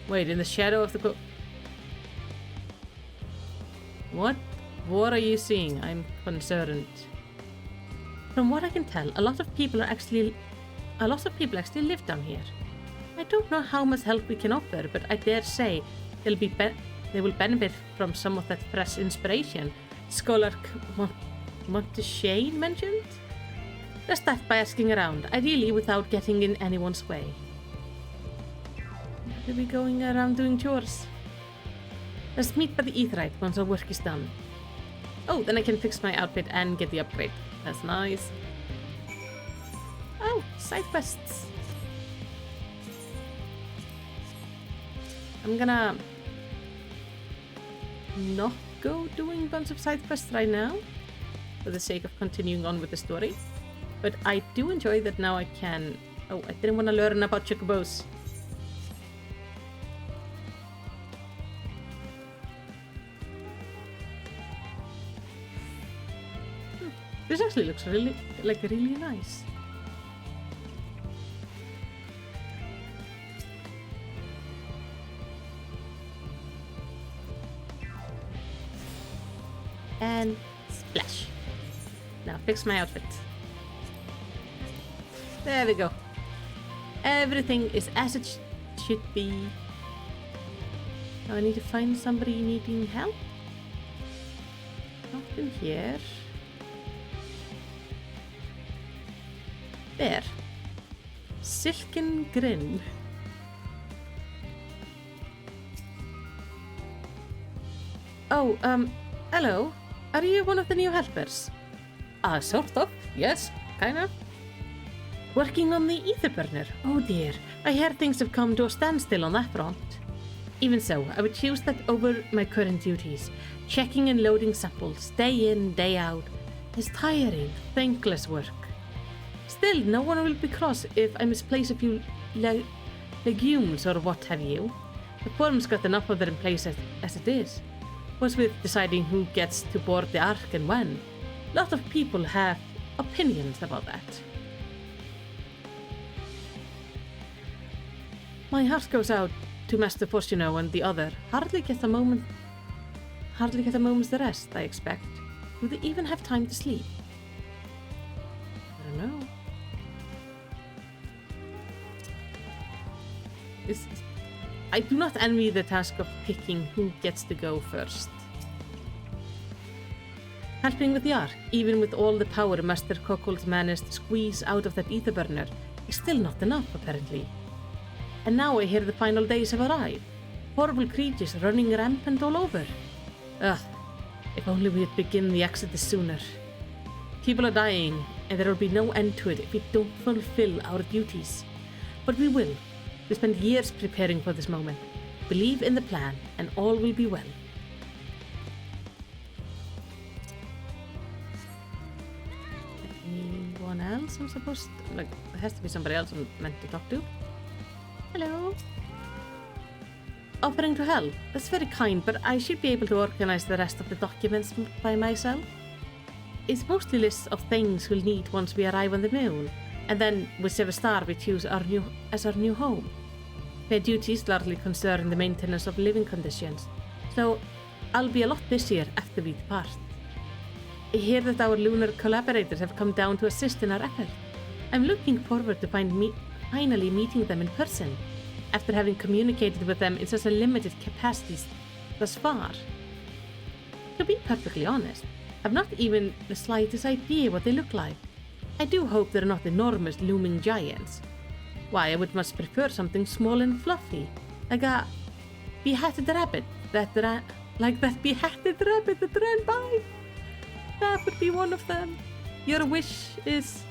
Wait, in the shadow of the What are you seeing? I'm concerned. From what I can tell, a lot of people actually live down here. I don't know how much help we can offer, but I dare say they will benefit from some of that fresh inspiration Scholar Monteshane mentioned. Let's start by asking around, ideally without getting in anyone's way. Are we going around doing chores? Let's meet by the Aetheryte once our work is done. Oh, then I can fix my outfit and get the upgrade. That's nice. Oh, side quests. I'm gonna not go doing a bunch of side quests right now for the sake of continuing on with the story. But I do enjoy that now I can... Oh, I didn't want to learn about chocobos. This actually looks really nice. And splash. Now fix my outfit. There we go. Everything is as it should be. Now I need to find somebody needing help. Not in here. There. Silken Grin. Oh, hello. Are you one of the new helpers? Sort of. Yes, kind of. Working on the ether burner? Oh dear, I hear things have come to a standstill on that front. Even so, I would choose that over my current duties. Checking and loading samples, day in, day out, is tiring, thankless work. Still, no one will be cross if I misplace a few legumes or what have you. The forum's got enough of them in place as it is. What's with deciding who gets to board the Ark and when? A lot of people have opinions about that. My heart goes out to Master Fortuno and the other. Hardly get a moment's rest, I expect. Do they even have time to sleep? I don't know. I do not envy the task of picking who gets to go first. Helping with the Ark, even with all the power Master Cuckold managed to squeeze out of that ether burner, is still not enough, apparently. And now I hear the final days have arrived. Horrible creatures running rampant all over. Ugh, if only we'd begin the exodus sooner. People are dying, and there will be no end to it if we don't fulfill our duties. But we will. We spent years preparing for this moment. Believe in the plan, and all will be well. Anyone else I'm supposed to... Like, there has to be somebody else I'm meant to talk to. Hello? Offering to help. That's very kind, but I should be able to organize the rest of the documents by myself. it's mostly lists of things we'll need once we arrive on the moon, and then whichever star we choose as our new home. My duties largely concern the maintenance of living conditions, so I'll be a lot busier after we depart. I hear that our lunar collaborators have come down to assist in our effort. I'm looking forward to finally meeting them in person, after having communicated with them in such a limited capacity thus far. To be perfectly honest, I've not even the slightest idea what they look like. I do hope they're not enormous looming giants. Why, I would much prefer something small and fluffy, like a beheaded rabbit that ran by. That would be one of them. Your wish is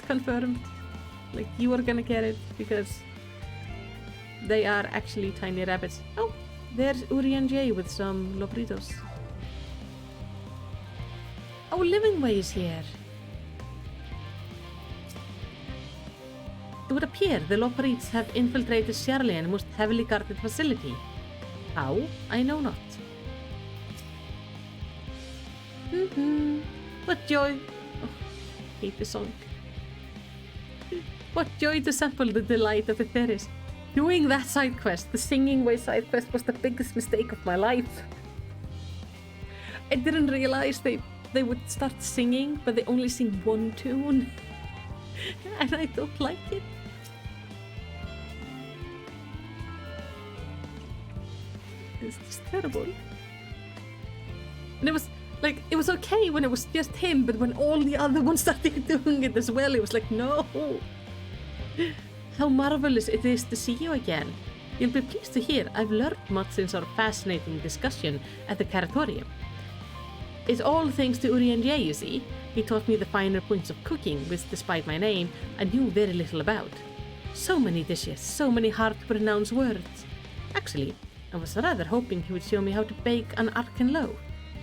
confirmed. Like, you are gonna get it because they are actually tiny rabbits. Oh, there's Urian J with some lobritos. Oh, Living Way is here. It would appear the Loprites have infiltrated Sharlayan's most heavily guarded facility. How? I know not. What joy! Oh, hate this song. What joy to sample the delight of Etheris. Doing that side quest, the Singing Way side quest, was the biggest mistake of my life. I didn't realize they would start singing, but they only sing one tune. And I don't like it. It's just terrible. And it was like, it was okay when it was just him, but when all the other ones started doing it as well, it was like, no. How marvelous it is to see you again. You'll be pleased to hear I've learned much since our fascinating discussion at the Caratorium. It's all thanks to Urian J, you see. He taught me the finer points of cooking, which, despite my name, I knew very little about. So many dishes, so many hard-to-pronounce words. Actually, I was rather hoping he would show me how to bake an arcan loaf.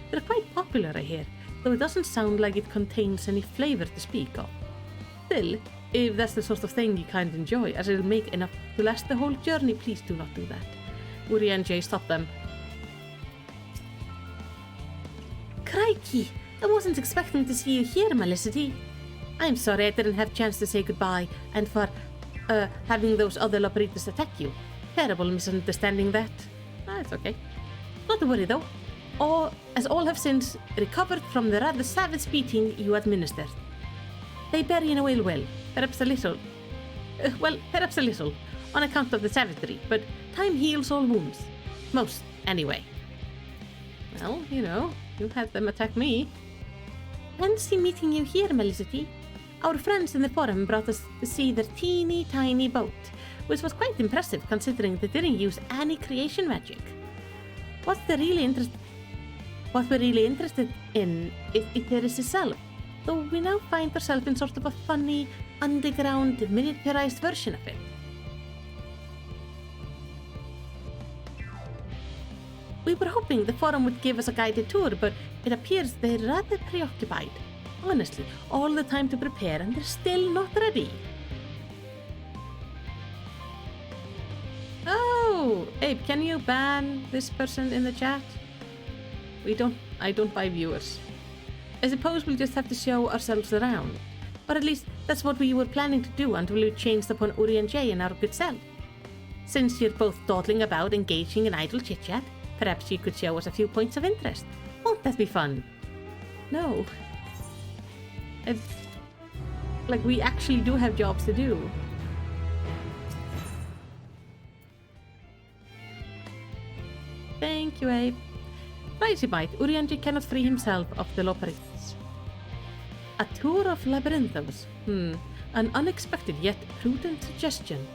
They're quite popular, I hear, though it doesn't sound like it contains any flavor to speak of. Still, if that's the sort of thing you kind of enjoy, as it'll make enough to last the whole journey, please do not do that. Urian J stopped them. Crikey! I wasn't expecting to see you here, Melicity. I'm sorry I didn't have a chance to say goodbye, and for having those other Lopritas attack you. Terrible misunderstanding that. It's okay. Not to worry though. All have since recovered from the rather savage beating you administered. They bury in a whale well, perhaps a little, on account of the savagery, but time heals all wounds. Most, anyway. Well, you know, you had them attack me. Fancy meeting you here, Melicity. Our friends in the forum brought us to see their teeny tiny boat, which was quite impressive considering they didn't use any creation magic. What we're really interested in is Etheris itself, though we now find ourselves in sort of a funny, underground, miniaturized version of it. We were hoping the forum would give us a guided tour, but it appears they're rather preoccupied. Honestly, all the time to prepare and they're still not ready. Oh, Abe, can you ban this person in the chat? I don't buy viewers. I suppose we'll just have to show ourselves around. Or at least that's what we were planning to do until we changed upon Urian J and our good self. Since you're both dawdling about engaging in idle chit-chat, perhaps you could show us a few points of interest. Won't that be fun? No. Like, we actually do have jobs to do. Thank you, Abe. Crazy bite, Urian J cannot free himself of the Loprites. A tour of Labyrinthos. An unexpected yet prudent suggestion.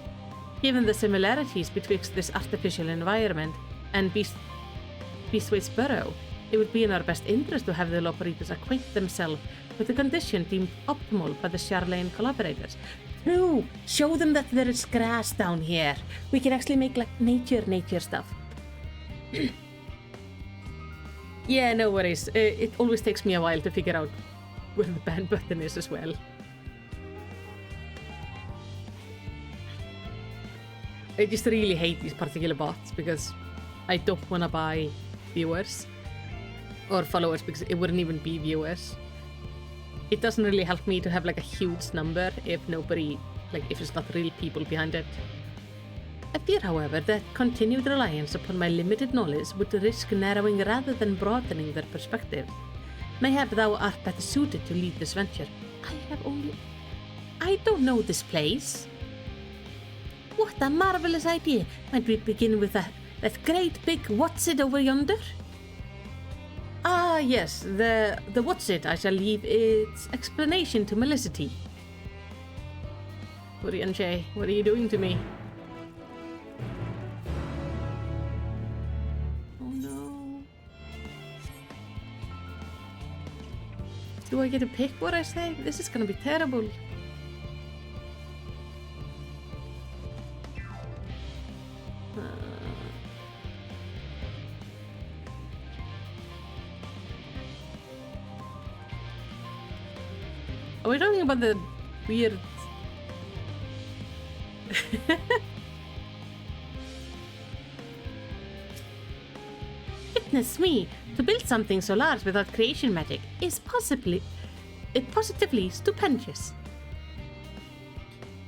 Given the similarities betwixt this artificial environment and Beastwaite's burrow, it would be in our best interest to have the Loprites acquaint themselves with the condition deemed optimal by the Sharlayan collaborators. No! Show them that there is grass down here. We can actually make, like, nature stuff. Yeah, no worries. It always takes me a while to figure out where the ban button is as well. I just really hate these particular bots because I don't want to buy viewers. Or followers, because it wouldn't even be viewers. It doesn't really help me to have like a huge number if nobody, like if it's not real people behind it. I fear, however, that continued reliance upon my limited knowledge would risk narrowing rather than broadening their perspective. Mayhap thou art better suited to lead this venture. I don't know this place. What a marvelous idea. Might we begin with that great big what's it over yonder? Ah, yes, the what's it. I shall leave its explanation to Melicity. Urianger, what are you doing to me? Oh no. Do I get to pick what I say? This is gonna be terrible. Are we talking about the weird... Goodness me! To build something so large without creation magic is positively stupendous.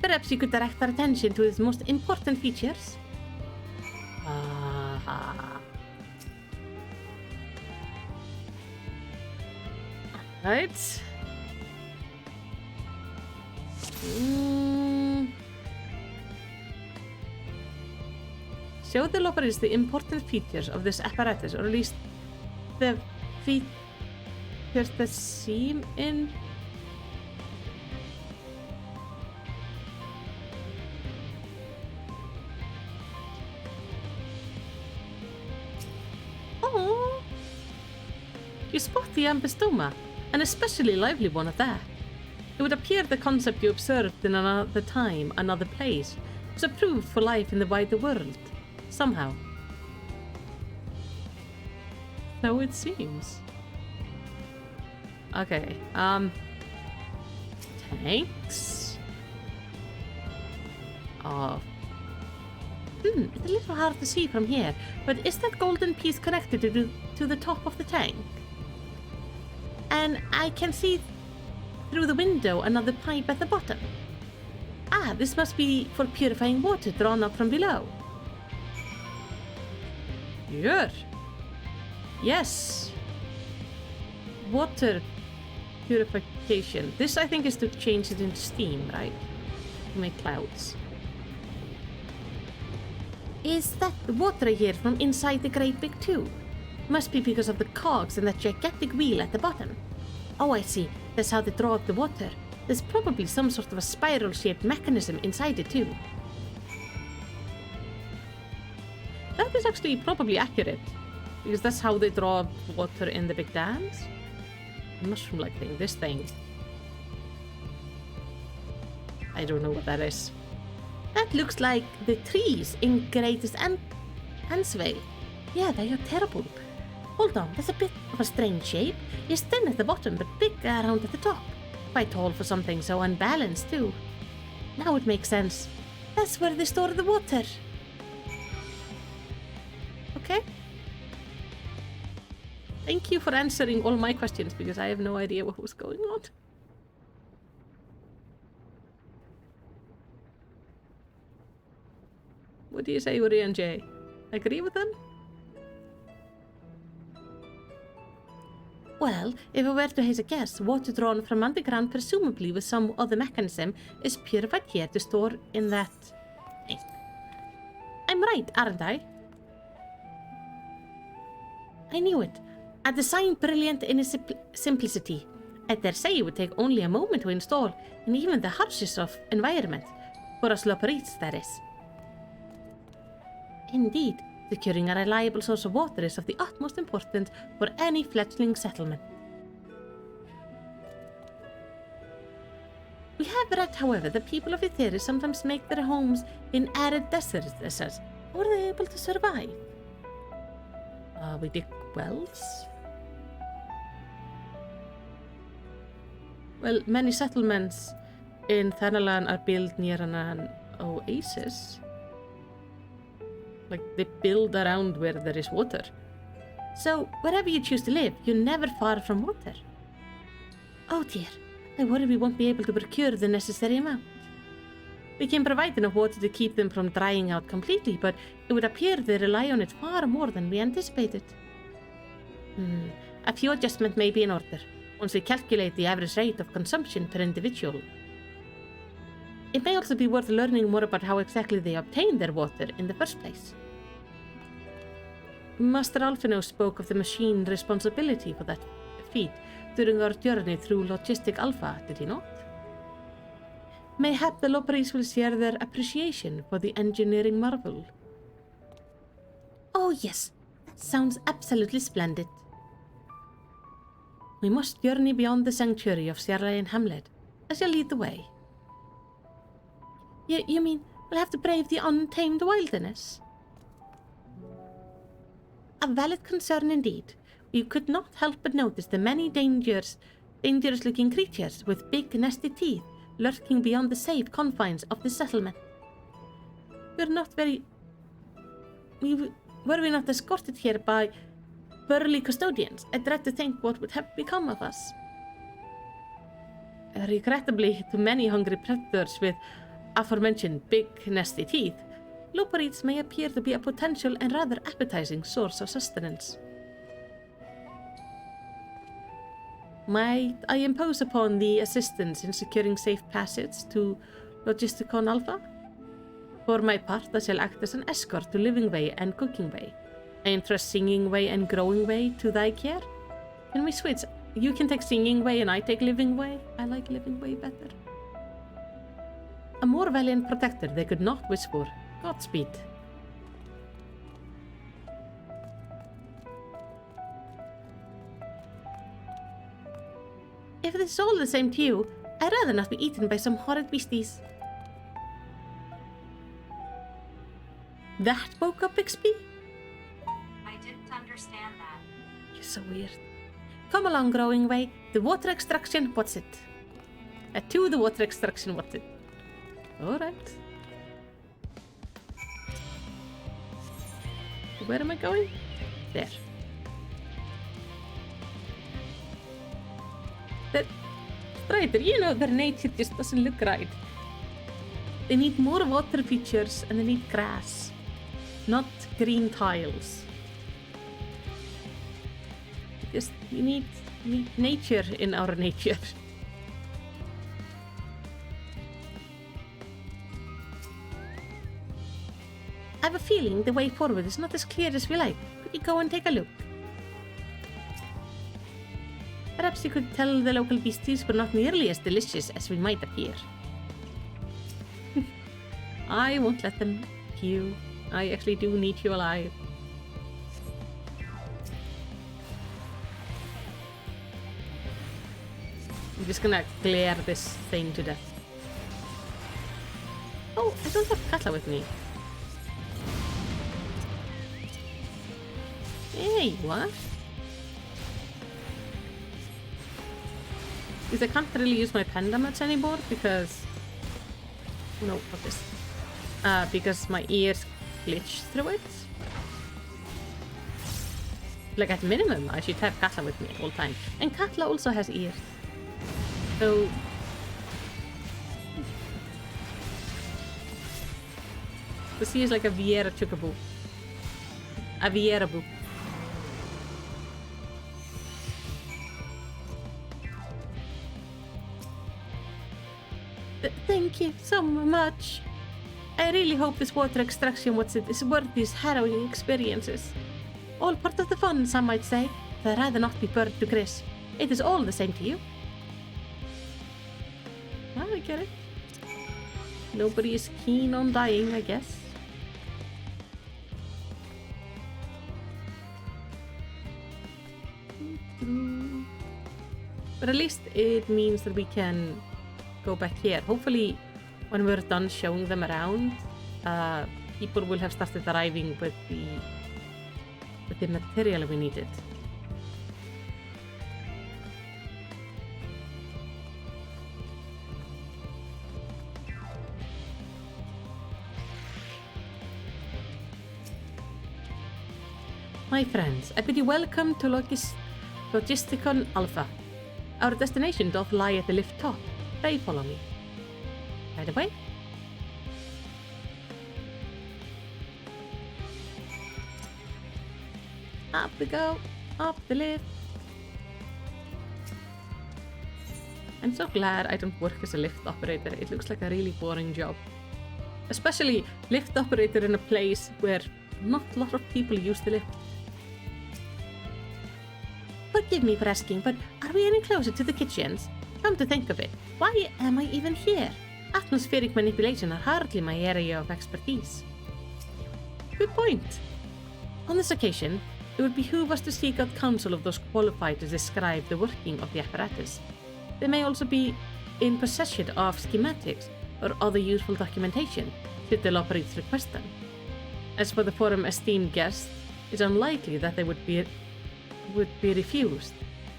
Perhaps you could direct our attention to its most important features? Right. Show the loppers the important features of this apparatus, or at least the features that seem in... Oh! You spot the ambystoma, an especially lively one at that. It would appear the concept you observed in another time, another place, was approved for life in the wider world. Somehow. So it seems. Okay, tanks. Oh. It's a little hard to see from here, but is that golden piece connected to the top of the tank? And I can see through the window another pipe at the bottom. Ah, this must be for purifying water drawn up from below. Sure. Yes. Water purification. This, I think, is to change it into steam, right? To make clouds. Is that the water I hear from inside the great big tube? Must be because of the cogs and that gigantic wheel at the bottom. Oh, I see. That's how they draw up the water. There's probably some sort of a spiral-shaped mechanism inside it too. That is actually probably accurate, because that's how they draw up water in the big dams. A mushroom-like thing, this thing. I don't know what that is. That looks like the trees in Greatest Ansvale. Yeah, they are terrible. Hold on, that's a bit of a strange shape. It's thin at the bottom, but big around at the top. Quite tall for something so unbalanced, too. Now it makes sense. That's where they store the water. Okay. Thank you for answering all my questions, because I have no idea what was going on. What do you say, Uri and Jay? Agree with them? Well, if I were to hazard a guess, water drawn from underground, presumably with some other mechanism, is purified here to store in that thing. I'm right, aren't I? I knew it. A design brilliant in its simplicity. I dare say it would take only a moment to install, in even the harshest of environment. For us Loperites, that is. Indeed. Securing a reliable source of water is of the utmost importance for any fledgling settlement. We have read, however, that people of Etheria sometimes make their homes in arid deserts. How are they able to survive? We dig wells? Well, many settlements in Thanalan are built near an oasis. Like, they build around where there is water. So, wherever you choose to live, you're never far from water. Oh dear, I worry we won't be able to procure the necessary amount. We can provide enough water to keep them from drying out completely, but it would appear they rely on it far more than we anticipated. A few adjustments may be in order, once we calculate the average rate of consumption per individual. It may also be worth learning more about how exactly they obtain their water in the first place. Master Alphino spoke of the machine responsibility for that feat during our journey through Logistic Alpha, did he not? Mayhap the Loparis will share their appreciation for the engineering marvel. Oh yes, that sounds absolutely splendid. We must journey beyond the sanctuary of Sierra Hamlet. I shall lead the way. You mean we'll have to brave the untamed wilderness? A valid concern indeed. We could not help but notice the many dangerous-looking creatures with big, nasty teeth lurking beyond the safe confines of the settlement. Were we not escorted here by burly custodians? I dread to think what would have become of us. Regrettably, to many hungry predators with aforementioned big, nasty teeth, Loparids may appear to be a potential and rather appetizing source of sustenance. Might I impose upon the assistance in securing safe passage to Logisticon Alpha? For my part, I shall act as an escort to Living Way and Cooking Way. I entrust Singing Way and Growing Way to thy care. Can we switch? You can take Singing Way and I take Living Way. I like Living Way better. A more valiant protector they could not wish for. Godspeed. If this is all the same to you, I'd rather not be eaten by some horrid beasties. That woke up Bixby? I didn't understand that. You're so weird. Come along, Growing Way. The water extraction, what's it? To the water extraction, what's it? Alright. Where am I going? There. Strider, you know their nature just doesn't look right. They need more water features and they need grass, not green tiles. Just we need nature in our nature. I have a feeling the way forward is not as clear as we like. Could you go and take a look? Perhaps you could tell the local beasties we're not nearly as delicious as we might appear. I won't let them eat you. I actually do need you alive. I'm just gonna glare this thing to death. Oh, I don't have Katla with me. Hey, what? Because I can't really use my panda much anymore because... No, what is... because my ears glitch through it. Like at minimum, I should have Katla with me at all time. And Katla also has ears. So... This is like a Viera Chocobo. A Viera book. Thank you so much. I really hope this water extraction is worth these harrowing experiences. All part of the fun, some might say, but I'd rather not be burned to crisp. It is all the same to you. Well, I get it. Nobody is keen on dying, I guess. But at least it means that we can go back here. Hopefully, when we're done showing them around, people will have started arriving with the material we needed. My friends, I bid you welcome to Logisticon Alpha. Our destination doth lie at the lift top. Pray follow me. Right away. Up we go, up the lift. I'm so glad I don't work as a lift operator. It looks like a really boring job. Especially lift operator in a place where not a lot of people use the lift. Forgive me for asking, but are we any closer to the kitchens? Come to think of it, why am I even here? Atmospheric manipulation are hardly my area of expertise. Good point. On this occasion, it would behoove us to seek out counsel of those qualified to describe the working of the apparatus. They may also be in possession of schematics or other useful documentation, should the Loperites request them. As for the forum esteemed guests, it's unlikely that they would be refused,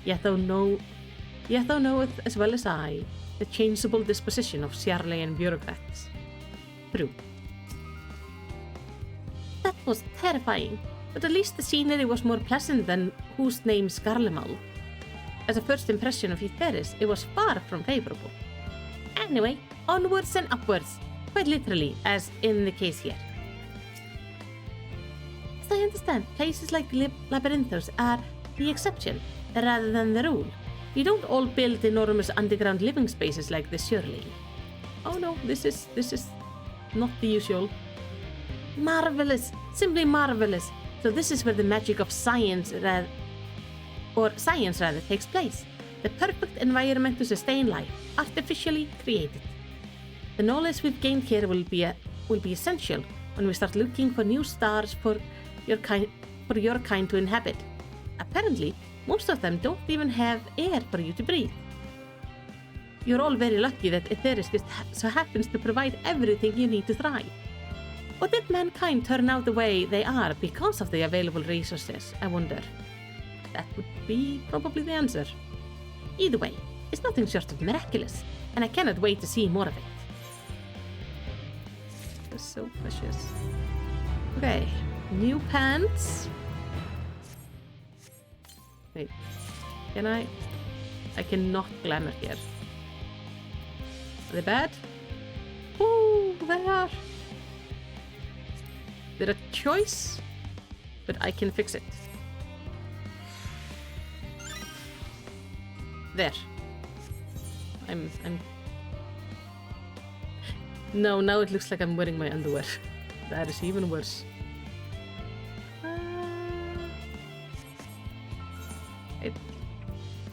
yet thou knoweth as well as I the changeable disposition of Sjarleyan bureaucrats. True. That was terrifying, but at least the scenery was more pleasant than whose name Skarlemal. As a first impression of Etheris, it was far from favourable. Anyway, onwards and upwards, quite literally, as in the case here. As I understand, places like Labyrinthos are the exception, rather than the rule. You don't all build enormous underground living spaces like this, surely. Oh no, this is not the usual. Marvelous, simply marvelous. So this is where the magic of science takes place. The perfect environment to sustain life, artificially created. The knowledge we've gained here will be essential when we start looking for new stars for your kind to inhabit. Apparently, most of them don't even have air for you to breathe. You're all very lucky that Etheris just so happens to provide everything you need to thrive. Or did mankind turn out the way they are because of the available resources, I wonder? That would be probably the answer. Either way, it's nothing short of miraculous, and I cannot wait to see more of it. That's so precious. Okay, new pants. Wait, can I? I cannot glamour here. Are they bad? Ooh, they are. They're a choice, but I can fix it. There. I'm... No, now it looks like I'm wearing my underwear. That is even worse.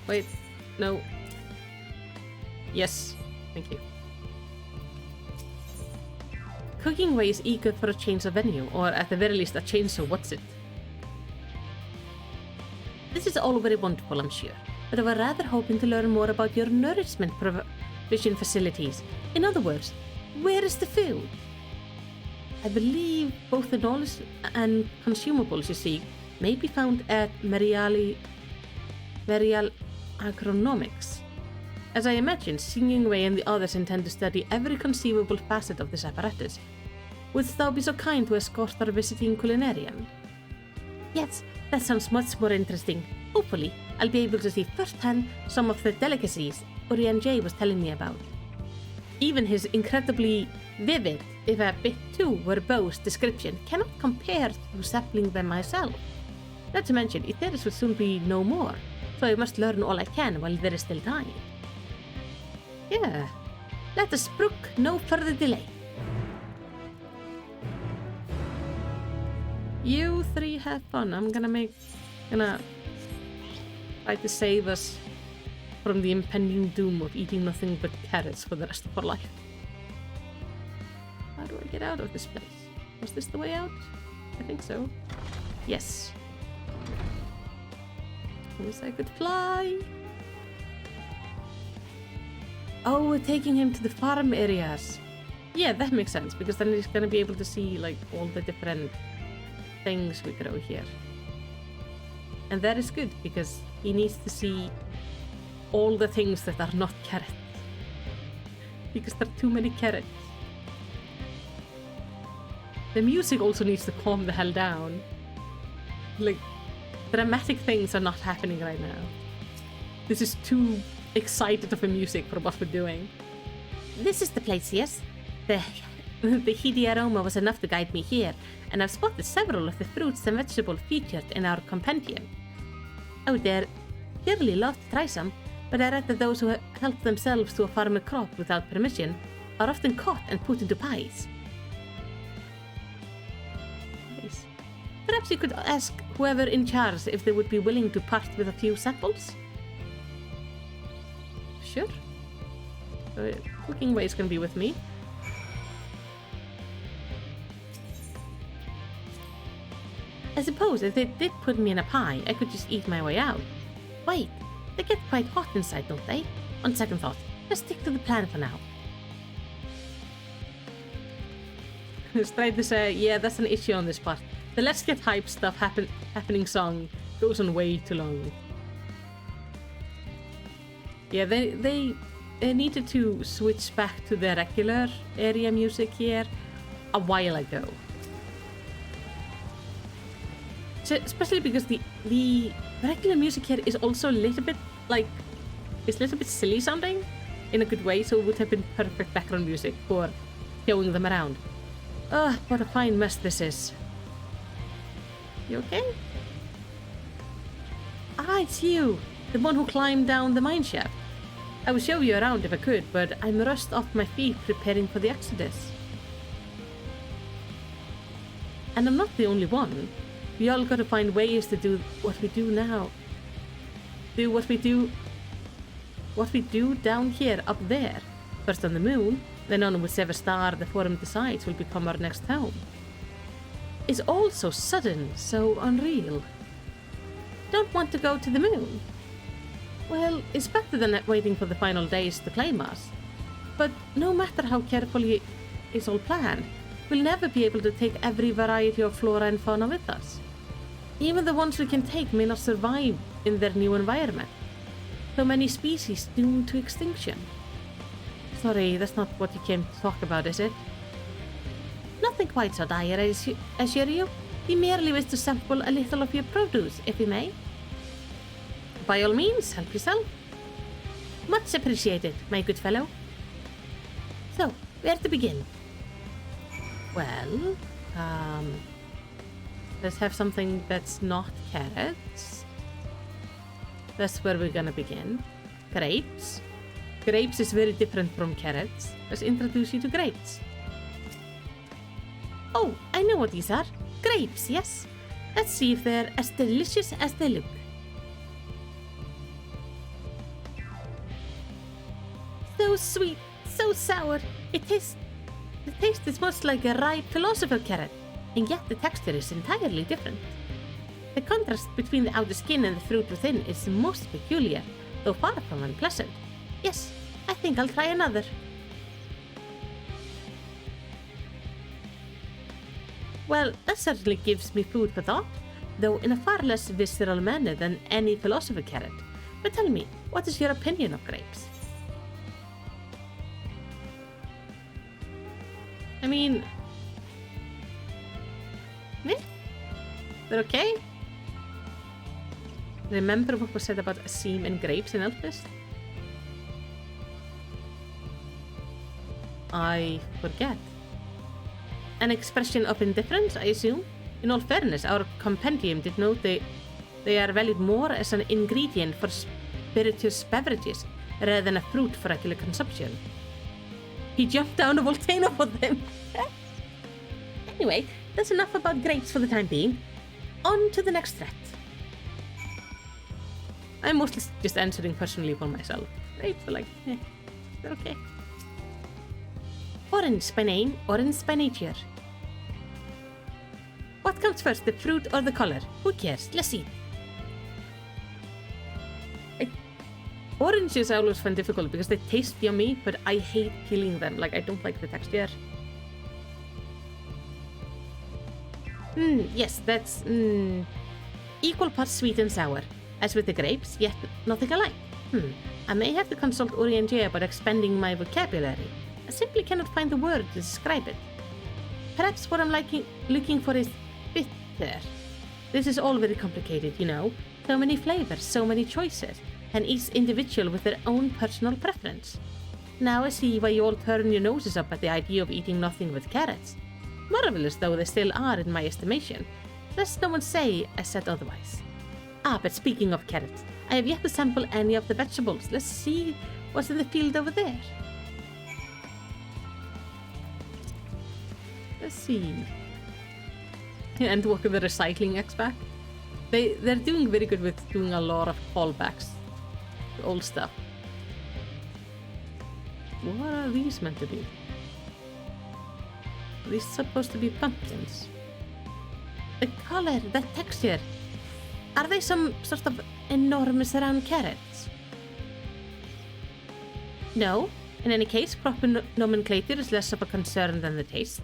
Wait, no. Yes, thank you. Cooking Way is eager for a change of venue, or at the very least a change of what's it. This is all very wonderful, I'm sure, but I was rather hoping to learn more about your nourishment provision facilities. In other words, where is the food? I believe both the knowledge and consumables you seek may be found at Marial Agronomics. As I imagine, Singing Way and the others intend to study every conceivable facet of this apparatus. Wouldst thou be so kind to escort our visiting culinarian? Yes, that sounds much more interesting. Hopefully, I'll be able to see firsthand some of the delicacies Orion J was telling me about. Even his incredibly vivid, if a bit too verbose description cannot compare to sampling them myself. Not to mention, Etheris will soon be no more, so I must learn all I can while there is still time. Yeah, let us brook no further delay. You three have fun. I'm gonna try to save us from the impending doom of eating nothing but carrots for the rest of our life. How do I get out of this place? Was this the way out? I think so. Yes. I wish I could fly. Oh, we're taking him to the farm areas. Yeah, that makes sense, because then he's gonna be able to see like all the different things we grow here. And that is good, because he needs to see all the things that are not carrots. Because there are too many carrots. The music also needs to calm the hell down. Like, dramatic things are not happening right now. This is too excited of a music for what we're doing. This is the place, yes? The heady aroma was enough to guide me here, and I've spotted several of the fruits and vegetables featured in our compendium. I would dearly love to try some, but I read that those who help themselves to a farmer crop without permission are often caught and put into pies. Nice. Perhaps you could ask whoever in charge if they would be willing to part with a few samples? Sure. Cooking ways can be with me. I suppose if they did put me in a pie, I could just eat my way out. Wait, they get quite hot inside, don't they? On second thought, let's stick to the plan for now. Just tried to say, yeah, that's an issue on this part. The let's get hype stuff happening song goes on way too long. Yeah, they needed to switch back to the regular area music here a while ago. So, especially because the regular music here is also a little bit like, it's a little bit silly sounding in a good way, so it would have been perfect background music for showing them around. Ugh, what a fine mess this is. You okay? Ah, it's you, the one who climbed down the mine shaft. I would show you around if I could, but I'm rushed off my feet preparing for the exodus. And I'm not the only one. We all gotta find ways to do what we do now. Do what we do down here, up there. First on the moon, then on whichever star the Forum decides will become our next home. It's all so sudden, so unreal. Don't want to go to the moon? Well, it's better than waiting for the final days to claim us. But no matter how carefully it's all planned, we'll never be able to take every variety of flora and fauna with us. Even the ones we can take may not survive in their new environment. So many species doomed to extinction. Sorry, that's not what you came to talk about, is it? Nothing quite so dire, I assure you. We merely wish to sample a little of your produce, if we may. By all means, help yourself. Much appreciated, my good fellow. So, where to begin? Well, let's have something that's not carrots. That's where we're gonna begin. Grapes. Grapes is very different from carrots. Let's introduce you to grapes. Oh, I know what these are. Grapes, yes. Let's see if they're as delicious as they look. So sweet, so sour. The taste is much like a ripe philosopher carrot, and yet the texture is entirely different. The contrast between the outer skin and the fruit within is most peculiar, though far from unpleasant. Yes, I think I'll try another. Well, that certainly gives me food for thought, though in a far less visceral manner than any philosopher carrot. But tell me, what is your opinion of grapes? I mean, they're okay. Remember what was said about Asim and grapes in Elfist? I forget. An expression of indifference, I assume? In all fairness, our compendium did note they are valued more as an ingredient for spirituous beverages rather than a fruit for regular consumption. He jumped down a volcano for them. Anyway, that's enough about grapes for the time being. On to the next threat. I'm mostly just answering personally for myself. Grapes are like, they're okay. Orange by name, orange by nature. What comes first, the fruit or the color? Who cares? Let's see. Oranges I always find difficult because they taste yummy, but I hate peeling them. Like, I don't like the texture. Yes, that's equal parts sweet and sour. As with the grapes, yet nothing alike. I may have to consult Oriange about expanding my vocabulary. I simply cannot find the word to describe it. Perhaps what I'm looking for is bitter. This is all very complicated, you know. So many flavors, so many choices, and each individual with their own personal preference. Now I see why you all turn your noses up at the idea of eating nothing with carrots. Marvelous though they still are in my estimation. Lest no one say I said otherwise. Ah, but speaking of carrots, I have yet to sample any of the vegetables. Let's see what's in the field over there. Let's see. Endwalker, the recycling expert. They're doing very good with doing a lot of callbacks to old stuff. What are these meant to be? Are these supposed to be pumpkins? The color, the texture. Are they some sort of enormous round carrots? No. In any case, proper nomenclature is less of a concern than the taste.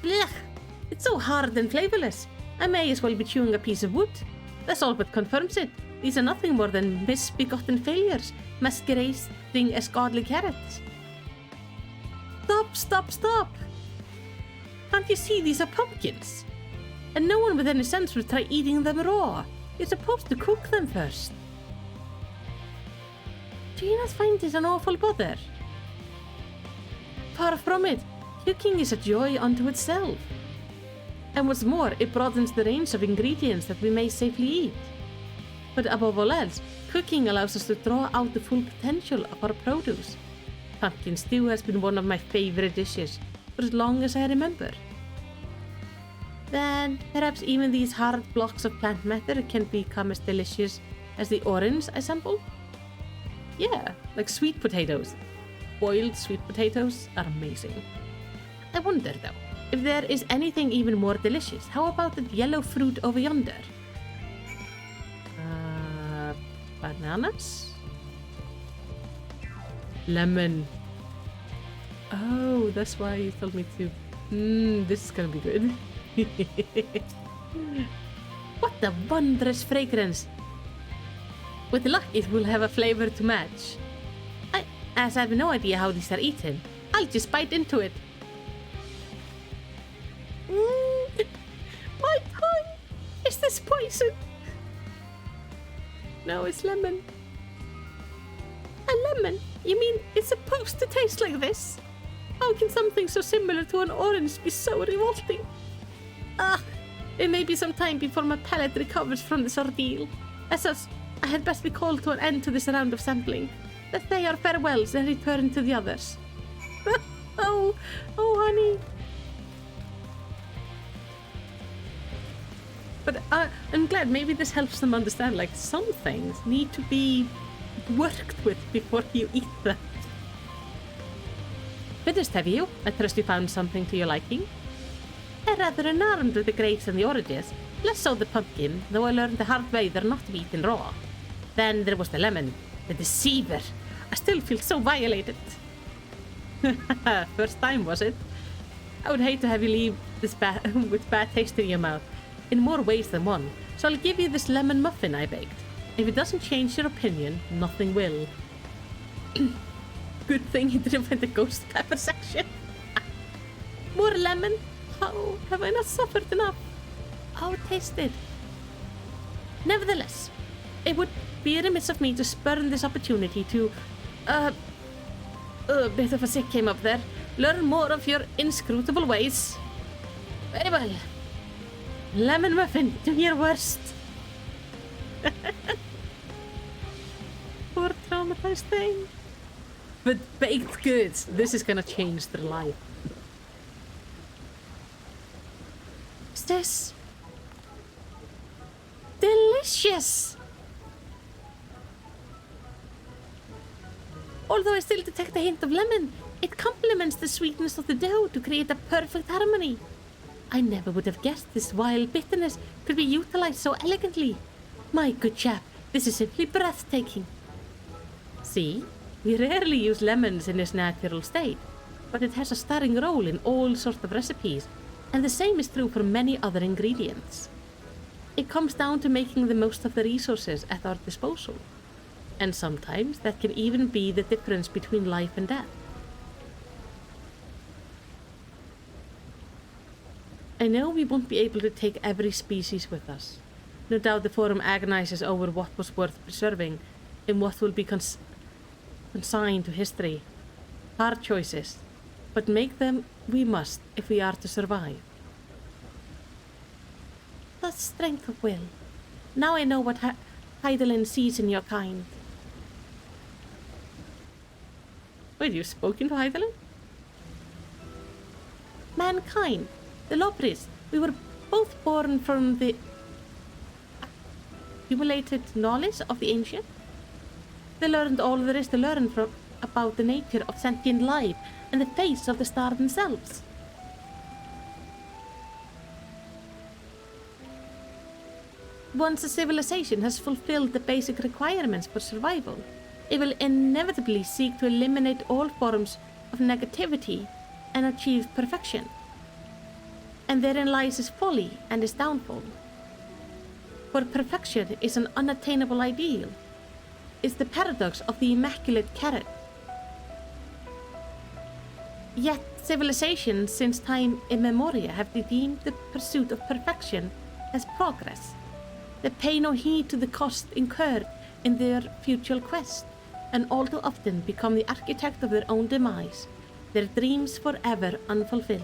Blech! It's so hard and flavorless. I may as well be chewing a piece of wood. That's all but confirms it. These are nothing more than misbegotten failures, masquerading as godly carrots. Stop, stop, stop! Can't you see these are pumpkins? And no one with any sense would try eating them raw. You're supposed to cook them first. Do you not find this an awful bother? Far from it. Cooking is a joy unto itself. And what's more, it broadens the range of ingredients that we may safely eat. But above all else, cooking allows us to draw out the full potential of our produce. Pumpkin stew has been one of my favorite dishes for as long as I remember. Then, perhaps even these hard blocks of plant matter can become as delicious as the orange I sampled? Yeah, like sweet potatoes. Boiled sweet potatoes are amazing. I wonder though, if there is anything even more delicious. How about that yellow fruit over yonder? Bananas? Lemon. Oh, that's why you told me to. This is gonna be good. What a wondrous fragrance! With luck, it will have a flavor to match. As I have no idea how these are eaten, I'll just bite into it. My tongue! Is this poison? No, it's lemon. A lemon? You mean it's supposed to taste like this? How can something so similar to an orange be so revolting? It may be some time before my palate recovers from this ordeal. As such, I had best be called to an end to this round of sampling. Let's say our farewells and return to the others. Oh, honey. But I'm glad maybe this helps them understand, like, some things need to be worked with before you eat them. Finished, have you? I trust you found something to your liking. I'm rather unarmed with the grapes and the oranges, less so the pumpkin, though I learned the hard way they're not to be eaten raw. Then there was the lemon, the deceiver. I still feel so violated. First time, was it? I would hate to have you leave this with bad taste in your mouth, in more ways than one, so I'll give you this lemon muffin I baked. If it doesn't change your opinion, nothing will. Good thing he didn't find the ghost pepper section. More lemon? How have I not suffered enough? How tasted? Nevertheless, it would be remiss of me to spurn this opportunity to, a bit of a sick came up there, learn more of your inscrutable ways. Very well. Lemon muffin, do your worst. Poor traumatized thing. But baked goods, this is gonna change their life. Is this delicious? Although I still detect a hint of lemon, it complements the sweetness of the dough to create a perfect harmony. I never would have guessed this wild bitterness could be utilized so elegantly. My good chap, this is simply breathtaking. See, we rarely use lemons in its natural state, but it has a starring role in all sorts of recipes, and the same is true for many other ingredients. It comes down to making the most of the resources at our disposal, and sometimes that can even be the difference between life and death. I know we won't be able to take every species with us. No doubt the Forum agonizes over what was worth preserving and what will be consigned to history. Hard choices, but make them we must if we are to survive. That's strength of will. Now I know what Hydaelyn sees in your kind. Wait, you've spoken to Hydaelyn? Mankind, the Lopris, we were both born from the accumulated knowledge of the ancient. They learned all there is to learn about the nature of sentient life and the face of the stars themselves. Once a civilization has fulfilled the basic requirements for survival, it will inevitably seek to eliminate all forms of negativity and achieve perfection. And therein lies its folly and its downfall. For perfection is an unattainable ideal. It's the paradox of the immaculate carrot. Yet civilizations since time immemorial have deemed the pursuit of perfection as progress. They pay no heed to the cost incurred in their futile quest, and all too often become the architect of their own demise, their dreams forever unfulfilled.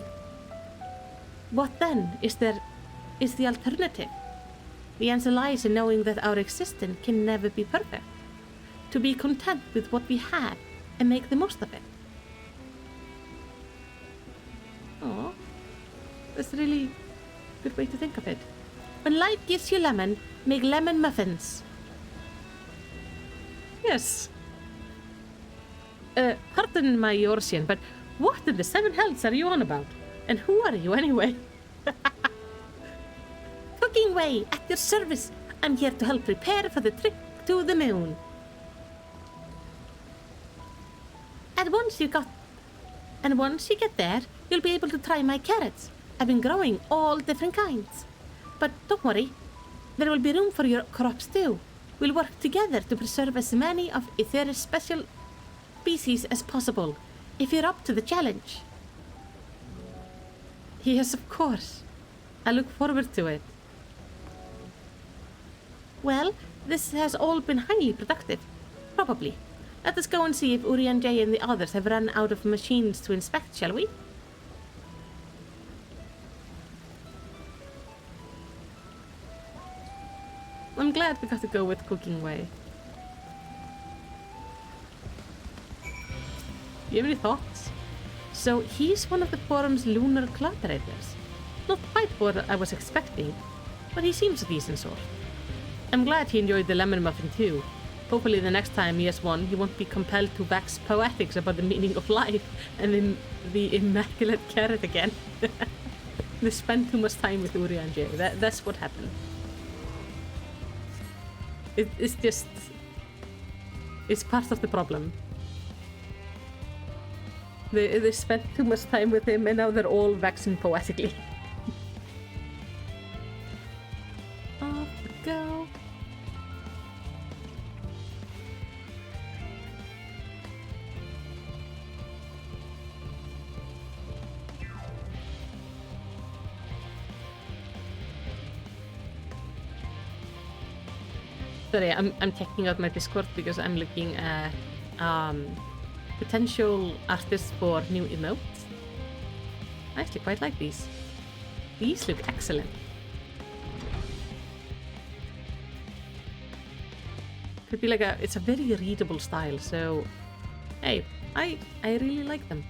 What then is the alternative? The answer lies in knowing that our existence can never be perfect. To be content with what we have and make the most of it. Oh, that's a really good way to think of it. When life gives you lemon, make lemon muffins. Yes. Pardon my Yorcian, but what in the seven hells are you on about? And who are you anyway? Cooking Way, at your service. I'm here to help prepare for the trip to the moon. And once you get there, you'll be able to try my carrots. I've been growing all different kinds. But don't worry, there will be room for your crops too. We'll work together to preserve as many of Aetheri's special species as possible, if you're up to the challenge. Yes, of course. I look forward to it. Well, this has all been highly productive. Probably. Let us go and see if Urianger and the others have run out of machines to inspect, shall we? I'm glad we got to go with Cooking Way. Do you have any thoughts? So he's one of the forum's lunar collaborators. Not quite what I was expecting, but he seems a decent sort. I'm glad he enjoyed the lemon muffin too. Hopefully the next time he has one, he won't be compelled to wax poetics about the meaning of life and in the immaculate carrot again. They spend too much time with Urianger. That's what happened. It's just... It's part of the problem. They spent too much time with him and now they're all waxing poetically. Off we go. Sorry, I'm checking out my Discord because I'm looking at potential artists for new emotes. I actually quite like these. These look excellent. Could be like it's a very readable style, so hey, I really like them.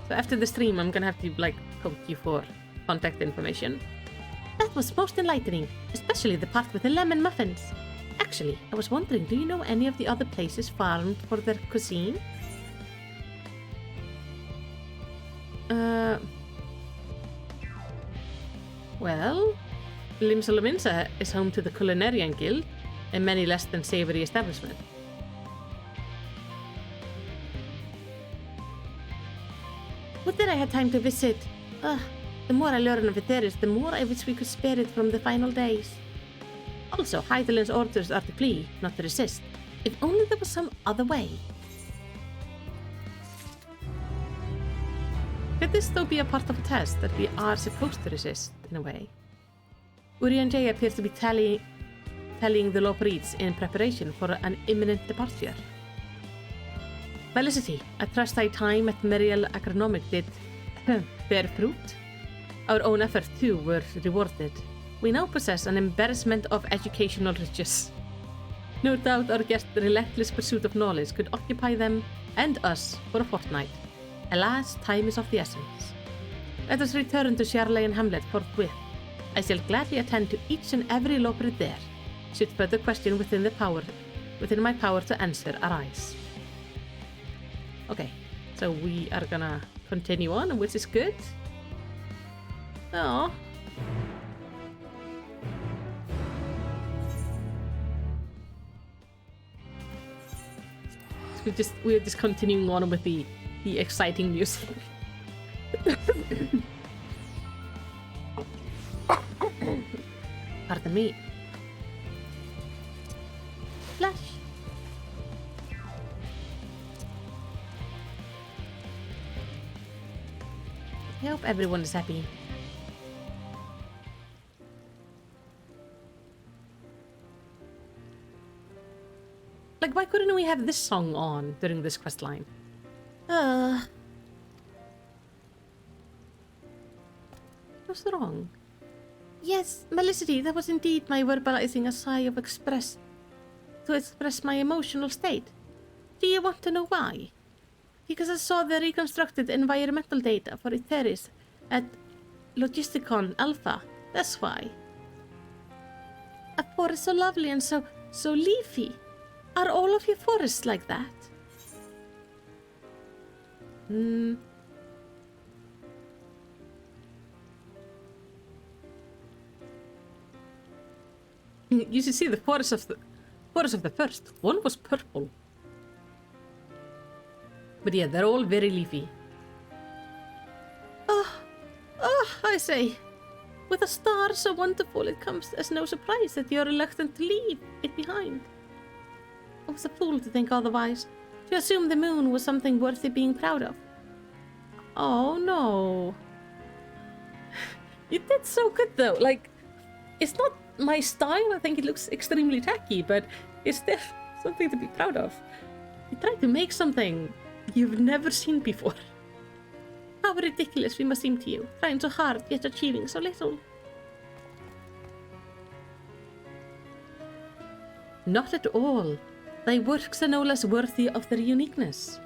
So after the stream, I'm gonna have to like poke you for contact information. That was most enlightening, especially the part with the lemon muffins. Actually, I was wondering, do you know any of the other places famed for their cuisine? Well, Limsa is home to the Culinarian Guild, and many less than savory establishments. Would that I had time to visit. The more I learn of Aetheris, the more I wish we could spare it from the final days. Also, Hydaelyn's orders are to flee, not to resist. If only there was some other way. Could this though be a part of a test that we are supposed to resist, in a way? Urianger appears to be tallying the Loporrids in preparation for an imminent departure. Felicity, I trust thy time at Meriel Agronomic did bear fruit. Our own efforts too were rewarded. We now possess an embarrassment of educational riches. No doubt our guest's relentless pursuit of knowledge could occupy them and us for a fortnight. Alas, time is of the essence. Let us return to Charlane Hamlet forthwith. I shall gladly attend to each and every Loporrid there, should further question within my power to answer arise. Okay, so we are gonna continue on, which is good. Oh. So we're just continuing on with the exciting music. Pardon me. Flash. I hope everyone is happy. Like, why couldn't we have this song on during this quest line? What's wrong? Yes, Melicity, that was indeed my verbalizing a sigh of express my emotional state. Do you want to know why? Because I saw the reconstructed environmental data for Etheris at Logisticon Alpha. That's why. A forest so lovely and so leafy. Are all of your forests like that? You should see the forest of the first. One was purple. But yeah, they're all very leafy. I say. With a star so wonderful, it comes as no surprise that you're reluctant to leave it behind. I was a fool to think otherwise, to assume the moon was something worthy being proud of. Oh no. You did so good though. Like, it's not my style. I think it looks extremely tacky, but it's still something to be proud of. You tried to make something you've never seen before. How ridiculous we must seem to you, trying so hard yet achieving so little. Not at all. Thy works are no less worthy of their uniqueness.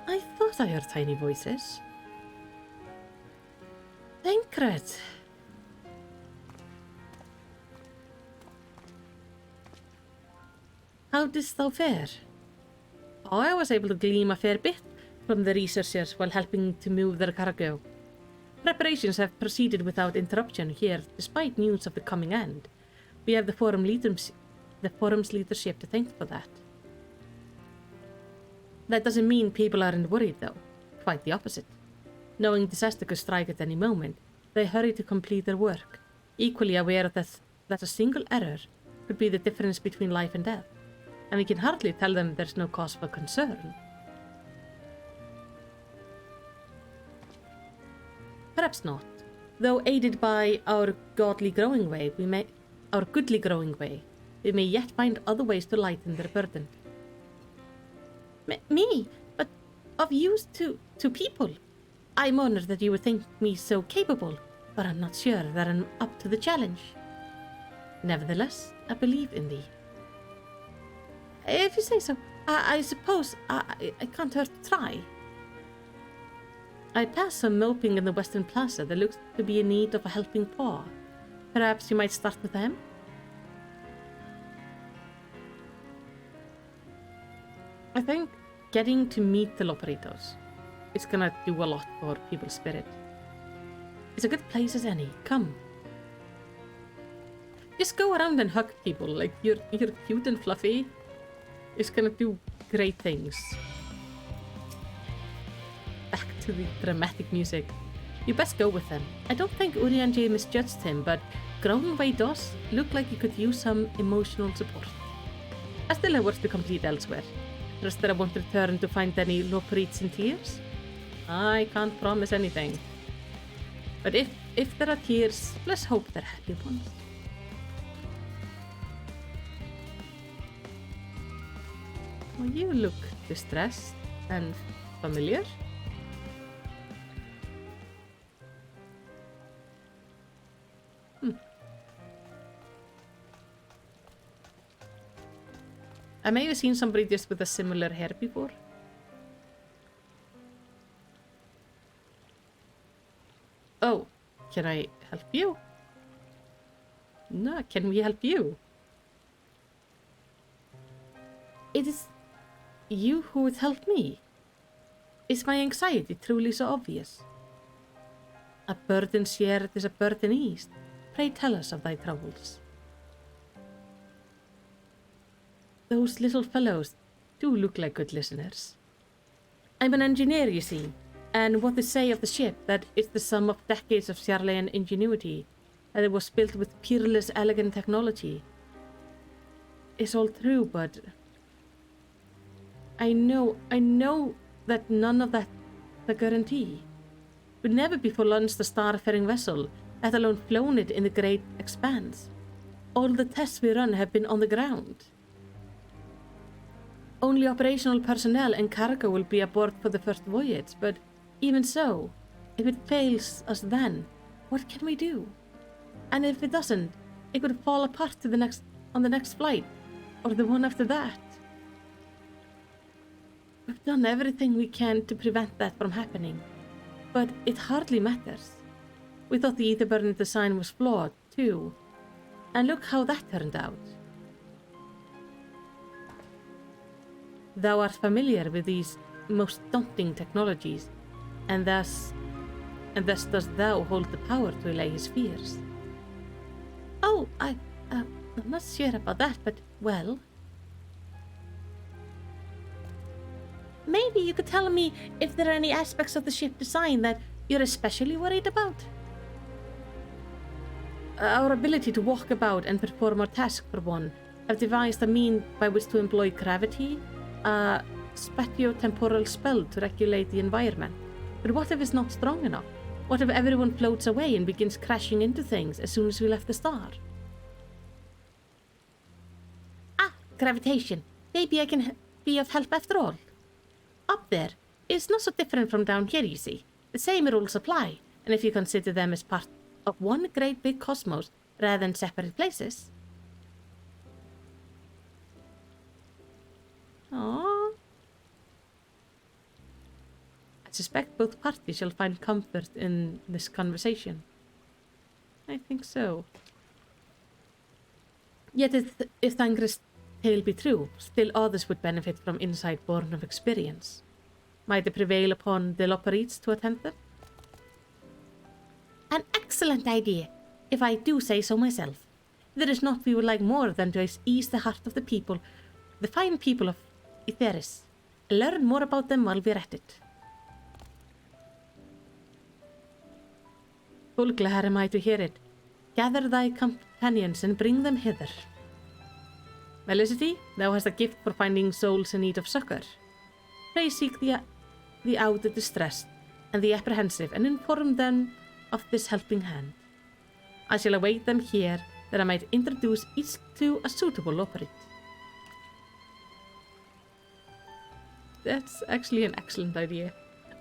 I thought I heard tiny voices. Thancred. How didst thou fare? Oh, I was able to glean a fair bit from the researchers while helping to move their cargo. Preparations have proceeded without interruption here, despite news of the coming end. We have the forum's leadership to thank for that. That doesn't mean people aren't worried, though. Quite the opposite. Knowing disaster could strike at any moment, they hurry to complete their work, equally aware that a single error could be the difference between life and death. And we can hardly tell them there's no cause for concern. Perhaps not. Though aided by our goodly growing way, we may yet find other ways to lighten their burden. Me? But of use to people? I'm honored that you would think me so capable, but I'm not sure that I'm up to the challenge. Nevertheless, I believe in thee. If you say so, I suppose I can't hurt to try. I passed some moping in the Western Plaza that looks to be in need of a helping paw. Perhaps you might start with them? I think getting to meet the Loporritos is gonna do a lot for people's spirit. It's a good place as any. Come. Just go around and hug people. Like, you're cute and fluffy. It's gonna do great things. Back to the dramatic music. You best go with them. I don't think Urianger misjudged him, but Growing Way does look like he could use some emotional support. I still have work to complete elsewhere. Trust that I won't return to find any Loporrids in tears. I can't promise anything. But if there are tears, let's hope they're happy ones. Well, you look distressed and familiar. I may have seen somebody just with a similar hair before. Oh, can I help you? No, can we help you? It is you who would help me. Is my anxiety truly so obvious? A burden shared is a burden eased. Pray tell us of thy troubles. Those little fellows do look like good listeners. I'm an engineer, you see, and what they say of the ship, that it's the sum of decades of Charlean ingenuity, that it was built with peerless, elegant technology. It's all true, but I know that none of that a guarantee. We'd never before launched a starfaring vessel, let alone flown it in the great expanse. All the tests we run have been on the ground. Only operational personnel and cargo will be aboard for the first voyage, but even so, if it fails us then, what can we do? And if it doesn't, it could fall apart on the next flight, or the one after that. We've done everything we can to prevent that from happening, but it hardly matters. We thought the ether burner design was flawed, too, and look how that turned out. Thou art familiar with these most daunting technologies, and thus dost thou hold the power to allay his fears. Oh, I'm not sure about that, but, well... Maybe you could tell me if there are any aspects of the ship design that you're especially worried about? Our ability to walk about and perform our task, for one, have devised a mean by which to employ gravity, a spatio-temporal spell to regulate the environment. But what if it's not strong enough? What if everyone floats away and begins crashing into things as soon as we left the star? Ah, gravitation. Maybe I can be of help after all. Up there, it's not so different from down here, you see. The same rules apply, and if you consider them as part of one great big cosmos rather than separate places. Aww. I suspect both parties shall find comfort in this conversation. I think so. Yet if Thangra's tale be true, still others would benefit from insight born of experience. Might it prevail upon the Loperites to attempt them? An excellent idea, if I do say so myself. There is naught we would like more than to ease the heart of the people, the fine people of Etheris. Learn more about them while we're at it. Full glad am I to hear it. Gather thy companions and bring them hither. Felicity, thou hast a gift for finding souls in need of succor. Pray seek the out the distressed and the apprehensive, and inform them of this helping hand. I shall await them here, that I might introduce each to a suitable operate. That's actually an excellent idea.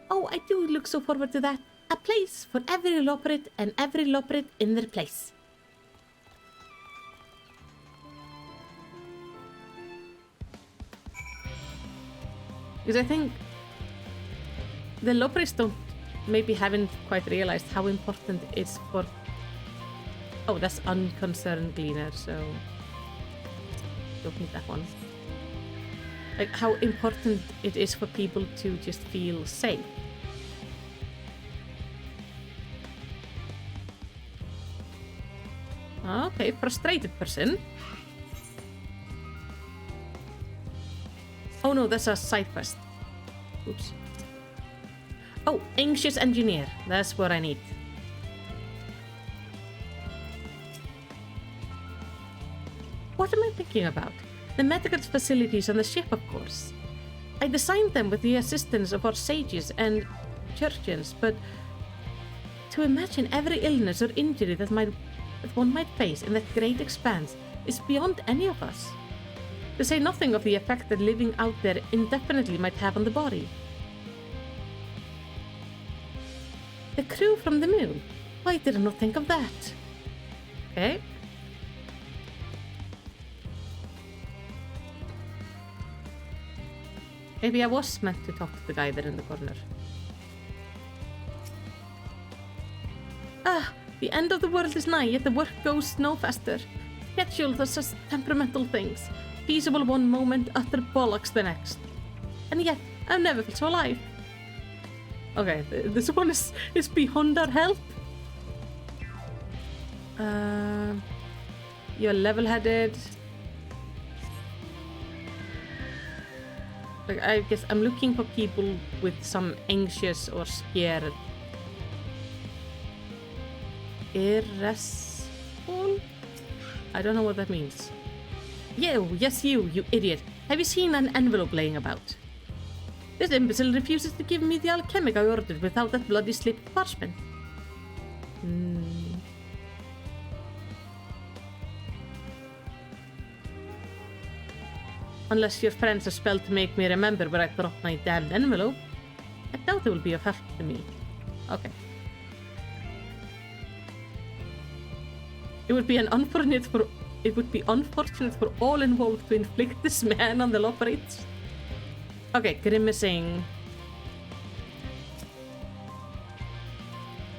Oh, I do look so forward to that. A place for every loperate and every loperate in their place. Because I think the loperates haven't quite realized how important it's for... Oh, that's unconcerned gleaner, so... Don't need that one. Like, how important it is for people to just feel safe. Okay, frustrated person. Oh no, that's a side quest. Oops. Oh, anxious engineer. That's what I need. What am I thinking about? The medical facilities on the ship, of course. I designed them with the assistance of our sages, and chirurgeons, but to imagine every illness or injury that one might face in that great expanse is beyond any of us. To say nothing of the effect that living out there indefinitely might have on the body. The crew from the moon. Why did I not think of that? Okay. Maybe I was meant to talk to the guy there in the corner. Ah, the end of the world is nigh, yet the work goes no faster. Schedules are such temperamental things. Feasible one moment, utter bollocks the next. And yet, I've never felt so alive. Okay, this one is beyond our help. You're level-headed. Like, I guess I'm looking for people with some anxious or scared. Irascible? I don't know what that means. Yes you idiot. Have you seen an envelope laying about? This imbecile refuses to give me the alchemic I ordered without that bloody slipped parchment. Unless your friends are spelled to make me remember where I dropped my damned envelope. I doubt it will be of help to me. Okay. It would be unfortunate for all involved to inflict this man on the Loperites. Okay, grimacing.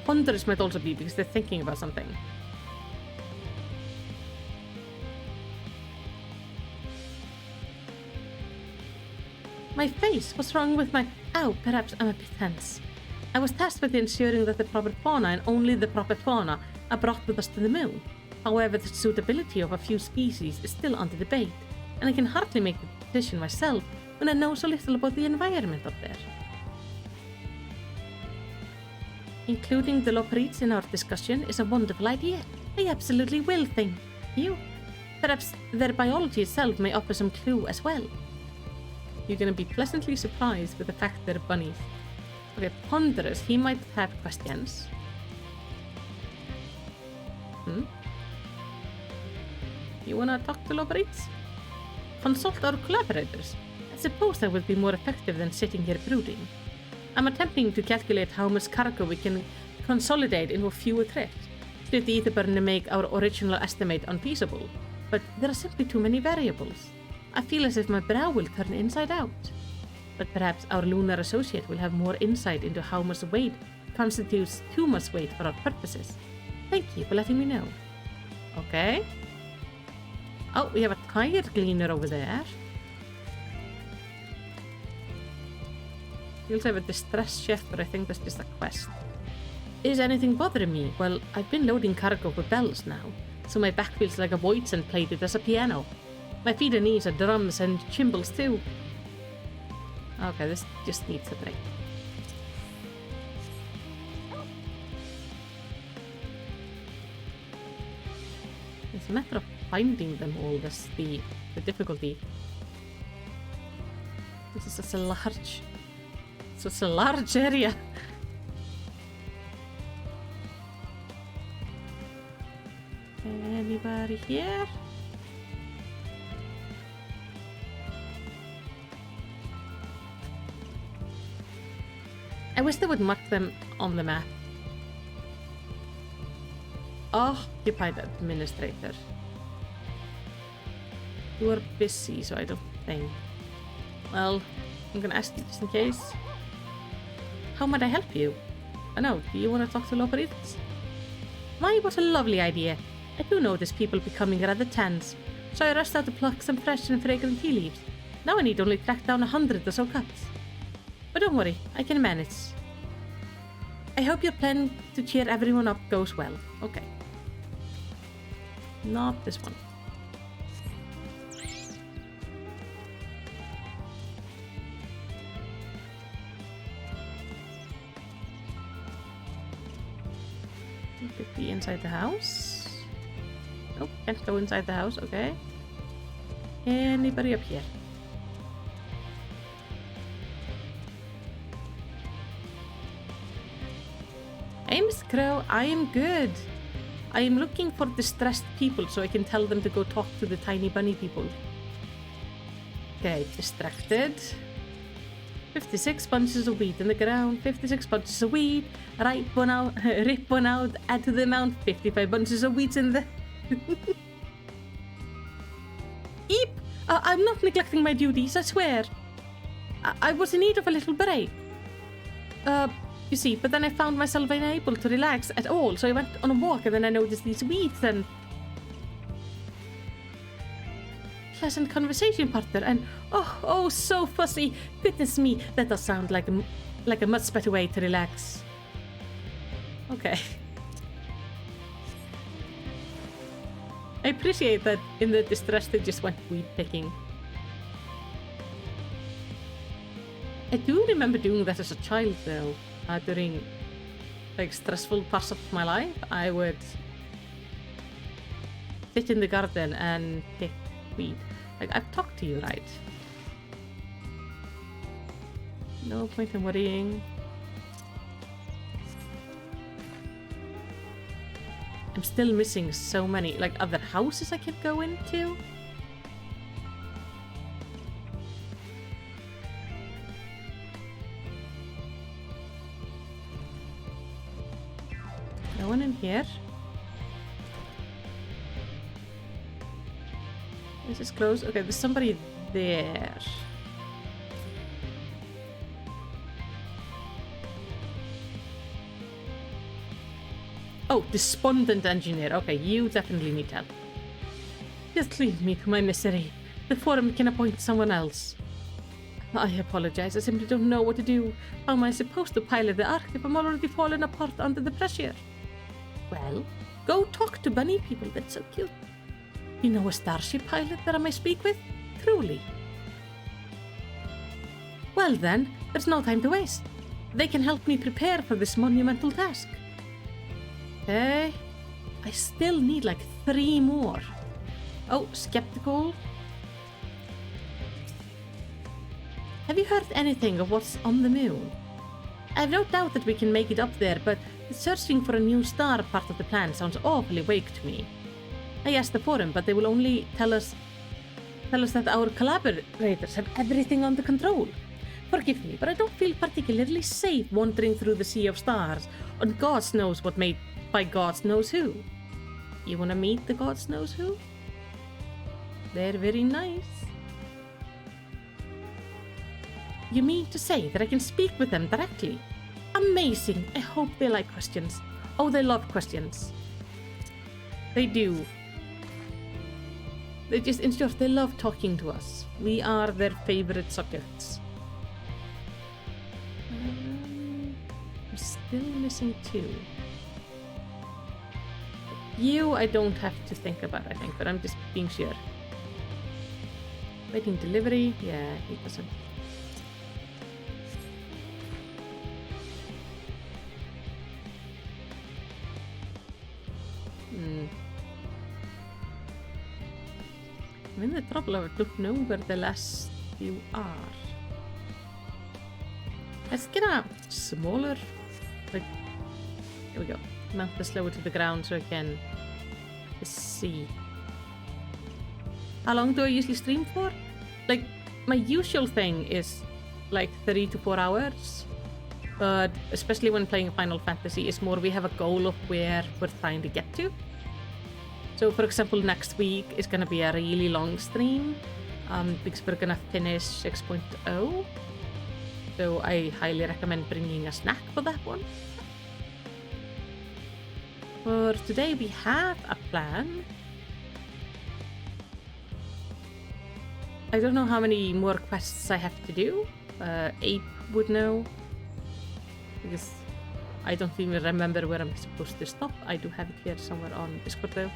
Ponderous might also be because they're thinking about something. My face? What's wrong with my... Ow, perhaps I'm a bit tense. I was tasked with ensuring that the proper fauna and only the proper fauna are brought with us to the moon. However, the suitability of a few species is still under debate, and I can hardly make the decision myself when I know so little about the environment up there. Including the Loperites in our discussion is a wonderful idea. I absolutely will, thank you. Perhaps their biology itself may offer some clue as well. You're gonna be pleasantly surprised with the fact they're bunnies. Okay, Ponderous, he might have questions. You wanna talk to Loperites? Consult our collaborators. I suppose that would be more effective than sitting here brooding. I'm attempting to calculate how much cargo we can consolidate into a fewer trips, should the Etherburner make our original estimate unfeasible, but there are simply too many variables. I feel as if my brow will turn inside out. But perhaps our lunar associate will have more insight into how much weight constitutes too much weight for our purposes. Thank you for letting me know. Okay. Oh, we have a tire cleaner over there. We also have a distress chef, but I think that's just a quest. Is anything bothering me? Well, I've been loading cargo for bells now, so my back feels like a Voidsent plated as a piano. My feet and knees are drums and cymbals too. Okay, this just needs a break. It's a matter of finding them all, that's the difficulty. This is such a large area. Anybody here? I wish they would mark them on the map. Occupied administrator. You are busy, so I don't think. Well, I'm gonna ask you just in case. How might I help you? I know, do you want to talk to Loperites? Why, what a lovely idea. I do notice people becoming rather tense, so I rushed out to pluck some fresh and fragrant tea leaves. Now I need only track down 100 or so cups. But don't worry, I can manage. I hope your plan to cheer everyone up goes well. Okay. Not this one. You could be inside the house. Nope, can't go inside the house. Okay. Anybody up here? Mr. Crow, I am good. I am looking for distressed people so I can tell them to go talk to the tiny bunny people. Okay, distracted. 56 bunches of wheat in the ground, 56 bunches of wheat, rip one out, add to the amount, 55 bunches of wheat in the... Eep! I'm not neglecting my duties, I swear. I was in need of a little break. You see, but then I found myself unable to relax at all, so I went on a walk and then I noticed these weeds and... pleasant conversation partner and oh so fussy. Goodness me, that does sound like a much better way to relax. Okay. I appreciate that in the distress they just went weed picking. I do remember doing that as a child though. During like stressful parts of my life, I would sit in the garden and pick weed. Like, I've talked to you, right? No point in worrying. I'm still missing so many, like, other houses I can go into. No one in here. This is close. Okay, there's somebody there. Oh, despondent engineer. Okay, you definitely need help. Just leave me to my misery. The forum can appoint someone else. I apologize. I simply don't know what to do. How am I supposed to pilot the Ark if I'm already falling apart under the pressure? Well, go talk to bunny people. That's so cute. You know a starship pilot that I may speak with? Truly. Well then, there's no time to waste. They can help me prepare for this monumental task. Okay. I still need like 3 more. Oh, skeptical. Have you heard anything of what's on the moon? I have no doubt that we can make it up there, but the searching for a new star part of the plan sounds awfully vague to me. I asked the forum, but they will only tell us that our collaborators have everything under control. Forgive me, but I don't feel particularly safe wandering through the sea of stars on gods knows what made by gods knows who. You wanna meet the gods knows who? They're very nice. You mean to say that I can speak with them directly? Amazing! I hope they like questions. Oh, they love questions. They do. They just, in short, they love talking to us. We are their favorite subjects. I'm still missing 2. You, I don't have to think about, I think, but I'm just being sure. Waiting delivery. Yeah, he doesn't. I'm in the trouble of I don't know where the last few are. Let's get a smaller, like, here we go. Mount this lower to the ground so I can see. How long do I usually stream for? Like, my usual thing is like 3 to 4 hours. But especially when playing Final Fantasy, it's more we have a goal of where we're trying to get to. So for example, next week is gonna be a really long stream because we're gonna finish 6.0. So I highly recommend bringing a snack for that one. For today we have a plan. I don't know how many more quests I have to do. Ape would know. Because I don't even remember where I'm supposed to stop. I do have it here somewhere on Discord though.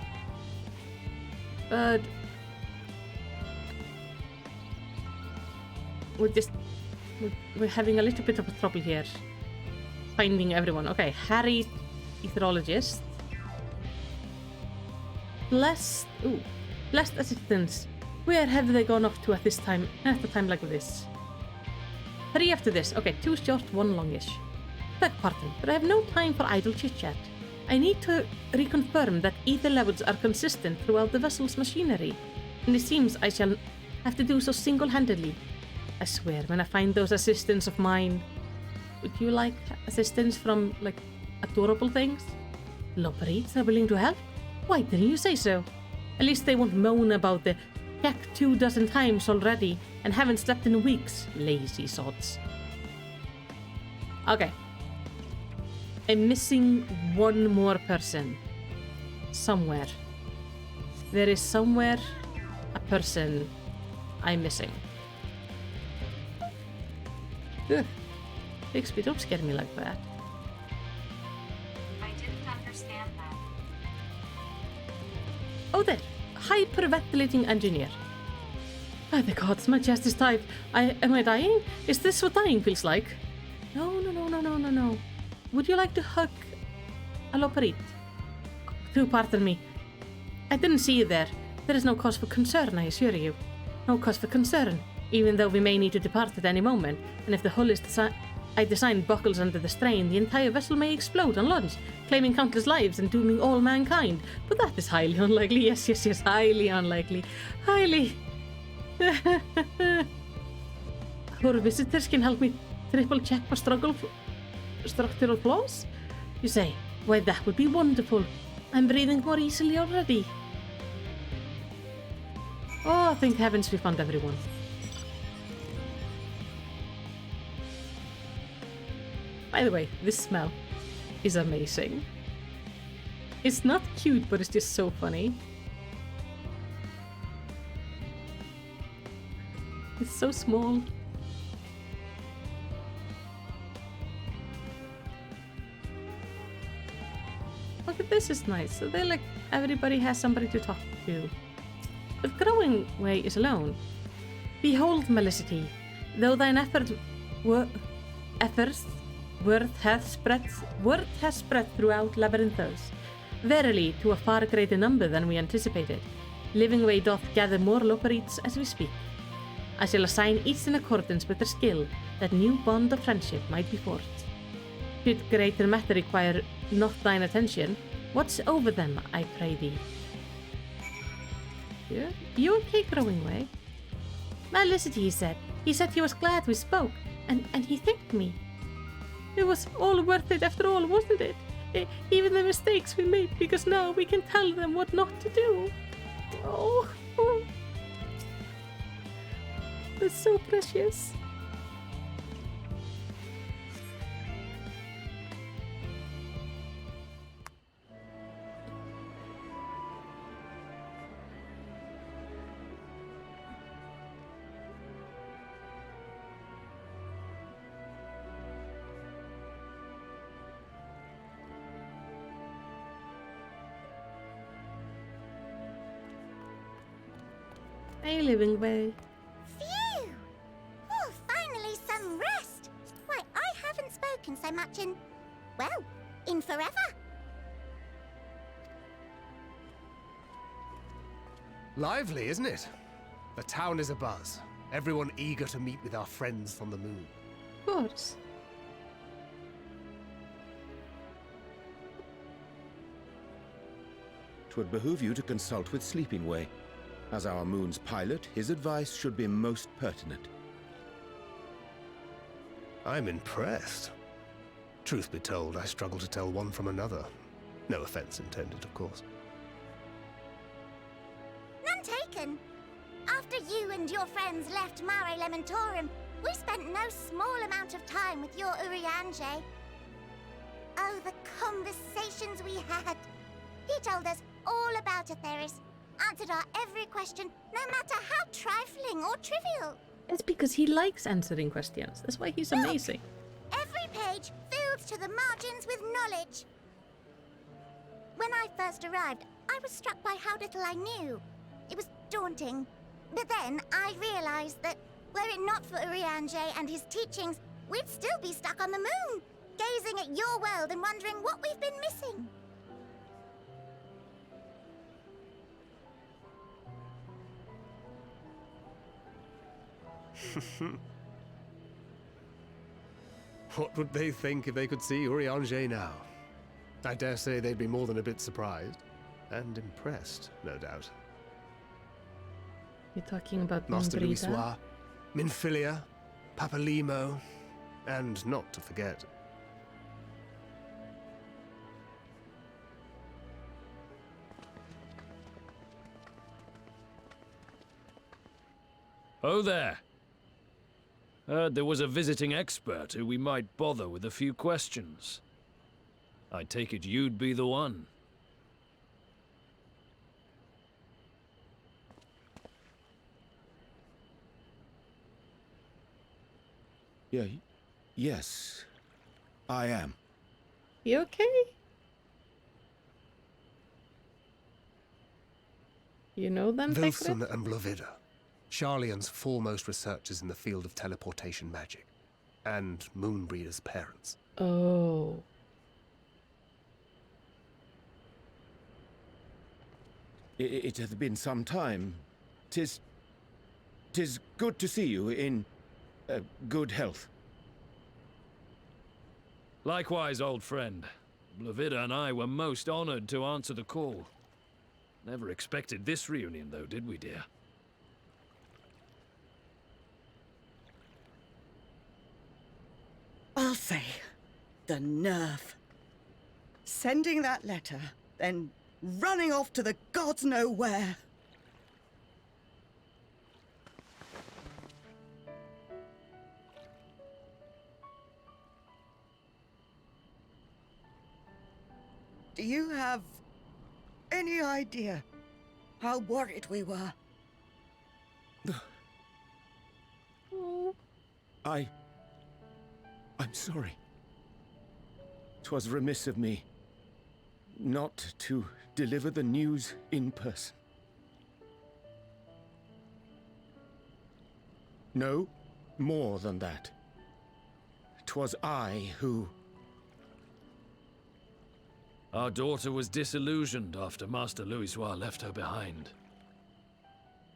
But we're having a little bit of a trouble here finding everyone. Okay, Harry, etherologist. Blessed assistants. Where have they gone off to at a time like this? 3 after this. Okay, 2 short, 1 longish. Beg pardon, but I have no time for idle chit-chat. I need to reconfirm that ether levels are consistent throughout the vessel's machinery, and it seems I shall have to do so single-handedly. I swear, when I find those assistants of mine... Would you like assistance from, like, adorable things? Loperites are willing to help? Why didn't you say so? At least they won't moan about the check 24 times already and haven't slept in weeks. Lazy sods. Okay. I'm missing one more person. Somewhere. There is somewhere a person I'm missing. Ugh. Bixby, don't scare me like that. I didn't understand that. Oh, there. Hyperventilating engineer. By the gods, my chest is tight. Am I dying? Is this what dying feels like? No. Would you like to hug a loperite? Do pardon me. I didn't see you there. There is no cause for concern, I assure you. No cause for concern, even though we may need to depart at any moment, and if the hull is I designed buckles under the strain, the entire vessel may explode on launch, claiming countless lives and dooming all mankind. But that is highly unlikely. Yes, highly unlikely. Highly. Our visitors can help me triple check for structural flaws? You say, why that would be wonderful. I'm breathing more easily already. Oh, thank heavens we found everyone. By the way, this smell is amazing. It's not cute, but it's just so funny. It's so small. Look at this, is nice. So they're like, everybody has somebody to talk to. But growing way is alone. Behold, Melicity, though thine efforts word hath spread throughout Labyrinthos, verily to a far greater number than we anticipated. Living Way doth gather more loperites as we speak. I shall assign each in accordance with their skill, that new bond of friendship might be forged. Should greater matter require not thine attention, watch over them, I pray thee. Yeah? You okay, Growing Way? Melicity, he said. He said he was glad we spoke, and he thanked me. It was all worth it after all, wasn't it? Even the mistakes we made, because now we can tell them what not to do. Oh. That's so precious. Hey, Living Way. Phew! Oh, finally some rest. Why, I haven't spoken so much in, well, in forever. Lively, isn't it? The town is abuzz. Everyone eager to meet with our friends on the moon. Of course. Twould behoove you to consult with Sleeping Way. As our moon's pilot, his advice should be most pertinent. I'm impressed. Truth be told, I struggle to tell one from another. No offense intended, of course. None taken. After you and your friends left Mare Elementorum, we spent no small amount of time with your Urianger. Oh, the conversations we had. He told us all about Atheris, answered our every question, no matter how trifling or trivial. It's because he likes answering questions. That's why he's amazing. Every page filled to the margins with knowledge. When I first arrived, I was struck by how little I knew. It was daunting. But then I realized that, were it not for Urianger and his teachings, we'd still be stuck on the moon, gazing at your world and wondering what we've been missing. What would they think if they could see Urianger now? I dare say they'd be more than a bit surprised. And impressed, no doubt. You're talking about Master Brida? Louisoix, Minfilia, Papalimo, and not to forget... Oh there. Heard there was a visiting expert who we might bother with a few questions. I take it you'd be the one. Yes, I am. You okay? You know them, Wilson and Blovida, Sharlayan's foremost researchers in the field of teleportation magic, and Moonbreeder's parents. Oh. It hath been some time. 'Tis good to see you in good health. Likewise, old friend. Blovida and I were most honored to answer the call. Never expected this reunion, though, did we, dear? I'll say, the nerve. Sending that letter, then running off to the gods know where. Do you have any idea how worried we were? I'm sorry. 'Twas remiss of me not to deliver the news in person. No, more than that. 'Twas I who... Our daughter was disillusioned after Master Louisoix left her behind.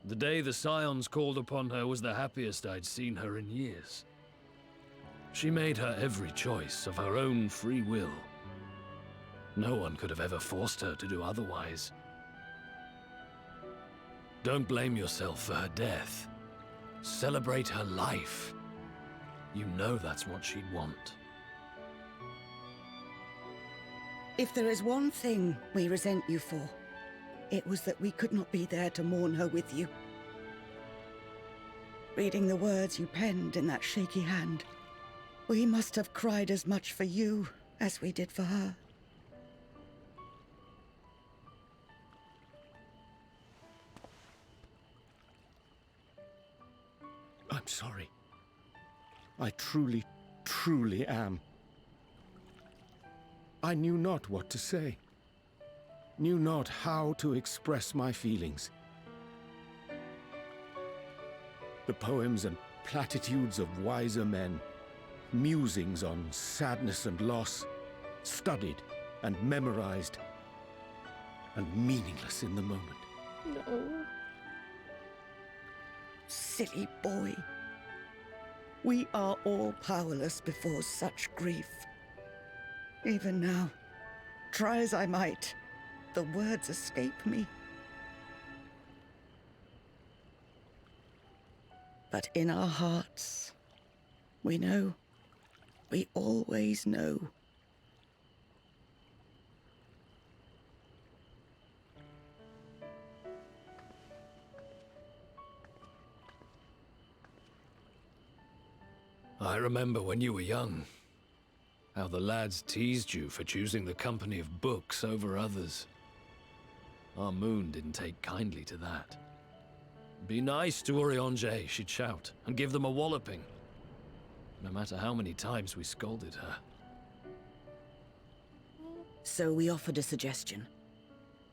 The day the Scions called upon her was the happiest I'd seen her in years. She made her every choice of her own free will. No one could have ever forced her to do otherwise. Don't blame yourself for her death. Celebrate her life. You know that's what she'd want. If there is one thing we resent you for, it was that we could not be there to mourn her with you. Reading the words you penned in that shaky hand, we must have cried as much for you as we did for her. I'm sorry. I truly, truly am. I knew not what to say. Knew not how to express my feelings. The poems and platitudes of wiser men, musings on sadness and loss, studied and memorized, and meaningless in the moment. No. Silly boy. We are all powerless before such grief. Even now, try as I might, the words escape me. But in our hearts, we know. We always know. I remember when you were young, how the lads teased you for choosing the company of books over others. Our moon didn't take kindly to that. Be nice to Urianger, she'd shout, and give them a walloping. No matter how many times we scolded her. So we offered a suggestion.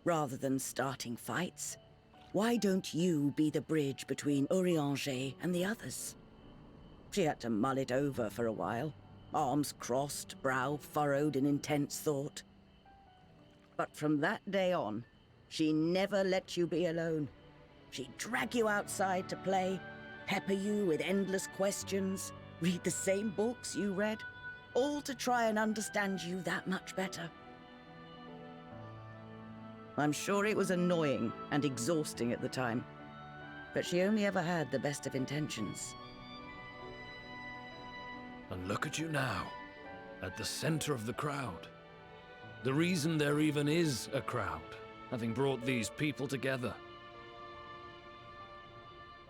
Rather than starting fights, why don't you be the bridge between Urianger and the others? She had to mull it over for a while, arms crossed, brow furrowed in intense thought. But from that day on, she never let you be alone. She'd drag you outside to play, pepper you with endless questions, read the same books you read, all to try and understand you that much better. I'm sure it was annoying and exhausting at the time, but she only ever had the best of intentions. And look at you now, at the center of the crowd. The reason there even is a crowd, having brought these people together.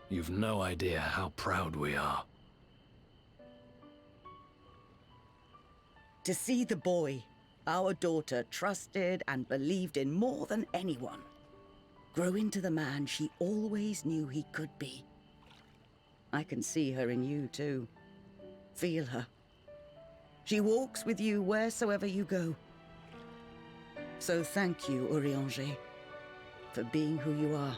You've no idea how proud we are. To see the boy our daughter trusted and believed in more than anyone grow into the man she always knew he could be. I can see her in you too. Feel her. She walks with you wheresoever you go. So thank you, Urianger, for being who you are.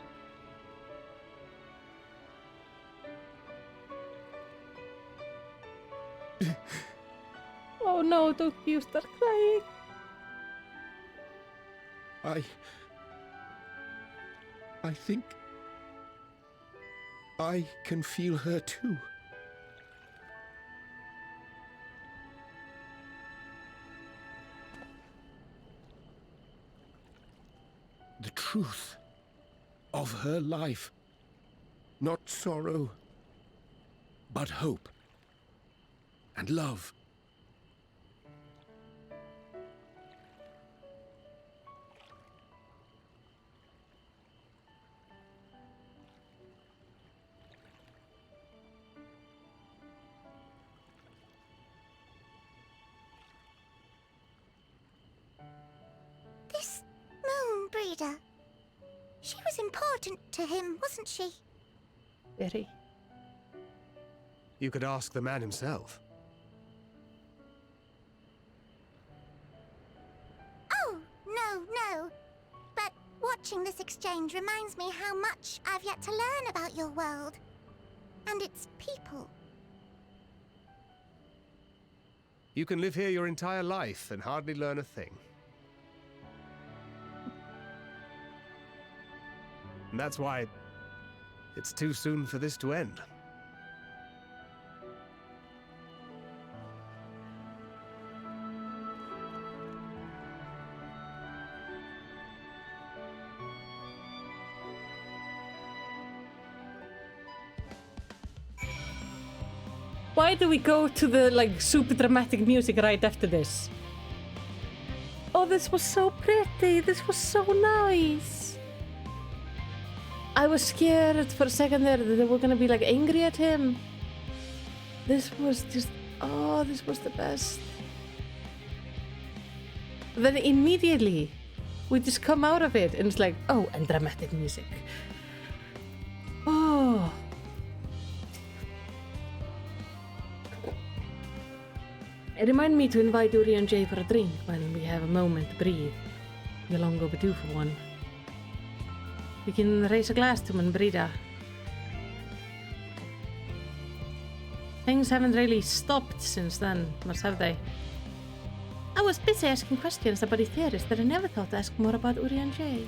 Oh no, don't you start crying. I think I can feel her too. The truth of her life. Not sorrow, but hope and love. This moon breeder. She was important to him, wasn't she? Very. You could ask the man himself. Oh, no. But watching this exchange reminds me how much I've yet to learn about your world. And its people. You can live here your entire life and hardly learn a thing. And that's why it's too soon for this to end. Why do we go to the like super dramatic music right after this? Oh, this was so pretty. This was so nice. I was scared for a second there that they were gonna be like angry at him. This was just, oh, this was the best. Then immediately we just come out of it and it's like, oh, and dramatic music. Oh. It reminded me to invite Urianger for a drink when we have a moment to breathe. We're long overdue for one. We can raise a glass to Brida. Things haven't really stopped since then, much have they? I was busy asking questions about Etheris that I never thought to ask more about Urianger.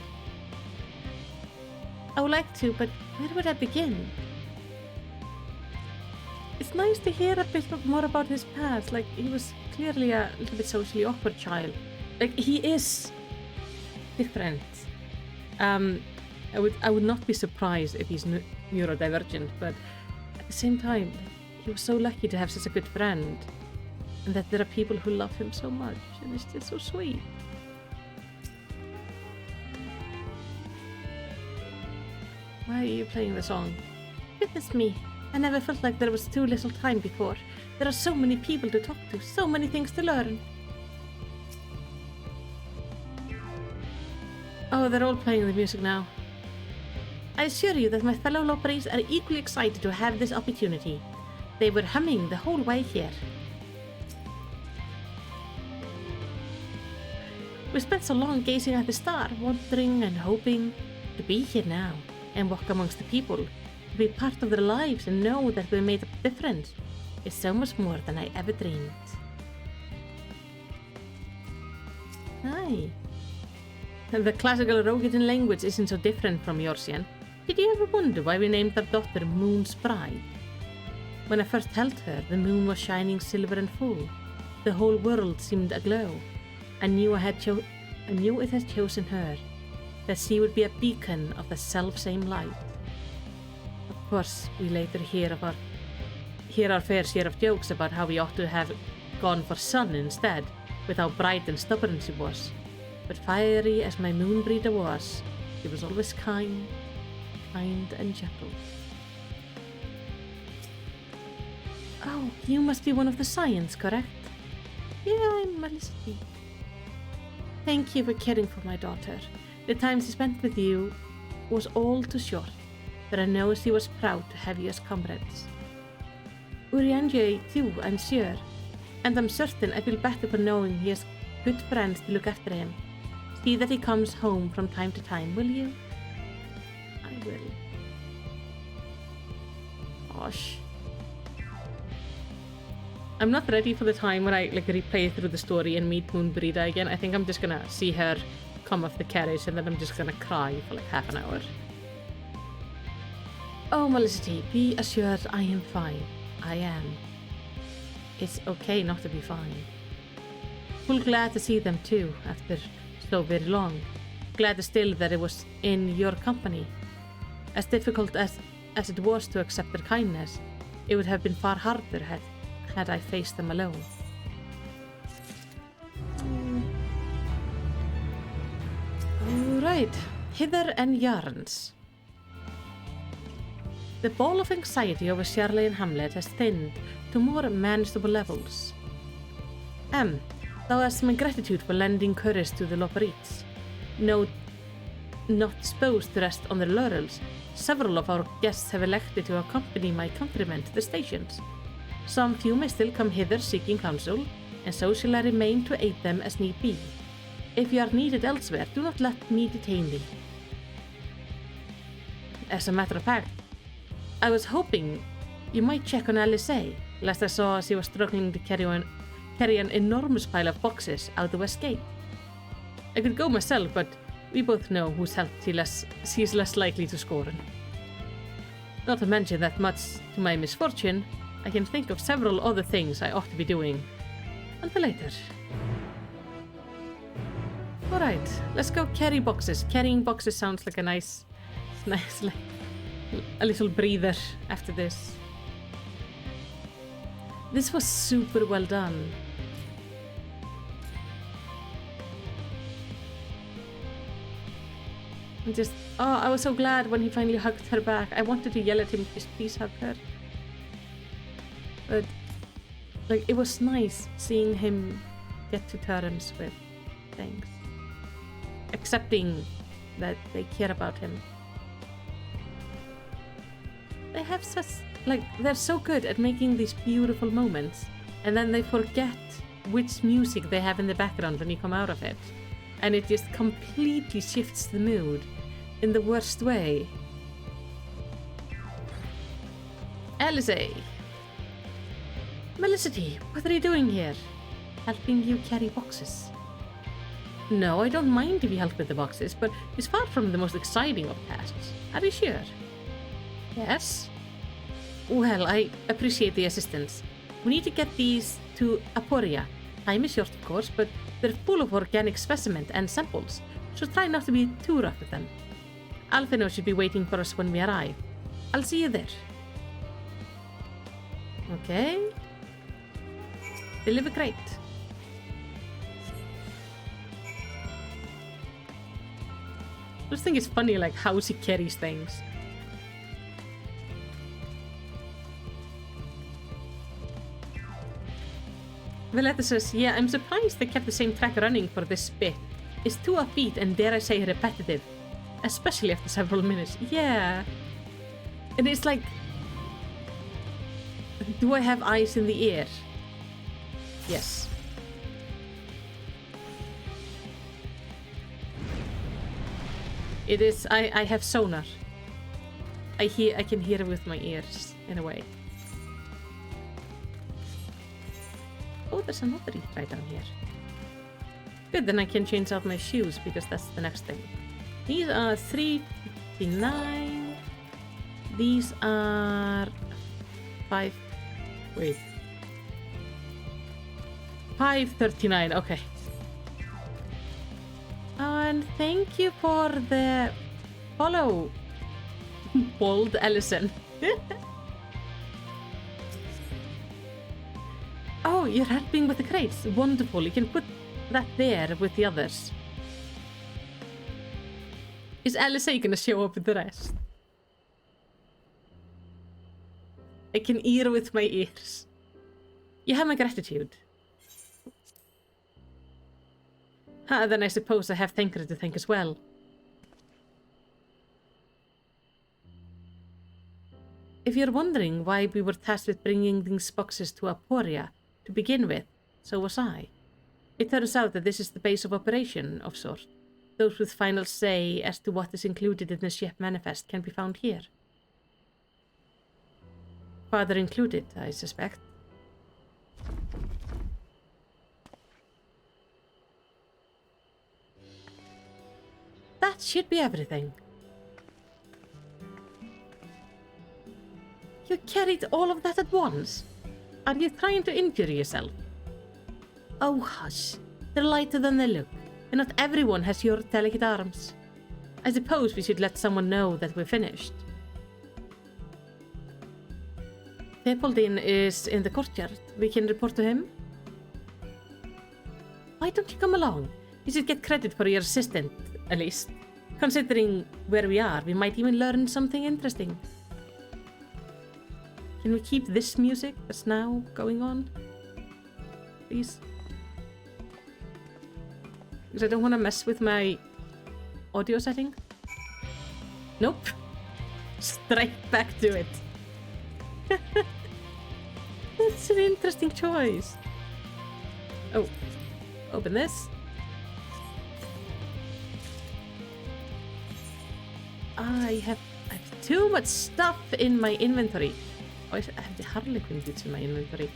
I would like to, but where would I begin? It's nice to hear a bit more about his past. Like, he was clearly a little bit socially awkward child. Like, he is different. I would not be surprised if he's neurodivergent, but at the same time, he was so lucky to have such a good friend, and that there are people who love him so much, and it's just so sweet. Why are you playing the song? Goodness me, I never felt like there was too little time before. There are so many people to talk to, so many things to learn. Oh, they're all playing the music now. I assure you that my fellow Loparis are equally excited to have this opportunity. They were humming the whole way here. We spent so long gazing at the star, wondering and hoping to be here now and walk amongst the people, to be part of their lives and know that we made a difference is so much more than I ever dreamed. Hi. The classical Rohirrim language isn't so different from Yorsian. Did you ever wonder why we named our daughter Moon's Bride? When I first held her, the moon was shining silver and full. the whole world seemed aglow. I knew it had chosen her, that she would be a beacon of the self-same light. Of course, we later hear our fair share of jokes about how we ought to have gone for sun instead, with how bright and stubborn she was. But fiery as my moon breeder was, she was always kind and gentle. Oh, you must be one of the Scions, correct? Yeah, I'm Felicity. Thank you for caring for my daughter. The time she spent with you was all too short, but I know she was proud to have you as comrades. Urianger too, I'm sure, and I'm certain I feel better for knowing he has good friends to look after him. See that he comes home from time to time, will you? I will. Gosh. I'm not ready for the time when I replay through the story and meet Moonbreeder again. I think I'm just gonna see her come off the carriage and then I'm just gonna cry for half an hour. Oh, Felicity, be assured I am fine. I am. It's okay not to be fine. Full glad to see them too, after so very long. Glad still that it was in your company. As difficult as it was to accept their kindness, it would have been far harder had I faced them alone. Right, hither and yarns. The ball of anxiety over Shirley and Hamlet has thinned to more manageable levels. Thou hast my gratitude for lending courage to the Loperites. No, not disposed to rest on their laurels, several of our guests have elected to accompany my countrymen to the stations. Some few may still come hither seeking counsel, and so shall I remain to aid them as need be. If you are needed elsewhere, do not let me detain thee. As a matter of fact, I was hoping you might check on Alice, lest I saw she was struggling to carry an enormous pile of boxes out the west gate. I could go myself, but we both know whose help she is less likely to scorn. Not to mention that much to my misfortune, I can think of several other things I ought to be doing. Until later. Alright, let's go carry boxes. Carrying boxes sounds like a nice a little breather after this. This was super well done. I was so glad when he finally hugged her back. I wanted to yell at him, just please hug her. But, it was nice seeing him get to terms with things. Accepting that they care about him. They have such, they're so good at making these beautiful moments, and then they forget which music they have in the background when you come out of it. And it just completely shifts the mood in the worst way. Alice! Felicity, what are you doing here? Helping you carry boxes. No, I don't mind if you help with the boxes, but it's far from the most exciting of tasks. Are you sure? Yes? Well, I appreciate the assistance. We need to get these to Aporia. Time is short, of course, but they're full of organic specimens and samples, so try not to be too rough with them. Alphino should be waiting for us when we arrive. I'll see you there. Okay. Deliver crate. I just think it's funny, how she carries things. Valletta says, yeah, I'm surprised they kept the same track running for this bit. It's too upbeat and dare I say repetitive. Especially after several minutes. Yeah. And it's do I have eyes in the ear? Yes. It is, I have sonar. I can hear with my ears, in a way. Oh, there's another leaf right down here. Good, then I can change out my shoes, because that's the next thing. These are $3.59. These are 539, okay. And thank you for the follow, Bold Ellison. Oh, you're helping with the crates. Wonderful. You can put that there with the others. Is LSA gonna show up with the rest? I can hear with my ears. You have my gratitude. Then I suppose I have Thanker to thank as well. If you're wondering why we were tasked with bringing these boxes to Aporia to begin with, so was I. It turns out that this is the base of operation of sort. Those with final say as to what is included in the ship manifest can be found here. Father included, I suspect. That should be everything. You carried all of that at once? Are you trying to injure yourself? Oh, hush. They're lighter than they look, and not everyone has your delicate arms. I suppose we should let someone know that we're finished. Theopoldin is in the courtyard. We can report to him? Why don't you come along? You should get credit for your assistant, at least. Considering where we are, we might even learn something interesting. Can we keep this music that's now going on? Please? Because I don't want to mess with my audio setting. Nope. Straight back to it. That's an interesting choice. Oh. Open this. I have too much stuff in my inventory. Oh, I have the Harlequin boots in my inventory.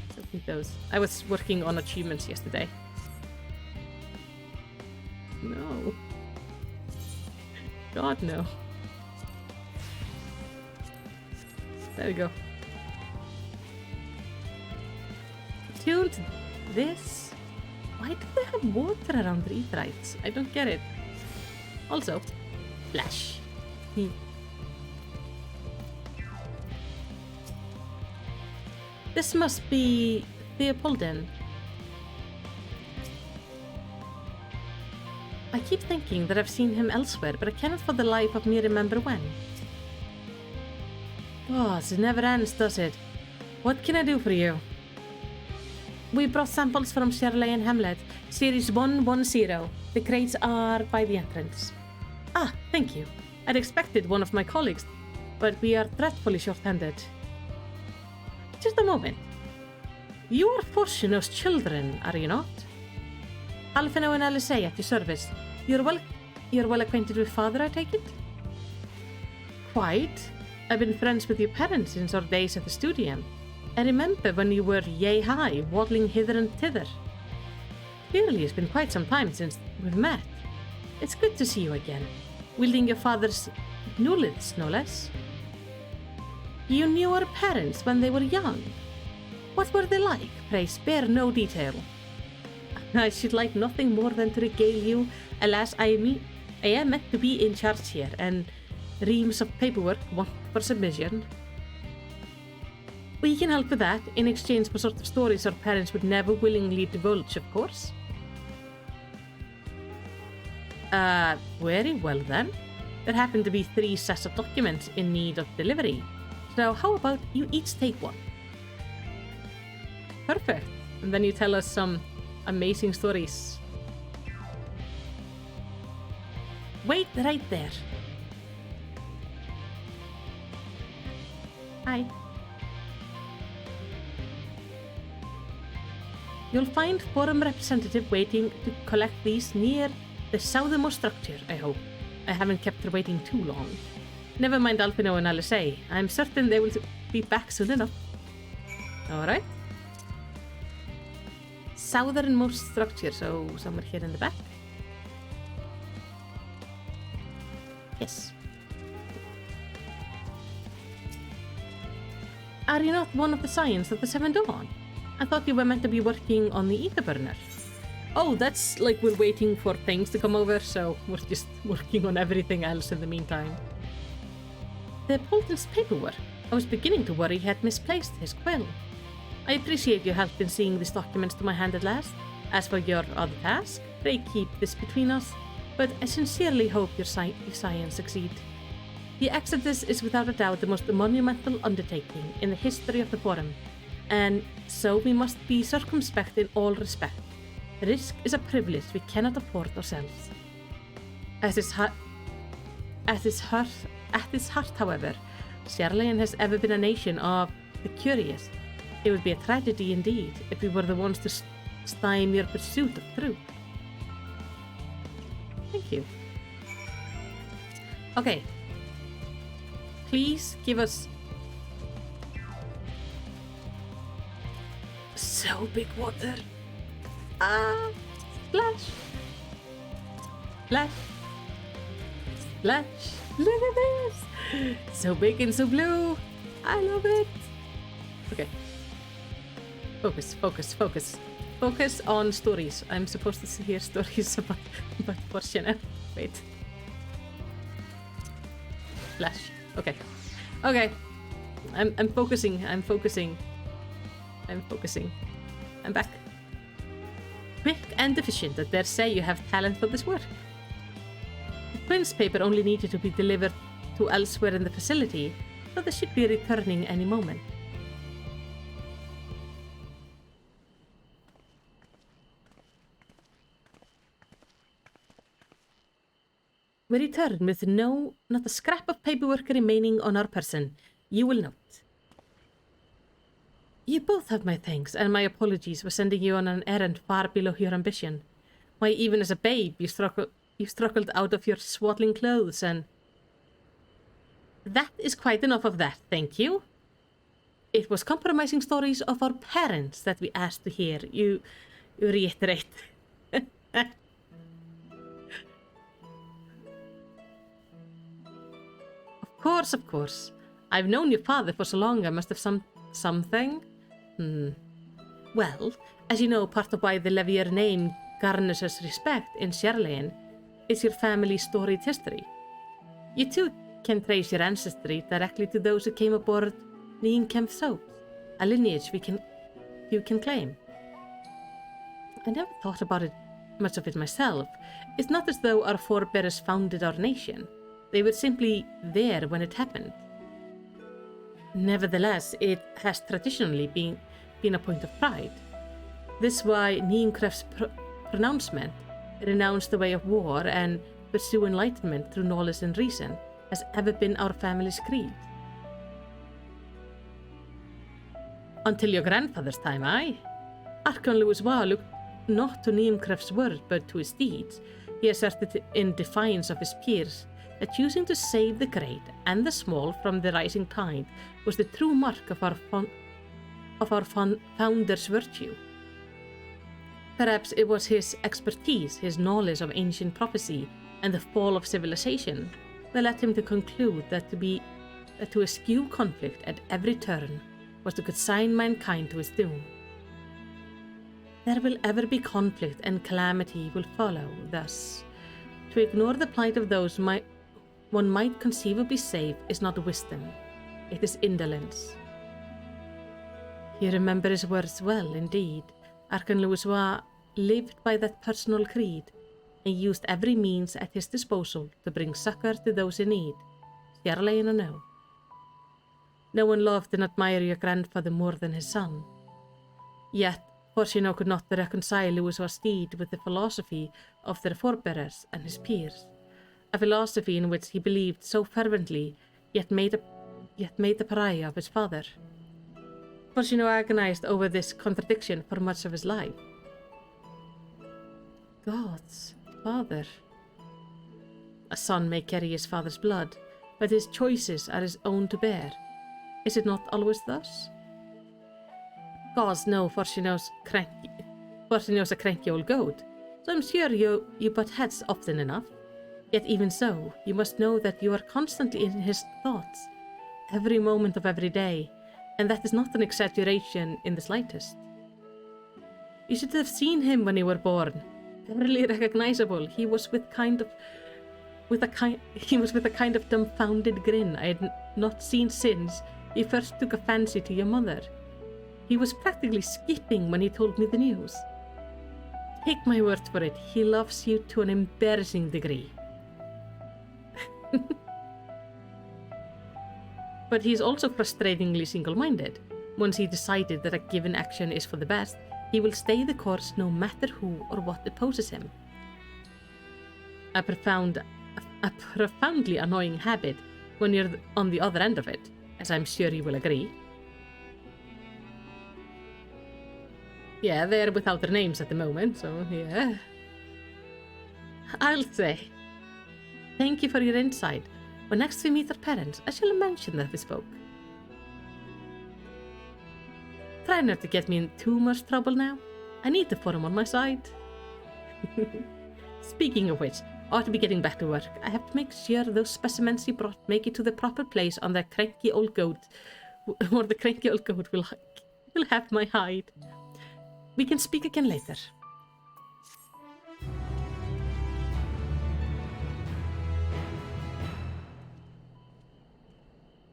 Let's open those. I was working on achievements yesterday. No. God, no. There we go. Tuned this. Why do they have water around the Aetherites? I don't get it. Also, flash. This must be Theopoldin. I keep thinking that I've seen him elsewhere, but I cannot for the life of me remember when. Oh, it never ends, does it? What can I do for you? We brought samples from Shirley Hamlet, Series 110. The crates are by the entrance. Ah, thank you. I'd expected one of my colleagues, but we are dreadfully short-handed. Just a moment. You are Fortuno's children, are you not? Alfino and LSA at your service. You're well acquainted with father, I take it? Quite. I've been friends with your parents since our days at the studio. I remember when you were yay high, waddling hither and thither. Clearly it's been quite some time since we've met. It's good to see you again, wielding your father's nuliths, no less. You knew our parents when they were young. What were they like? Pray spare no detail. I should like nothing more than to regale you. Alas, I am meant to be in charge here, and reams of paperwork want for submission. We can help with that, in exchange for sort of stories our parents would never willingly divulge, of course. Very well then. There happen to be 3 sets of documents in need of delivery. So how about you each take one? Perfect. And then you tell us some amazing stories. Wait right there. Hi. You'll find forum representative waiting to collect these near the southernmost structure, I hope. I haven't kept her waiting too long. Never mind Alpino and LSA. I'm certain they will be back soon enough. Alright. Southernmost structure, so somewhere here in the back. Yes. Are you not one of the Scions of the Seven Dawn? I thought you were meant to be working on the ether burner. Oh, that's like we're waiting for things to come over, so we're just working on everything else in the meantime. The Polton's paperwork. I was beginning to worry he had misplaced his quill. I appreciate your help in seeing these documents to my hand at last. As for your other task, pray keep this between us, but I sincerely hope your science succeed. The Exodus is without a doubt the most monumental undertaking in the history of the Forum, and so we must be circumspect in all respect. Risk is a privilege we cannot afford ourselves. At its heart, however, Sierlein has ever been a nation of the curious. It would be a tragedy indeed if we were the ones to stymie your pursuit of truth. Thank you. Okay. Please give us... So big water. Ah, splash. Splash. Splash. Look at this. So big and so blue. I love it. Okay. Focus, focus, focus. Focus on stories. I'm supposed to hear stories about Fortuna. Wait. Flash. Okay. Okay. I'm focusing. I'm focusing. I'm focusing. I'm back. Quick and efficient. I dare say you have talent for this work. The Twins paper only needed to be delivered to elsewhere in the facility, so they should be returning any moment. We return with not a scrap of paperwork remaining on our person, you will note. You both have my thanks and my apologies for sending you on an errand far below your ambition. Why, even as a babe, you struggled out of your swaddling clothes and... That is quite enough of that, thank you. It was compromising stories of our parents that we asked to hear. You reiterate. Of course. I've known your father for so long, I must have something. Well, as you know, part of why the Levier name garnishes respect in Sierlein is your family's storied history. You too can trace your ancestry directly to those who came aboard Nienkamp Soaps, a lineage you can claim. I never thought about much of it myself. It's not as though our forebears founded our nation. They were simply there when it happened. Nevertheless, it has traditionally been a point of pride. This is why Nienkref's pronouncement, renounce the way of war and pursue enlightenment through knowledge and reason, has ever been our family's creed. Until your grandfather's time, aye? Archon Louisois looked not to Nienkref's word but to his deeds. He asserted in defiance of his peers that choosing to save the great and the small from the rising tide was the true mark of our founder's virtue. Perhaps it was his expertise, his knowledge of ancient prophecy and the fall of civilization that led him to conclude that to eschew conflict at every turn was to consign mankind to its doom. There will ever be conflict and calamity will follow, thus. To ignore the plight of those one might conceivably save is not wisdom, it is indolence. You remember his words well, indeed. Archon Louisois lived by that personal creed, and used every means at his disposal to bring succor to those in need, Sierlein or no. No one loved and admired your grandfather more than his son. Yet, Fortuno could not reconcile Louisois' deed with the philosophy of their forebears and his peers. A philosophy in which he believed so fervently, yet made a pariah of his father. Fortuno agonized over this contradiction for much of his life. God's father. A son may carry his father's blood, but his choices are his own to bear. Is it not always thus? Gods know Fortuno's a cranky old goat, so I'm sure you butt heads often enough. Yet even so, you must know that you are constantly in his thoughts, every moment of every day, and that is not an exaggeration in the slightest. You should have seen him when you were born. Barely recognizable. He was with a kind of dumbfounded grin I had not seen since he first took a fancy to your mother. He was practically skipping when he told me the news. Take my word for it, he loves you to an embarrassing degree. But he's also frustratingly single-minded. Once he decided that a given action is for the best, he will stay the course no matter who or what opposes him. A profoundly annoying habit when you're on the other end of it, as I'm sure you will agree. Yeah, they're without their names at the moment, so yeah. I'll say. Thank you for your insight. When next we meet our parents, I shall mention that we spoke. Try not to get me in too much trouble now. I need the forum on my side. Speaking of which, I ought to be getting back to work. I have to make sure those specimens you brought make it to the proper place on the cranky old goat, or the cranky old goat will have my hide. We can speak again later.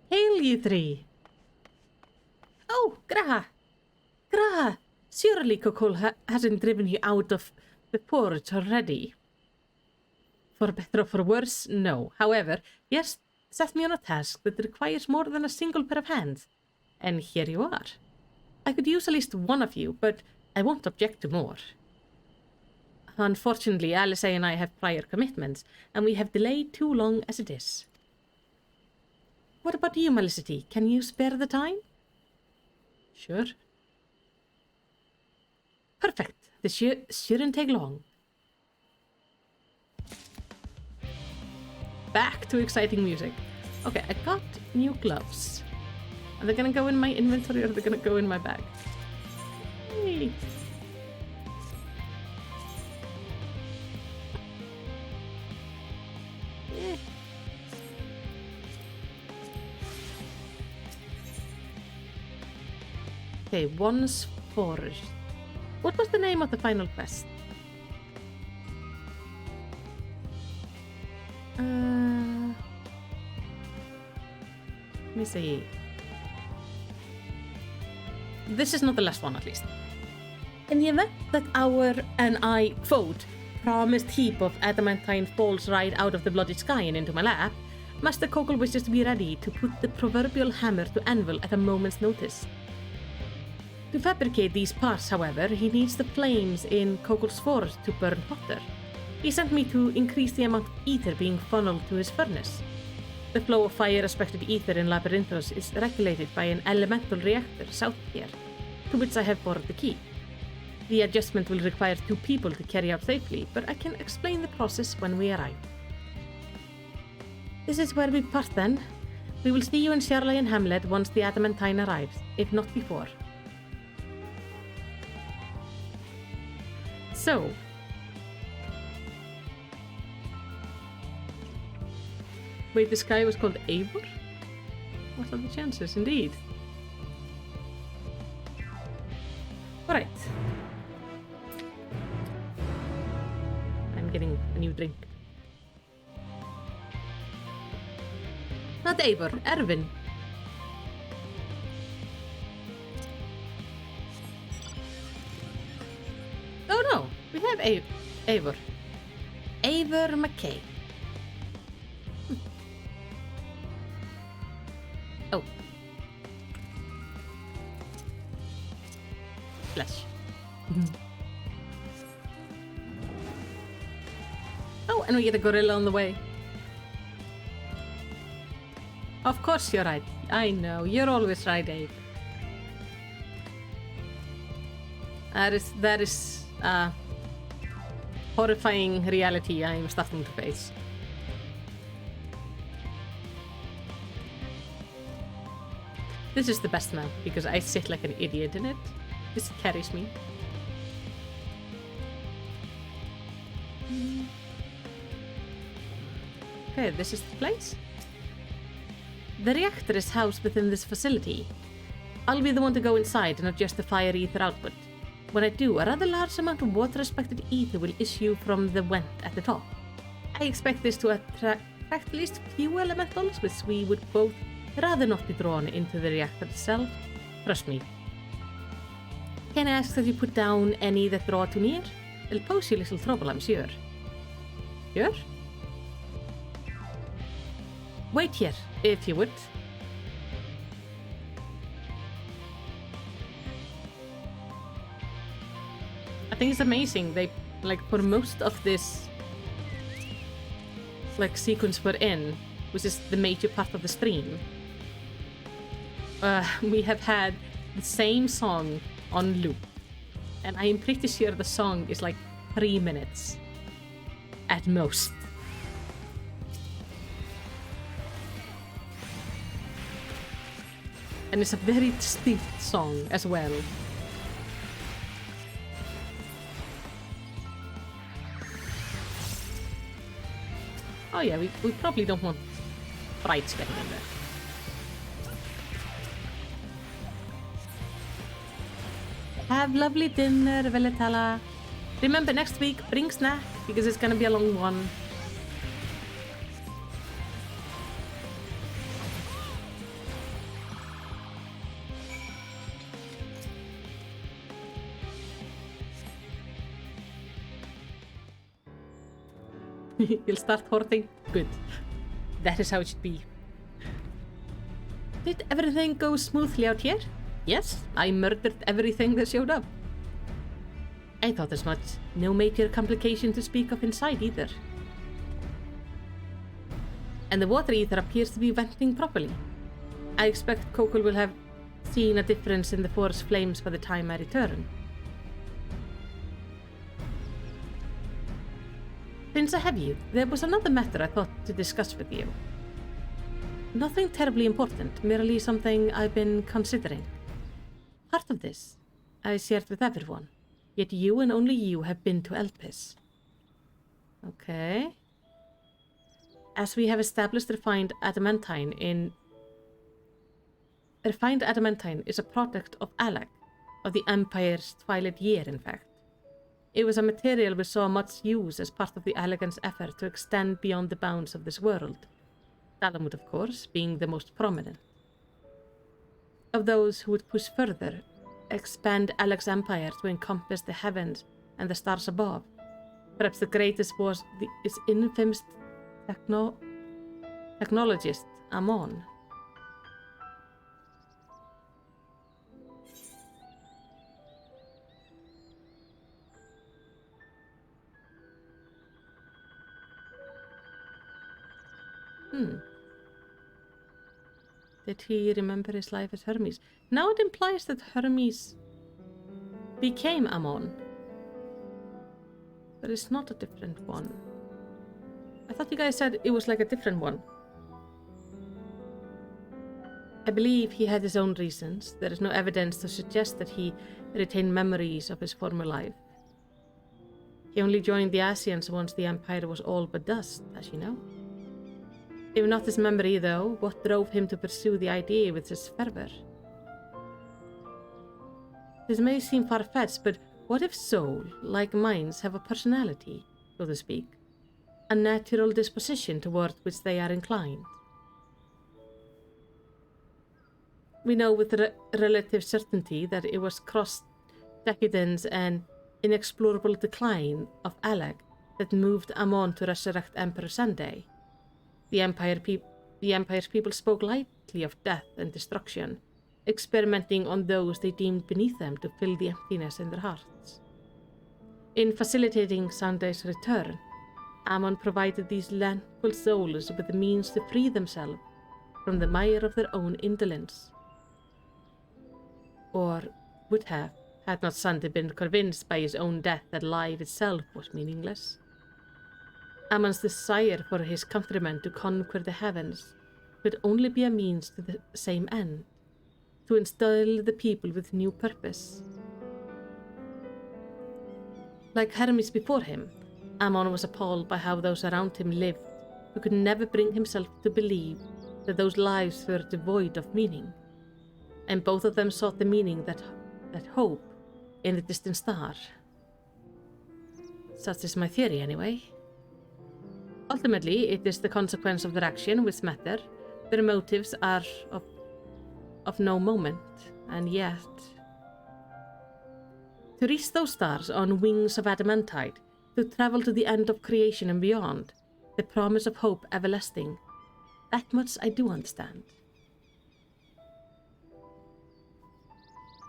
Hail, you three! Oh, Graha! Graha! Surely Kokol hasn't driven you out of the forge already. For better or for worse, no. However, he has set me on a task that requires more than a single pair of hands. And here you are. I could use at least one of you, but I won't object to more. Unfortunately, Alice and I have prior commitments, and we have delayed too long as it is. What about you, Melicity? Can you spare the time? Sure. Perfect. This shouldn't take long. Back to exciting music. Okay, I got new gloves. Are they gonna go in my inventory or are they gonna go in my bag? Hey. Yeah. Okay, once forged. What was the name of the final quest? Let me see. This is not the last one, at least. In the event that our and I, quote, promised heap of adamantine falls right out of the bloody sky and into my lap, Master Kokol wishes to be ready to put the proverbial hammer to anvil at a moment's notice. To fabricate these parts, however, he needs the flames in Kokol's forge to burn hotter. He sent me to increase the amount of ether being funneled to his furnace. The flow of fire-respected ether in Labyrinthos is regulated by an elemental reactor south here, to which I have borrowed the key. The adjustment will require 2 people to carry out safely, but I can explain the process when we arrive. This is where we part then. We will see you in Shirley and Hamlet once the adamantine arrives, if not before. So, wait, this guy was called Eivor? What are the chances, indeed? Alright. I'm getting a new drink. Not Eivor, Erwin. Oh no, we have Eivor. Eivor McKay. Oh. Flash. Oh, and we get a gorilla on the way. Of course you're right. I know, you're always right, Abe. That is horrifying reality I'm starting to face. This is the best map because I sit like an idiot in it. This carries me. Okay, this is the place. The reactor is housed within this facility. I'll be the one to go inside and adjust the fire ether output. when I do, a rather large amount of water-respected ether will issue from the vent at the top. I expect this to attract at least few elementals, which we would both rather not be drawn into the reactor itself. Trust me. Can I ask that you put down any that draw too near? It'll pose you little trouble, I'm sure. Sure? Wait here, if you would. I think it's amazing. They, like, for most of this like sequence we're in, which is the major part of the stream, we have had the same song on loop, and I am pretty sure the song is like 3 minutes at most. And it's a very distinct song as well. Oh yeah, we probably don't want brights getting in there. Have lovely dinner, Veletala. Remember, next week, bring snack, because it's gonna be a long one. You'll start hoarding? Good. That is how it should be. Did everything go smoothly out here? Yes, I murdered everything that showed up. I thought as much. No major complication to speak of inside either. And the water ether appears to be venting properly. I expect Kokol will have seen a difference in the forest flames by the time I return. Since I have you, there was another matter I thought to discuss with you. Nothing terribly important, merely something I've been considering. Part of this I shared with everyone, yet you and only you have been to Elpis. Okay. As we have established, refined adamantine is a product of Alag, of the Empire's twilight year, in fact. It was a material we saw much use as part of the Alagans' effort to extend beyond the bounds of this world. Dalamud, of course, being the most prominent. Of those who would push further, expand Alag's empire to encompass the heavens and the stars above. Perhaps the greatest was its infamous technologist, Amon. Did he remember his life as Hermes? Now it implies that Hermes became Amon. But it's not a different one. I thought you guys said it was like a different one. I believe he had his own reasons. There is no evidence to suggest that he retained memories of his former life. He only joined the Asians once the Empire was all but dust, as you know. If not his memory, though, what drove him to pursue the idea with such fervor? This may seem far-fetched, but what if souls, like minds, have a personality, so to speak? A natural disposition toward which they are inclined? We know with relative certainty that it was cross-decadence and inexplorable decline of Alag that moved Amon to resurrect Emperor Sunday. The Empire's people spoke lightly of death and destruction, experimenting on those they deemed beneath them to fill the emptiness in their hearts. In facilitating Sunday's return, Amon provided these landful souls with the means to free themselves from the mire of their own indolence. Or would have, had not Sunday been convinced by his own death that life itself was meaningless. Amon's desire for his countrymen to conquer the heavens could only be a means to the same end, to instill the people with new purpose. Like Hermes before him, Amon was appalled by how those around him lived, who could never bring himself to believe that those lives were devoid of meaning. And both of them sought the meaning that hope in the distant star. Such is my theory, anyway. Ultimately, it is the consequence of their action which matter. Their motives are of no moment, and yet... To reach those stars on wings of adamantite, to travel to the end of creation and beyond, the promise of hope everlasting, that much I do understand.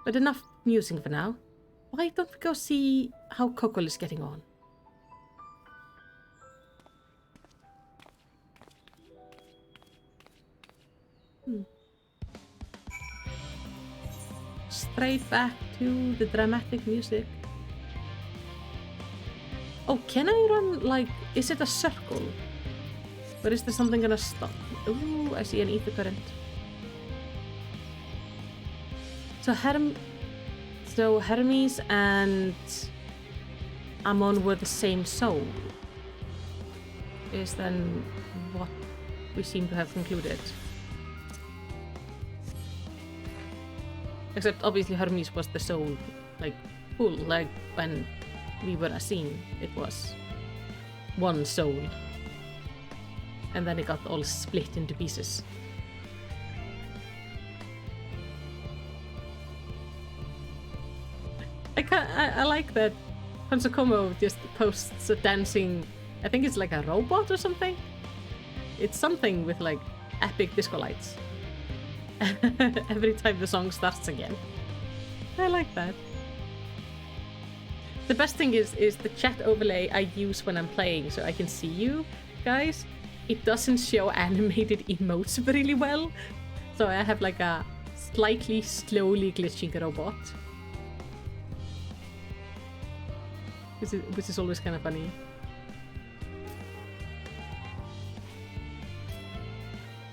But enough musing for now. Why don't we go see how Kokol is getting on? Straight back to the dramatic music. Oh, can I run, like, is it a circle? Or is there something gonna stop? Ooh, I see an ether current. So Hermes and Ammon were the same soul. Is then what we seem to have concluded. Except obviously Hermes was the soul, like, full, like when we were seen, it was one soul. And then it got all split into pieces. I like that Hansakomo just posts a dancing, I think it's like a robot or something. It's something with like epic disco lights. Every time the song starts again. I like that. The best thing is the chat overlay I use when I'm playing so I can see you guys. It doesn't show animated emotes really well. So I have like a slightly slowly glitching robot. Which is always kind of funny.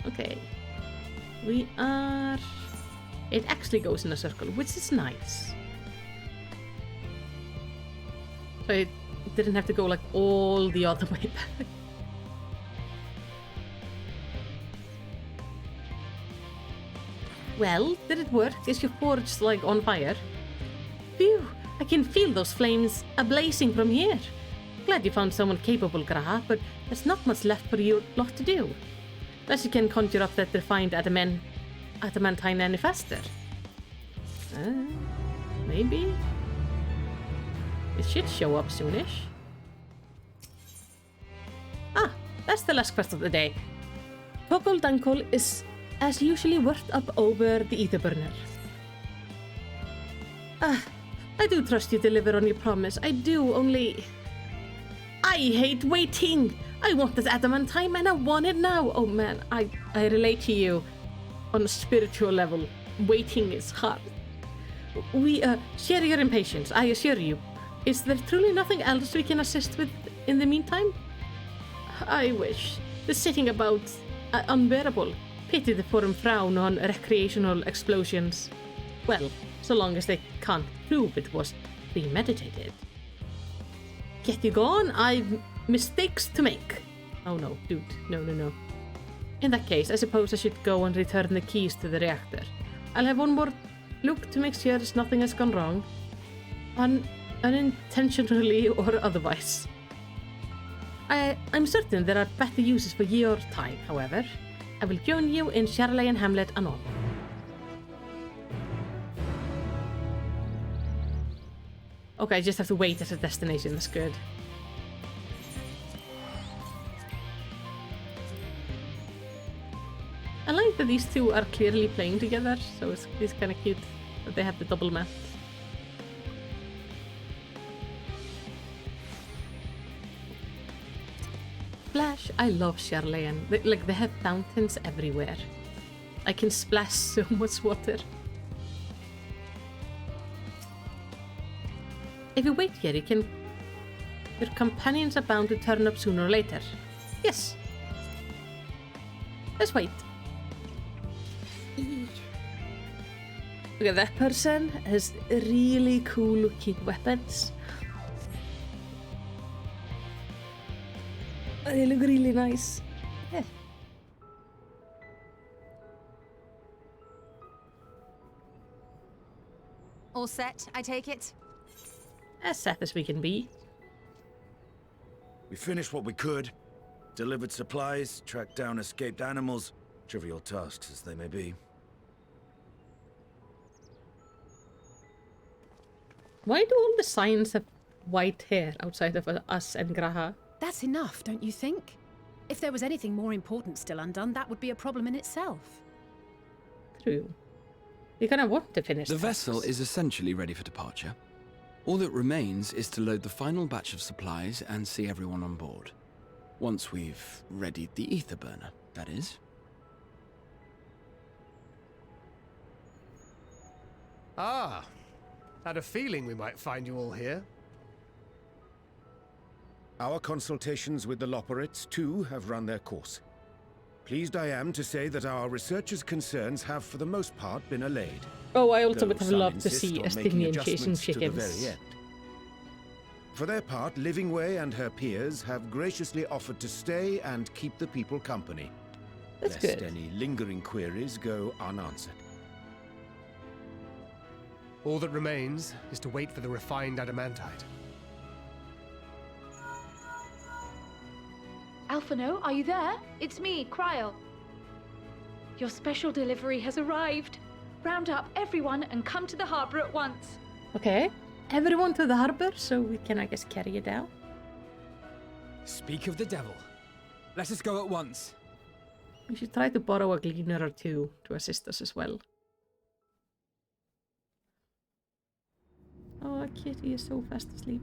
Okay. We are... It actually goes in a circle, which is nice. So it didn't have to go like all the other way back. Well, did it work? Is your forge like on fire? Phew! I can feel those flames ablazing from here. Glad you found someone capable, Graha, but there's not much left for your lot to do. Unless you can conjure up that refined adamantine manifester. Maybe? It should show up soonish. Ah, that's the last quest of the day. Kokol Dankol is as usually worked up over the ether burner. I do trust you deliver on your promise. I do, only... I hate waiting! I want this adamantine and I want it now! Oh man, I relate to you on a spiritual level. Waiting is hard. We share your impatience, I assure you. Is there truly nothing else we can assist with in the meantime? I wish. The sitting about unbearable. Pity the forum frown on recreational explosions. Well, so long as they can't prove it was premeditated. Get you gone? I've mistakes to make. Oh no, dude. No. In that case, I suppose I should go and return the keys to the reactor. I'll have one more look to make sure nothing has gone wrong. Unintentionally or otherwise. I'm certain there are better uses for your time, however. I will join you in Charley and Hamlet anon. Okay, I just have to wait at a destination, that's good. I like that these two are clearly playing together, so it's kind of cute that they have the double map. Splash, I love Charleyan. Like, they have fountains everywhere. I can splash so much water. If you wait here, your companions are bound to turn up sooner or later. Yes. Let's wait. Okay, that person has really cool looking weapons. They look really nice. Yeah. All set, I take it? as sad as we can be. We finished what we could. Delivered supplies, tracked down escaped animals. Trivial tasks as they may be. Why do all the signs have white hair outside of us and Graha? That's enough, don't you think? If there was anything more important still undone, that would be a problem in itself. True. We kind of want to finish The tasks. vessel is essentially ready for departure. All that remains is to load the final batch of supplies and see everyone on board. Once we've readied the ether burner, that is. Ah, had a feeling we might find you all here. Our consultations with the Loporrits, too, have run their course. Pleased I am to say that our researchers' concerns have, for the most part, been allayed. Oh, I also would have Though some loved to insist see on Estinian making chasing adjustments to the chickens. very end. For their part, Livingway and her peers have graciously offered to stay and keep the people company. That's lest good. any lingering queries go unanswered. All that remains is to wait for the refined adamantite. Alphino, are you there? It's me, Cryo. Your special delivery has arrived. Round up everyone and come to the harbor at once. Okay. Everyone to the harbor so we can, I guess, carry it out. Speak of the devil. Let us go at once. We should try to borrow a gleaner or two to assist us as well. Oh, Kitty is so fast asleep.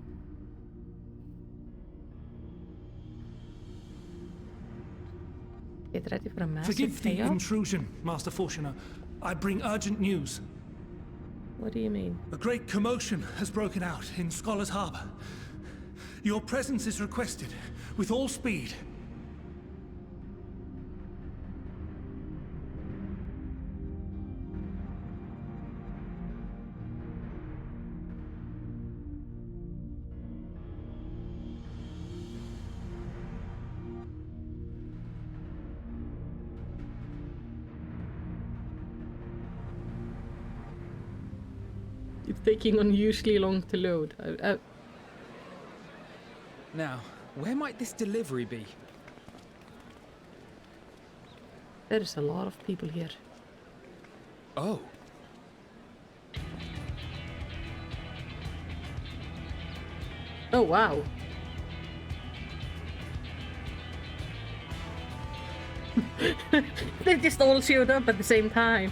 Get ready for a massive Forgive the payoff. intrusion, Master Fortuner. I bring urgent news. What do you mean? A great commotion has broken out in Scholar's Harbor. Your presence is requested, with all speed. It's taking unusually long to load. Now, where might this delivery be? There's a lot of people here. Oh. Oh, wow. They just all showed up at the same time.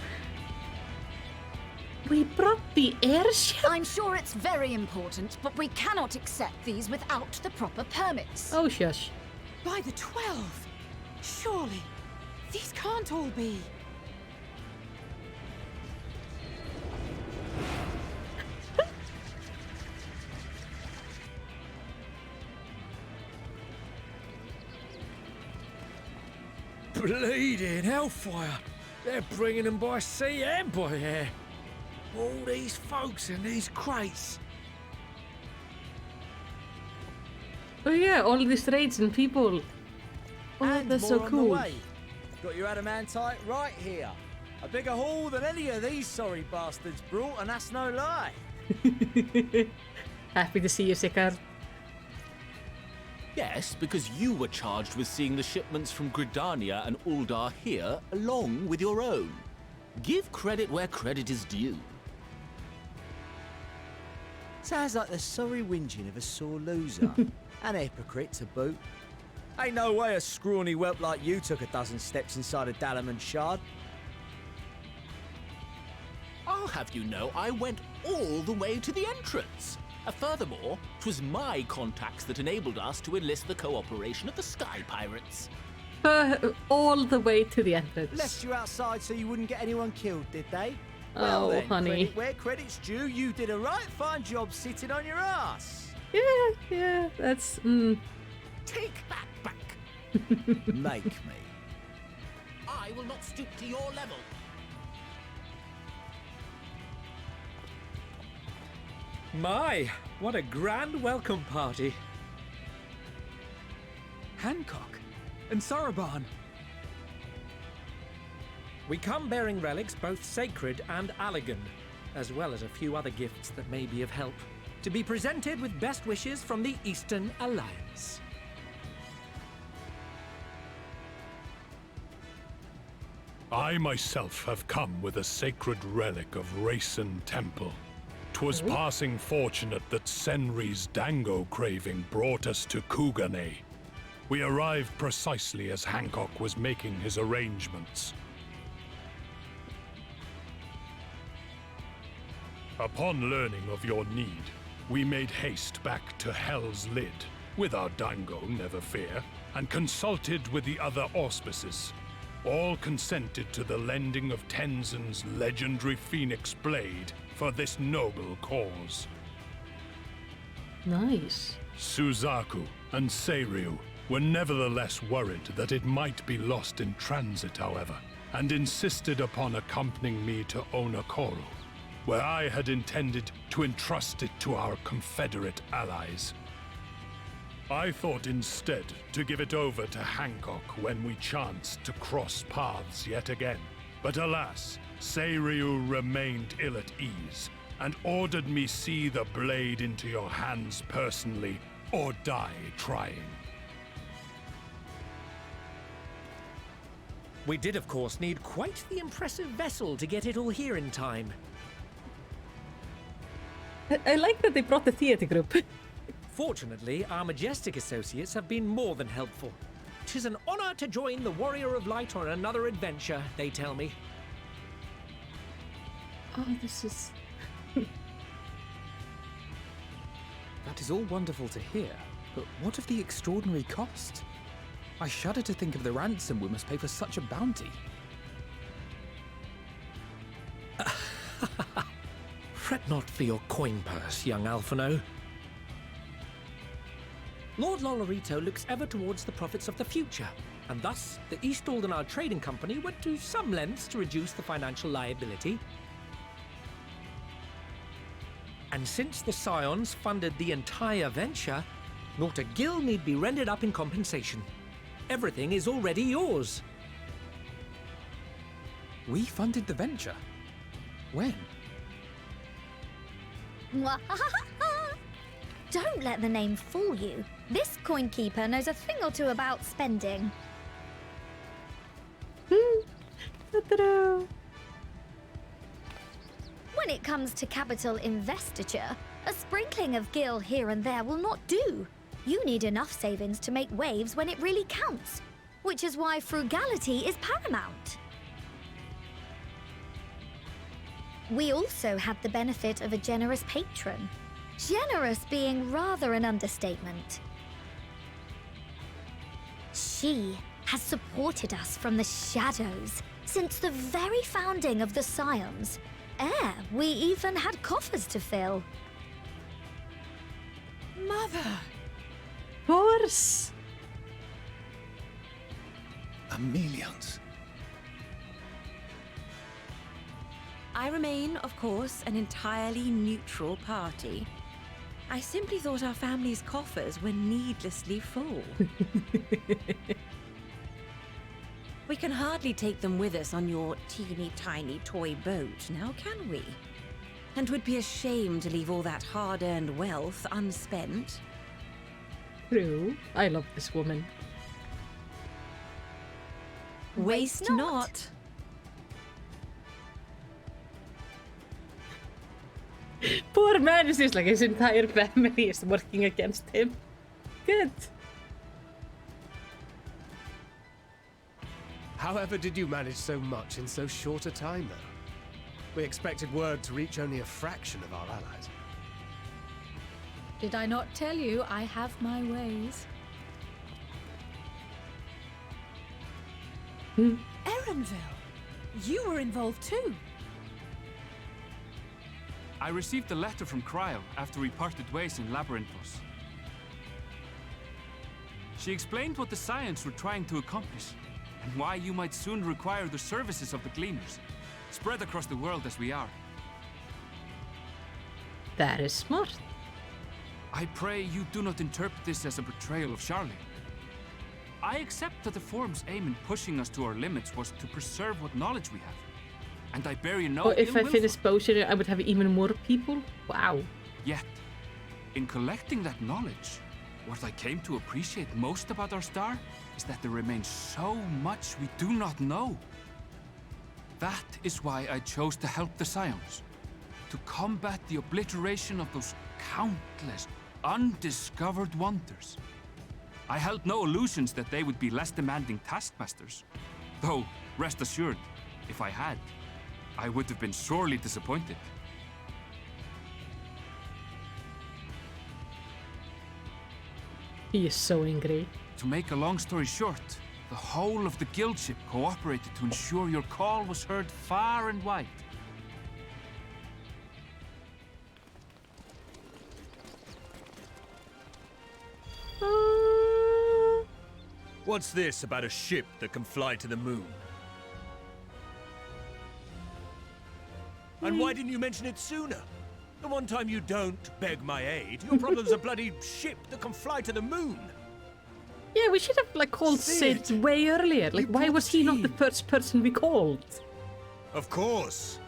We brought the airship? I'm sure it's very important, but we cannot accept these without the proper permits. Oh, shush. By the 12! Surely, these can't all be. Bleeding hellfire! They're bringing them by sea and by air. All these folks in these crates. Oh yeah, all these raids and people. Oh, And that's more so on cool. the way. Got your adamantite right here. A bigger haul than any of these sorry bastards brought, and that's no lie. Happy to see you, Sikar. Yes, because you were charged with seeing the shipments from Gridania and Uldar here, along with your own. Give credit where credit is due. Sounds like the sorry whinging of a sore loser. An hypocrite to boot. Ain't no way a scrawny whelp like you took a dozen steps inside a Dalamon shard. I'll have you know I went all the way to the entrance. Furthermore, 'twas my contacts that enabled us to enlist the cooperation of the Sky Pirates. All the way to the entrance. Left you outside so you wouldn't get anyone killed, did they? Oh, Well then, honey. credit where credit's due, you did a right fine job sitting on your ass. Yeah, that's... Take that back. Make me. I will not stoop to your level. My, what a grand welcome party. Hancock and Saraban. We come bearing relics both sacred and Allegan, as well as a few other gifts that may be of help. to be presented with best wishes from the Eastern Alliance. I myself have come with a sacred relic of Rayson Temple. 'Twas passing fortunate that Senri's dango craving brought us to Kugane. We arrived precisely as Hancock was making his arrangements. Upon learning of your need, we made haste back to Hell's Lid, with our dango, never fear, and consulted with the other auspices. All consented to the lending of Tenzin's legendary Phoenix Blade for this noble cause. Nice. Suzaku and Seiryu were nevertheless worried that it might be lost in transit, however, and insisted upon accompanying me to Onokoro, where I had intended to entrust it to our Confederate allies. I thought instead to give it over to Hancock when we chanced to cross paths yet again. But alas, Seiryu remained ill at ease, and ordered me see the blade into your hands personally, or die trying. We did, of course, need quite the impressive vessel to get it all here in time. I like that they brought the theater group. Fortunately, our Majestic associates have been more than helpful. 'Tis an honor to join the Warrior of Light on another adventure, they tell me. Oh, this is... That is all wonderful to hear, but what of the extraordinary cost? I shudder to think of the ransom we must pay for such a bounty. Fret not for your coin purse, young Alphino. Lord Lolorito looks ever towards the profits of the future, and thus the East Aldenar Trading Company went to some lengths to reduce the financial liability. And since the Scions funded the entire venture, not a gil need be rendered up in compensation. Everything is already yours. We funded the venture? When? Don't let the name fool you. This coin keeper knows a thing or two about spending. When it comes to capital investiture, a sprinkling of gil here and there will not do. You need enough savings to make waves when it really counts, which is why frugality is paramount. We also had the benefit of a generous patron. Generous being rather an understatement. She has supported us from the shadows since the very founding of the Scions. We even had coffers to fill. Mother! Of course! Amelians. I remain, of course, an entirely neutral party. I simply thought our family's coffers were needlessly full. We can hardly take them with us on your teeny-tiny toy boat, now can we? And 'twould be a shame to leave all that hard-earned wealth unspent. True. I love this woman. Waste not. Poor man, it's just like his entire family is working against him. Good. However did you manage so much in so short a time, though? We expected word to reach only a fraction of our allies. Did I not tell you I have my ways? Erenville, you were involved too. I received a letter from Cryo after we parted ways in Labyrinthos. She explained what the Scions were trying to accomplish, and why you might soon require the services of the Gleaners, spread across the world as we are. That is smart. I pray you do not interpret this as a betrayal of Charlie. I accept that the Forum's aim in pushing us to our limits was to preserve what knowledge we have. And I bear you no Oh, if ill I will finish potion, I would have even more people? Wow. Yet, In collecting that knowledge, what I came to appreciate most about our star is that there remains so much we do not know. That is why I chose to help the Scions, to combat the obliteration of those countless undiscovered wonders. I held no illusions that they would be less demanding taskmasters. Though, rest assured, if I had, I would have been sorely disappointed. He is so angry. To make a long story short, the whole of the guild ship cooperated to ensure your call was heard far and wide. What's this about a ship that can fly to the moon? And why didn't you mention it sooner? The one time you don't beg my aid, your problem's a bloody ship that can fly to the moon. Yeah, we should have like called Sid way earlier. Like, why was he not the first person we called? Of course.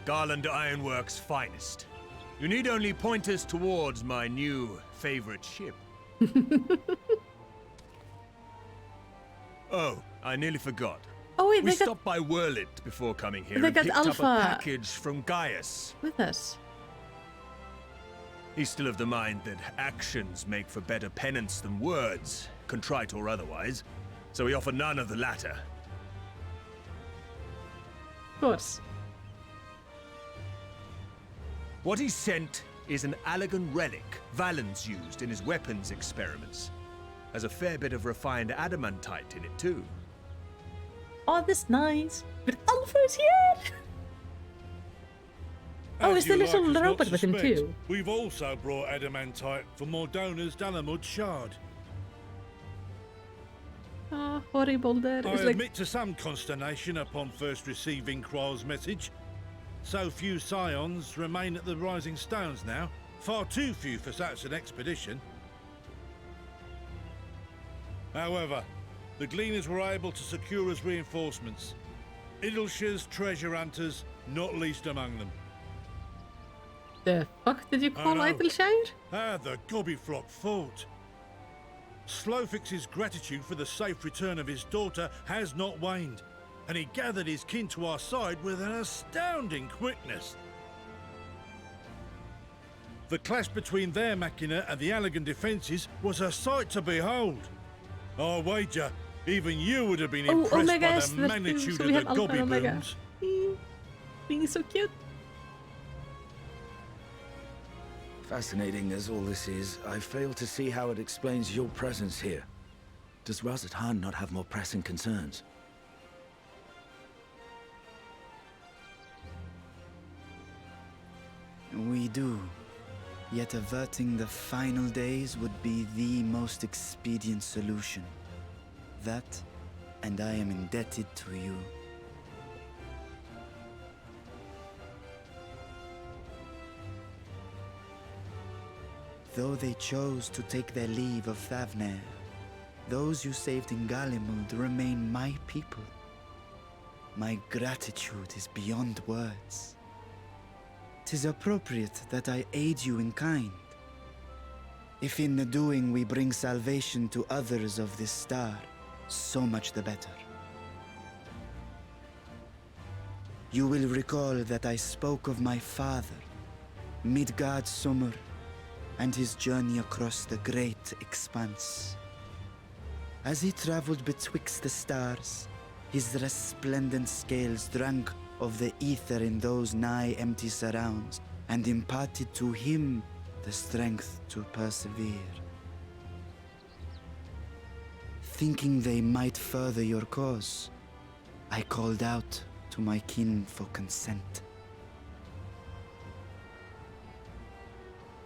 Garland Ironworks' finest. You need only point us towards my new favorite ship. Oh, I nearly forgot. Oh wait, we stopped by Whirlit before coming here and picked up a package from Gaius. With us. He's still of the mind that actions make for better penance than words, contrite or otherwise, so we offer none of the latter. Of course. What he sent is an Allagan relic Valen's used in his weapons experiments. Has a fair bit of refined adamantite in it too. Oh, that's nice. But Alpha's here! Oh, is the little robot with him too? We've also brought adamantite for Mordona's Dalamud shard. Oh, horrible there. I admit to some consternation upon first receiving Kryl's message. So few Scions remain at the Rising Stones now. Far too few for such an expedition. However, the Gleaners were able to secure us reinforcements. Idleshire's treasure hunters, not least among them. The fuck did you call Idleshire? Ah, the Gobbyflock fought. Slowfix's gratitude for the safe return of his daughter has not waned, and he gathered his kin to our side with an astounding quickness. The clash between their machina and the Allagan defences was a sight to behold. I wager even you would have been impressed by the magnitude of the Gobby booms. Being so cute. Fascinating as all this is, I fail to see how it explains your presence here. Does Razat Han not have more pressing concerns? We do. Yet averting the final days would be the most expedient solution. That, and I am indebted to you. Though they chose to take their leave of Thavnair, those you saved in Galimund remain my people. My gratitude is beyond words. 'Tis appropriate that I aid you in kind. If in the doing we bring salvation to others of this star, so much the better. You will recall that I spoke of my father, Midgard Sommer, and his journey across the great expanse. As he traveled betwixt the stars, his resplendent scales drank of the ether in those nigh empty surrounds, and imparted to him the strength to persevere. Thinking they might further your cause, I called out to my kin for consent.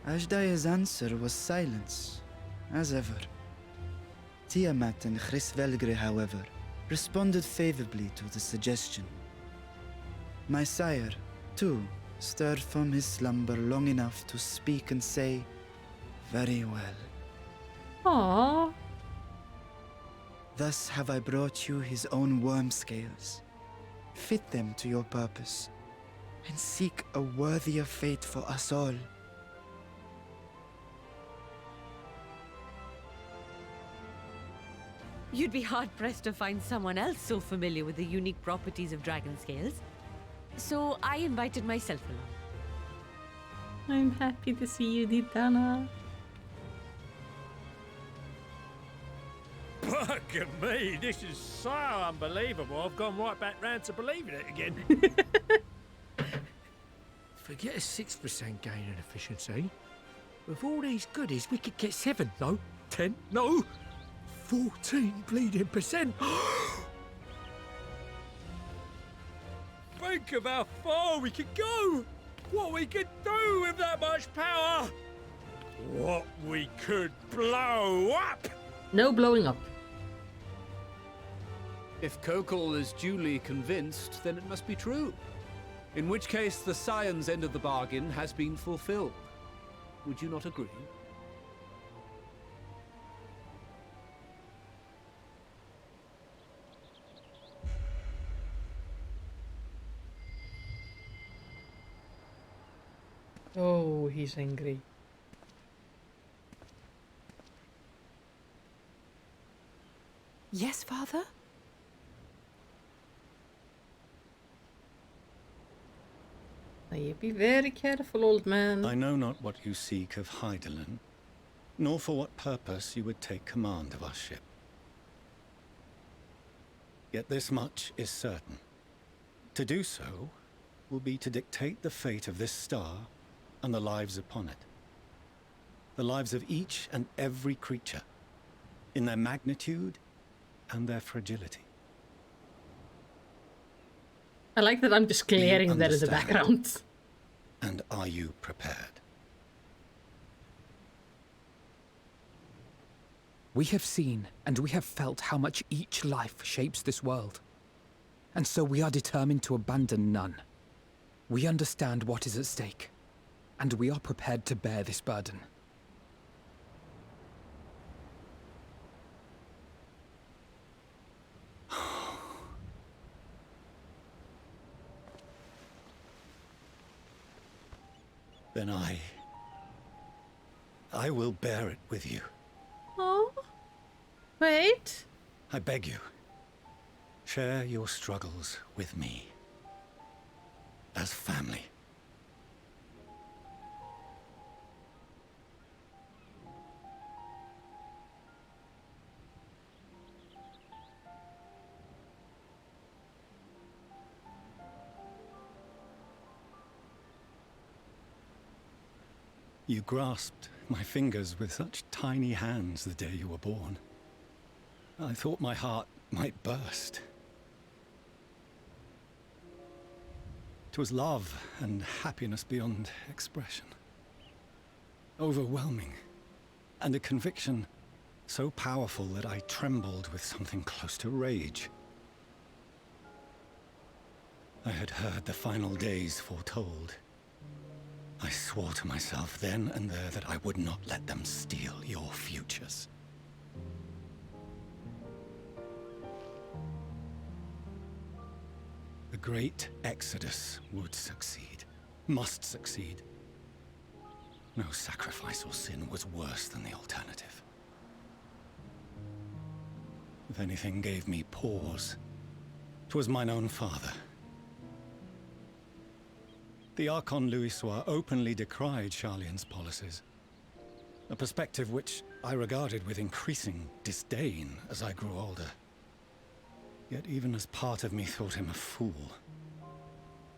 Ashdaya's answer was silence, as ever. Tiamat and Chrisvelgre, however, responded favorably to the suggestion. My sire, too, stirred from his slumber long enough to speak and say, "Very well." Aww. Thus have I brought you his own worm scales. Fit them to your purpose, and seek a worthier fate for us all. You'd be hard-pressed to find someone else so familiar with the unique properties of dragon scales. So I invited myself along. I'm happy to see you, Ditana. Bugger me, this is so unbelievable. I've gone right back round to believing it again. Forget a 6% gain in efficiency. With all these goodies, we could get 7, no, 10, no, 14 bleeding percent. Think of how far we could go. What we could do with that much power. What we could blow up. No blowing up. If Kokol is duly convinced, then it must be true. In which case, the Scion's end of the bargain has been fulfilled. Would you not agree? Oh, he's angry. Yes, Father? Now you be very careful, old man. I know not what you seek of Hydaelyn, nor for what purpose you would take command of our ship. Yet this much is certain. To do so will be to dictate the fate of this star and the lives upon it. The lives of each and every creature, in their magnitude and their fragility. I like that I'm just glaring there in the background. And are you prepared? We have seen and we have felt how much each life shapes this world. And so we are determined to abandon none. We understand what is at stake, and we are prepared to bear this burden. Then I will bear it with you. Oh, wait. I beg you, share your struggles with me. As family. You grasped my fingers with such tiny hands the day you were born. I thought my heart might burst. 'Twas love and happiness beyond expression. Overwhelming, and a conviction so powerful that I trembled with something close to rage. I had heard the final days foretold. I swore to myself then and there that I would not let them steal your futures. The great exodus would succeed, must succeed. No sacrifice or sin was worse than the alternative. If anything gave me pause, 'twas mine own father. The Archon Louisoix openly decried Sharlayan's policies, a perspective which I regarded with increasing disdain as I grew older. Yet even as part of me thought him a fool,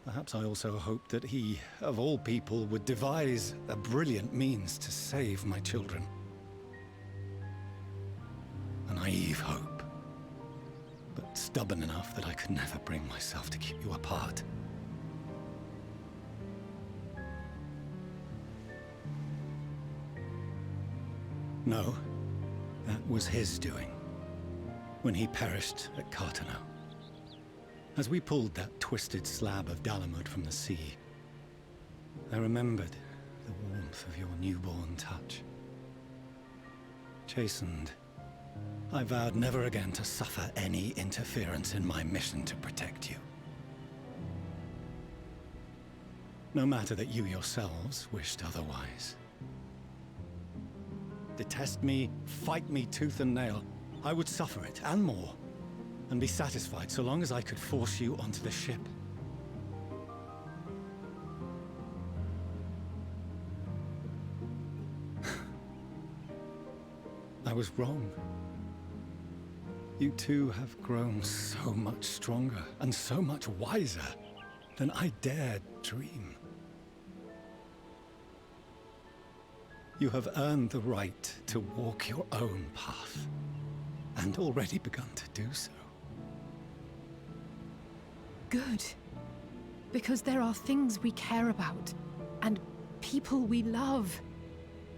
perhaps I also hoped that he, of all people, would devise a brilliant means to save my children. A naive hope, but stubborn enough that I could never bring myself to keep you apart. No, that was his doing, when he perished at Cartano. As we pulled that twisted slab of Dalamud from the sea, I remembered the warmth of your newborn touch. Chastened, I vowed never again to suffer any interference in my mission to protect you. No matter that you yourselves wished otherwise. Detest me, fight me tooth and nail, I would suffer it, and more, and be satisfied so long as I could force you onto the ship. I was wrong. You two have grown so much stronger and so much wiser than I dared dream. You have earned the right to walk your own path, and already begun to do so. Good. Because there are things we care about, and people we love,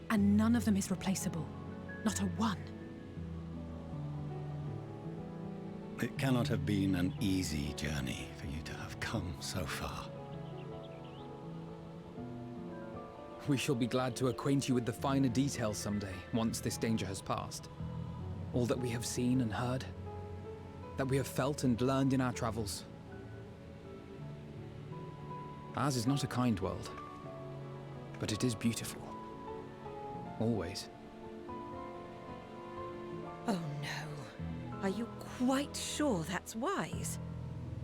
and none of them is replaceable. Not a one. It cannot have been an easy journey for you to have come so far. We shall be glad to acquaint you with the finer details someday, once this danger has passed. All that we have seen and heard, that we have felt and learned in our travels. Ours is not a kind world, but it is beautiful. Always. Oh no. Are you quite sure that's wise?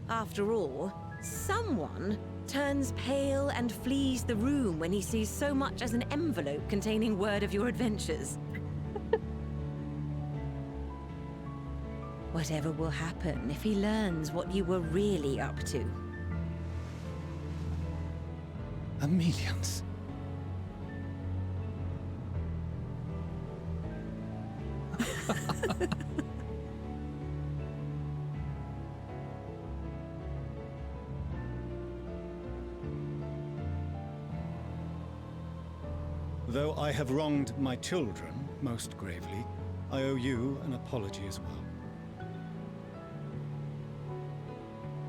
After all, someone turns pale and flees the room when he sees so much as an envelope containing word of your adventures. Whatever will happen if he learns what you were really up to? Millions. Though I have wronged my children most gravely, I owe you an apology as well.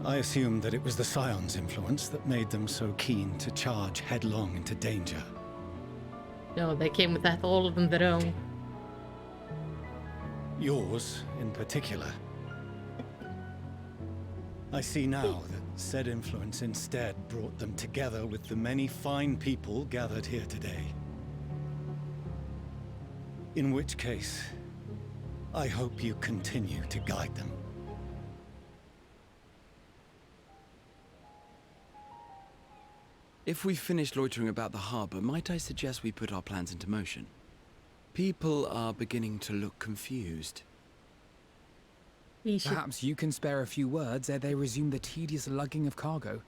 I assume that it was the Scion's influence that made them so keen to charge headlong into danger. No, they came with that all on their own. Yours, in particular. I see now that said influence instead brought them together with the many fine people gathered here today. In which case, I hope you continue to guide them. If we've finished loitering about the harbor, might I suggest we put our plans into motion? People are beginning to look confused. Perhaps you can spare a few words ere they resume the tedious lugging of cargo.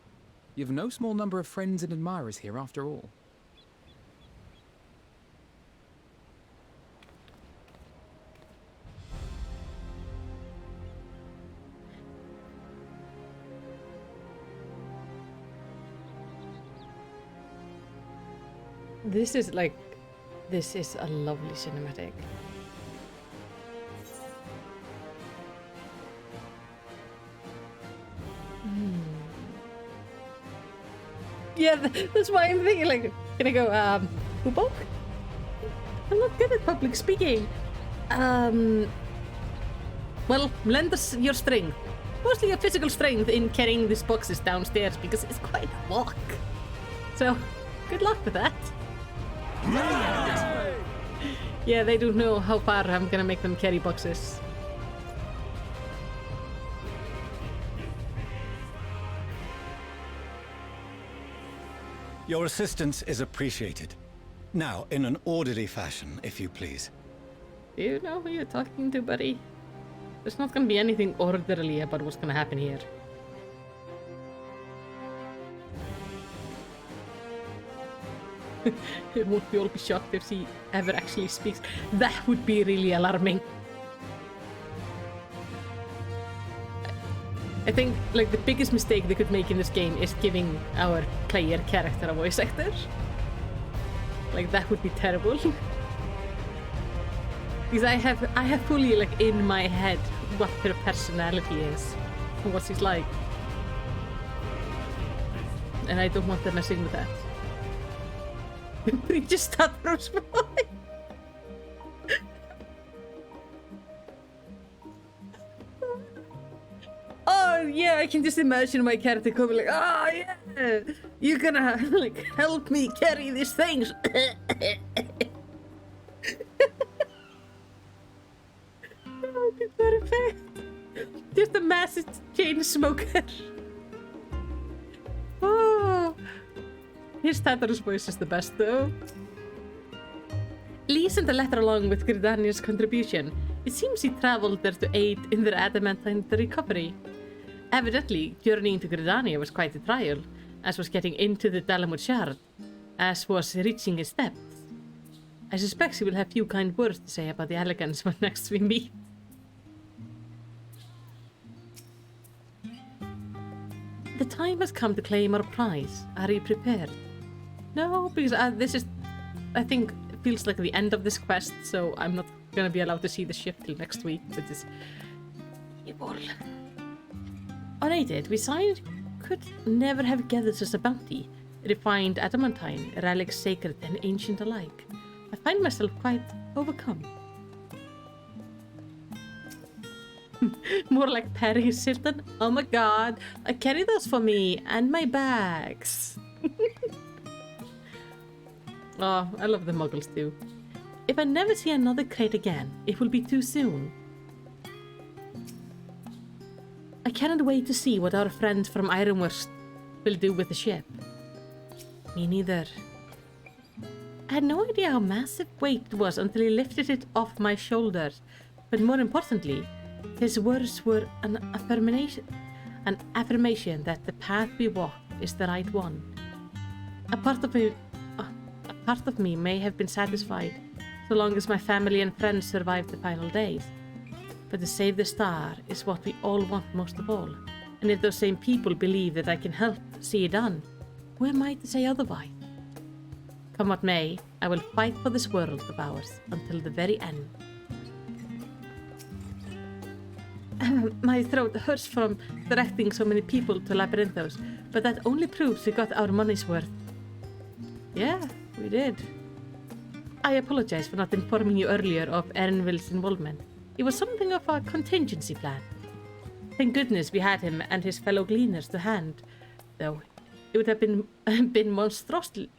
You have no small number of friends and admirers here after all. This is like, this is a lovely cinematic. Yeah, that's why I'm thinking, like, can I go, Hubo? I'm not good at public speaking. Well, lend us your strength. Mostly your physical strength in carrying these boxes downstairs, because it's quite a walk. So, good luck with that. Yeah, they don't know how far I'm gonna make them carry boxes. Your assistance is appreciated. Now, in an orderly fashion, if you please. Do you know who you're talking to, buddy? There's not gonna be anything orderly about what's gonna happen here. Won't we all be shocked if she ever actually speaks? That would be really alarming. I think, like, the biggest mistake they could make in this game is giving our player character a voice actor. Like, that would be terrible. Because I have fully, like, in my head what her personality is and what she's like. And I don't want them messing with that. We just start from small. Oh yeah, I can just imagine my character coming like, oh yeah, you're gonna like help me carry these things. Yes, it's chain smoker. Oh, his Tatar's voice is the best though. Lee sent a letter along with Gridania's contribution. It seems he traveled there to aid in their adamantine recovery. Evidently, journeying to Gridania was quite a trial, as was getting into the Dalamud Shard, as was reaching its depths. I suspect he will have few kind words to say about the elegance when next we meet. The time has come to claim our prize. Are you prepared? No, because this is, I think, it feels like the end of this quest, so I'm not gonna be allowed to see the ship till next week, which is evil. Unaided, we signed could never have gathered such a bounty. Refined adamantine, relics sacred and ancient alike. I find myself quite overcome. More like Paris Hilton. Oh my god, carry those for me and my bags. Oh, I love the muggles too. If I never see another crate again, it will be too soon. I cannot wait to see what our friends from Ironwurst will do with the ship. Me neither. I had no idea how massive weight it was until he lifted it off my shoulders. But more importantly, his words were an affirmation that the path we walk is the right one. A part of me may have been satisfied so long as my family and friends survived the final days. But to save the star is what we all want most of all. And if those same people believe that I can help see it done, who am I to say otherwise? Come what may, I will fight for this world of ours until the very end. My throat hurts from directing so many people to Labyrinthos, but that only proves we got our money's worth. Yeah, we did. I apologize for not informing you earlier of Erinville's involvement. It was something of a contingency plan. Thank goodness we had him and his fellow gleaners to hand, though it would have been monstrosely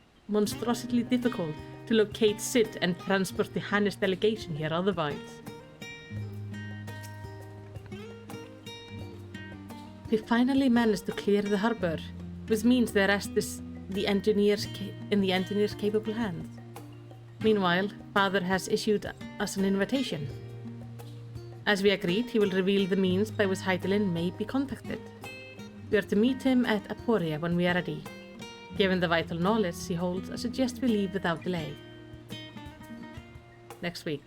difficult to locate Sid and transport the Hannes delegation here otherwise. We finally managed to clear the harbor, which means the rest is in the engineer's capable hands. Meanwhile, Father has issued us an invitation. As we agreed, he will reveal the means by which Hydaelyn may be contacted. We are to meet him at Aporia when we are ready. Given the vital knowledge he holds, I suggest we leave without delay. Next week.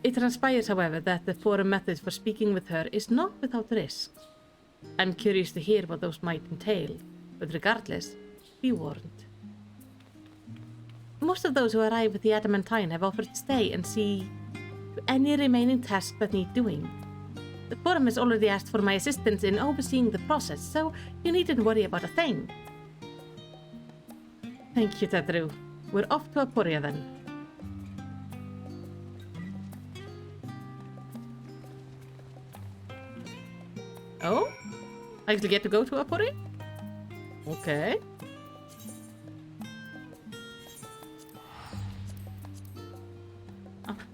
It transpires, however, that the forum method for speaking with her is not without risks. I'm curious to hear what those might entail, but regardless, be warned. Most of those who arrive at the Adamantine have offered to stay and see to any remaining tasks that need doing. The forum has already asked for my assistance in overseeing the process, so you needn't worry about a thing. Thank you, Tadru. We're off to Aporia then. Oh? I actually get to go to Aporia? Okay.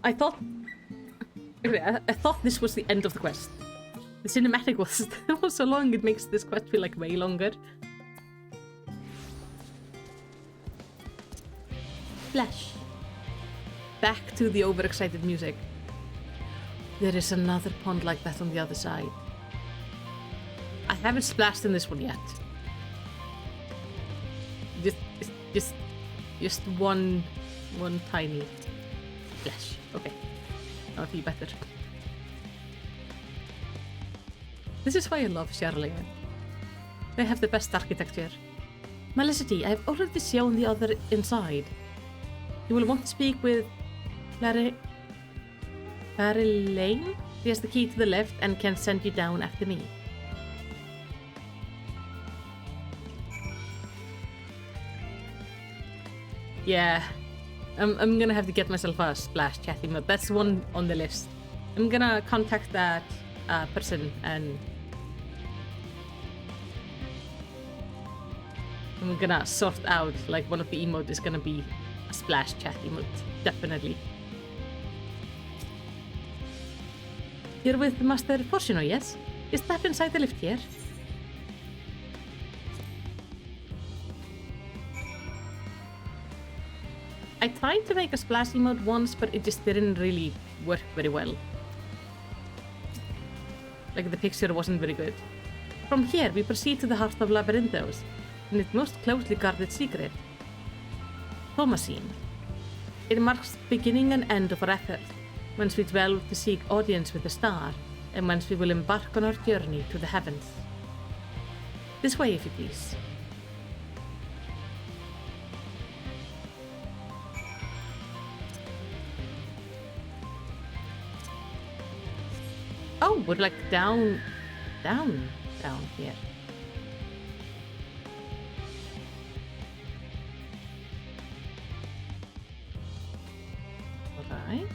I thought this was the end of the quest. The cinematic was so long, it makes this quest feel like way longer. Flash. Back to the overexcited music. There is another pond like that on the other side. I haven't splashed in this one yet. Just one tiny splash. Okay, I'll feel better. This is why I love Charlie. They have the best architecture. Malicity, I have already shown the other inside. You will want to speak with Lane. He has the key to the lift and can send you down after me. Yeah, I'm gonna have to get myself a splash chatting mode. That's one on the list. I'm gonna contact that person and I'm gonna sort out, like, one of the emotes is gonna be a splash chat emote, definitely. You're with Master Fortuno, yes? Is that inside the lift here? I tried to make a splash emote once, but it just didn't really work very well. Like, the picture wasn't very good. From here, we proceed to the heart of Labyrinthos, and its most closely guarded secret, Thomasine. It marks the beginning and end of our effort, whence we dwell to seek audience with the star, and whence we will embark on our journey to the heavens. This way, if you please. Oh, we're like down here. Alright.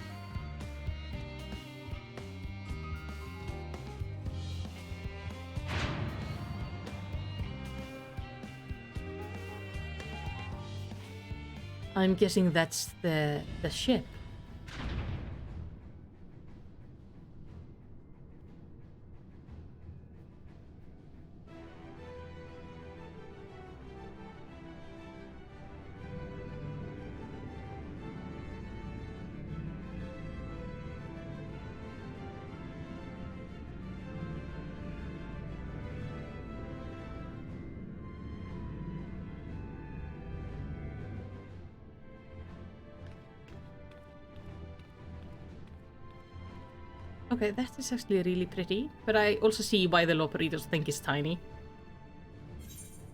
I'm guessing that's the ship. Okay, that is actually really pretty, but I also see why the operators think it's tiny.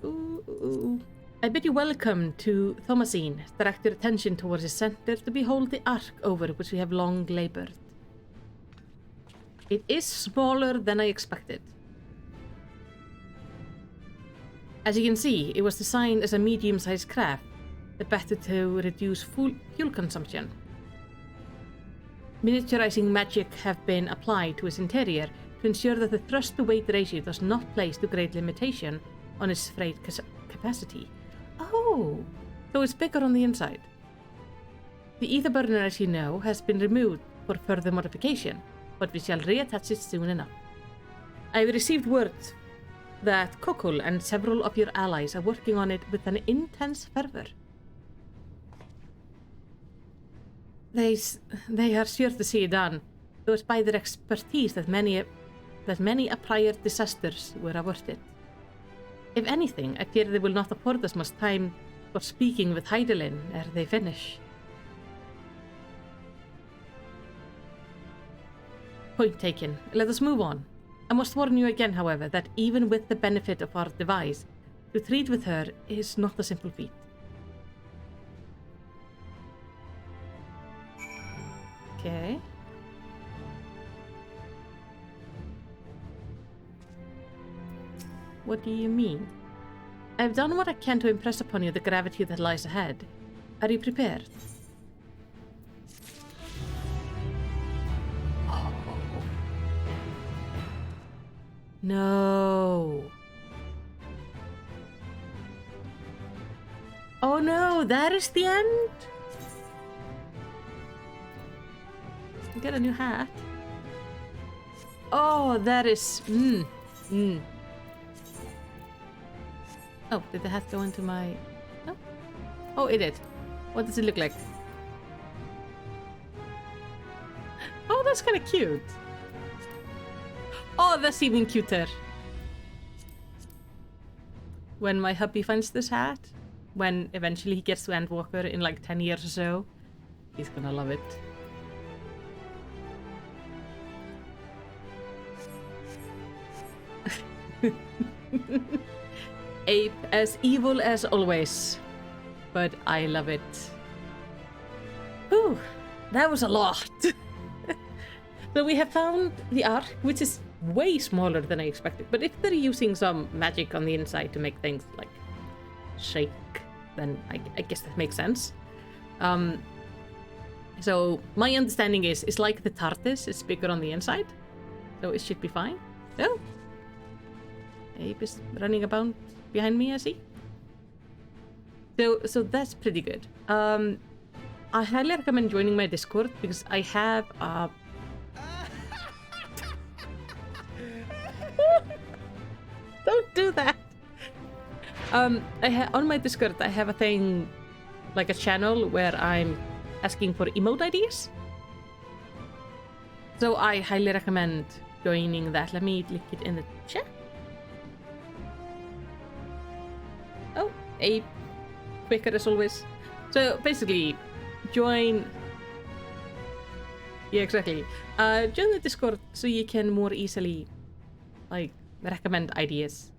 Ooh. I bid you welcome to Thomasine. Direct your attention towards the center to behold the ark over which we have long labored. It is smaller than I expected. As you can see, it was designed as a medium-sized craft, the better to reduce fuel consumption. Miniaturizing magic have been applied to its interior to ensure that the thrust-to-weight ratio does not place too great limitation on its freight capacity. Oh, so it's bigger on the inside. The ether burner, as you know, has been removed for further modification, but we shall reattach it soon enough. I have received word that Kokol and several of your allies are working on it with an intense fervor. They are sure to see it done, though it's by their expertise that many prior disasters were averted. If anything, I fear they will not afford us much time for speaking with Heidelin ere they finish. Point taken. Let us move on. I must warn you again, however, that even with the benefit of our device, to treat with her is not a simple feat. Okay. What do you mean? I've done what I can to impress upon you the gravity that lies ahead. Are you prepared? Oh. No. Oh no, that is the end? Get a new hat. Oh, that is... Oh, did the hat go into my... No? Oh, it did. What does it look like? Oh, that's kind of cute. Oh, that's even cuter. When my hubby finds this hat, when eventually he gets to Endwalker in like 10 years or so, he's gonna love it. Ape as evil as always, but I love it. Whew, that was a lot. So we have found the ark, which is way smaller than I expected, but if they're using some magic on the inside to make things like shake, then I guess that makes sense. So my understanding is it's like the TARDIS, it's bigger on the inside, so it should be fine. Oh, Ape is running about behind me, I see. So that's pretty good. I highly recommend joining my Discord because I have On my Discord, I have a thing, like a channel where I'm asking for emote ideas. So I highly recommend joining that. Let me link it in the chat. Oh, Abe, quicker as always. So basically, join. Yeah, exactly. Join the Discord so you can more easily, like, recommend ideas.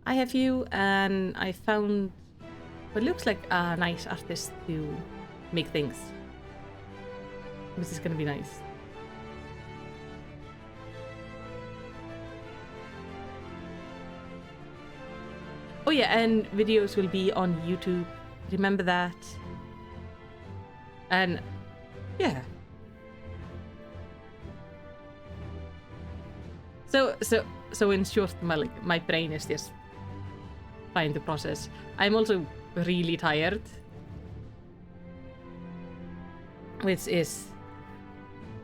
I have you, and I found what looks like a nice artist to make things. This is gonna be nice. Oh yeah, and videos will be on YouTube. Remember that. And yeah. So in short, my brain is just trying to process. I'm also really tired, which is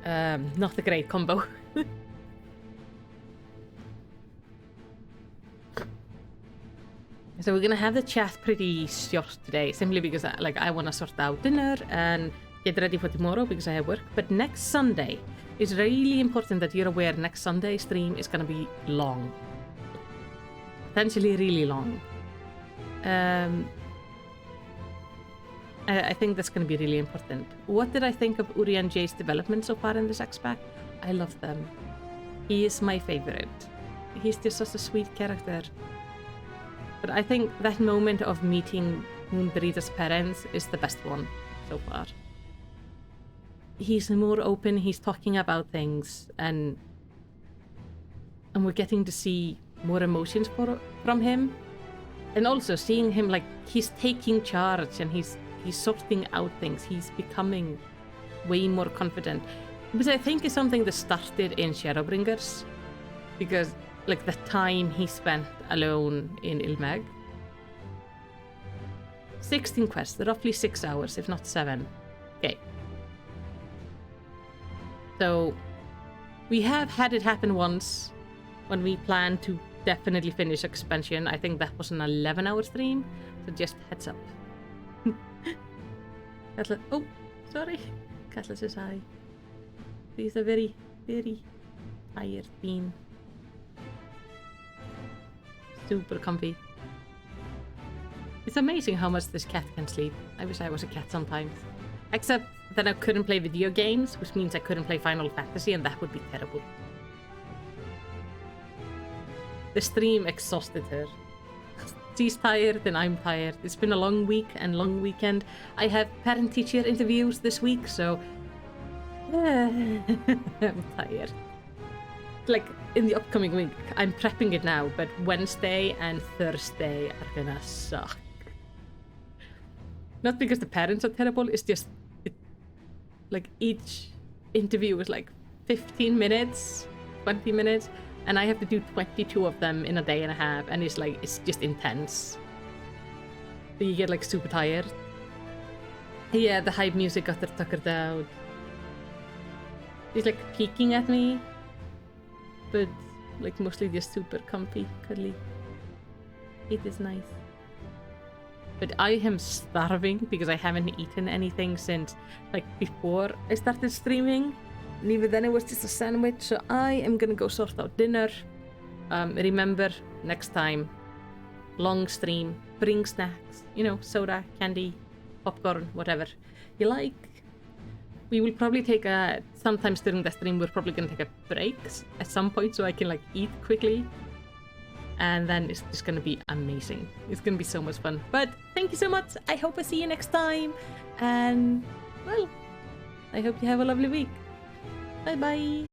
not a great combo. So we're gonna have the chat pretty short today, simply because I want to sort out dinner and get ready for tomorrow because I have work. But next Sunday, it's really important that you're aware next Sunday stream is gonna be long. Potentially really long. I think that's gonna be really important. What did I think of Uri and Jay's development so far in this X-Pack? I love them. He is my favorite. He's just such a sweet character. But I think that moment of meeting Moonbreather's parents is the best one so far. He's more open, he's talking about things, and we're getting to see more emotions from him. And also seeing him, like, he's taking charge and he's sorting out things. He's becoming way more confident. Which I think is something that started in Shadowbringers. Because, like, the time he spent alone in Ilmeg. 16 quests, roughly 6 hours, if not 7. Okay. So, we have had it happen once when we planned to definitely finish expansion. I think that was an 11-hour stream, so just heads up. Katla, oh, sorry. Katla says hi. He's a very, very tired bean. Super comfy. It's amazing how much this cat can sleep. I wish I was a cat sometimes. Except that I couldn't play video games, which means I couldn't play Final Fantasy, and that would be terrible. The stream exhausted her. She's tired and I'm tired. It's been a long week and long weekend. I have parent-teacher interviews this week, so I'm tired. Like, in the upcoming week, I'm prepping it now, but Wednesday and Thursday are gonna suck. Not because the parents are terrible, it's just, like, each interview is like 15 minutes, 20 minutes, and I have to do 22 of them in a day and a half, and it's like, it's just intense. So you get, like, super tired. Yeah, the hype music got her tuckered out. He's, like, peeking at me, but, like, mostly just super comfy, cuddly. It is nice. But I am starving because I haven't eaten anything since, like, before I started streaming. And even then it was just a sandwich, so I am gonna go sort out dinner. Remember, next time, long stream, bring snacks, you know, soda, candy, popcorn, whatever you like. We will probably take sometimes during the stream, we're probably gonna take a break at some point so I can, like, eat quickly. And then it's just gonna be amazing. It's gonna be so much fun. But thank you so much. I hope I see you next time. And, well, I hope you have a lovely week. Bye bye.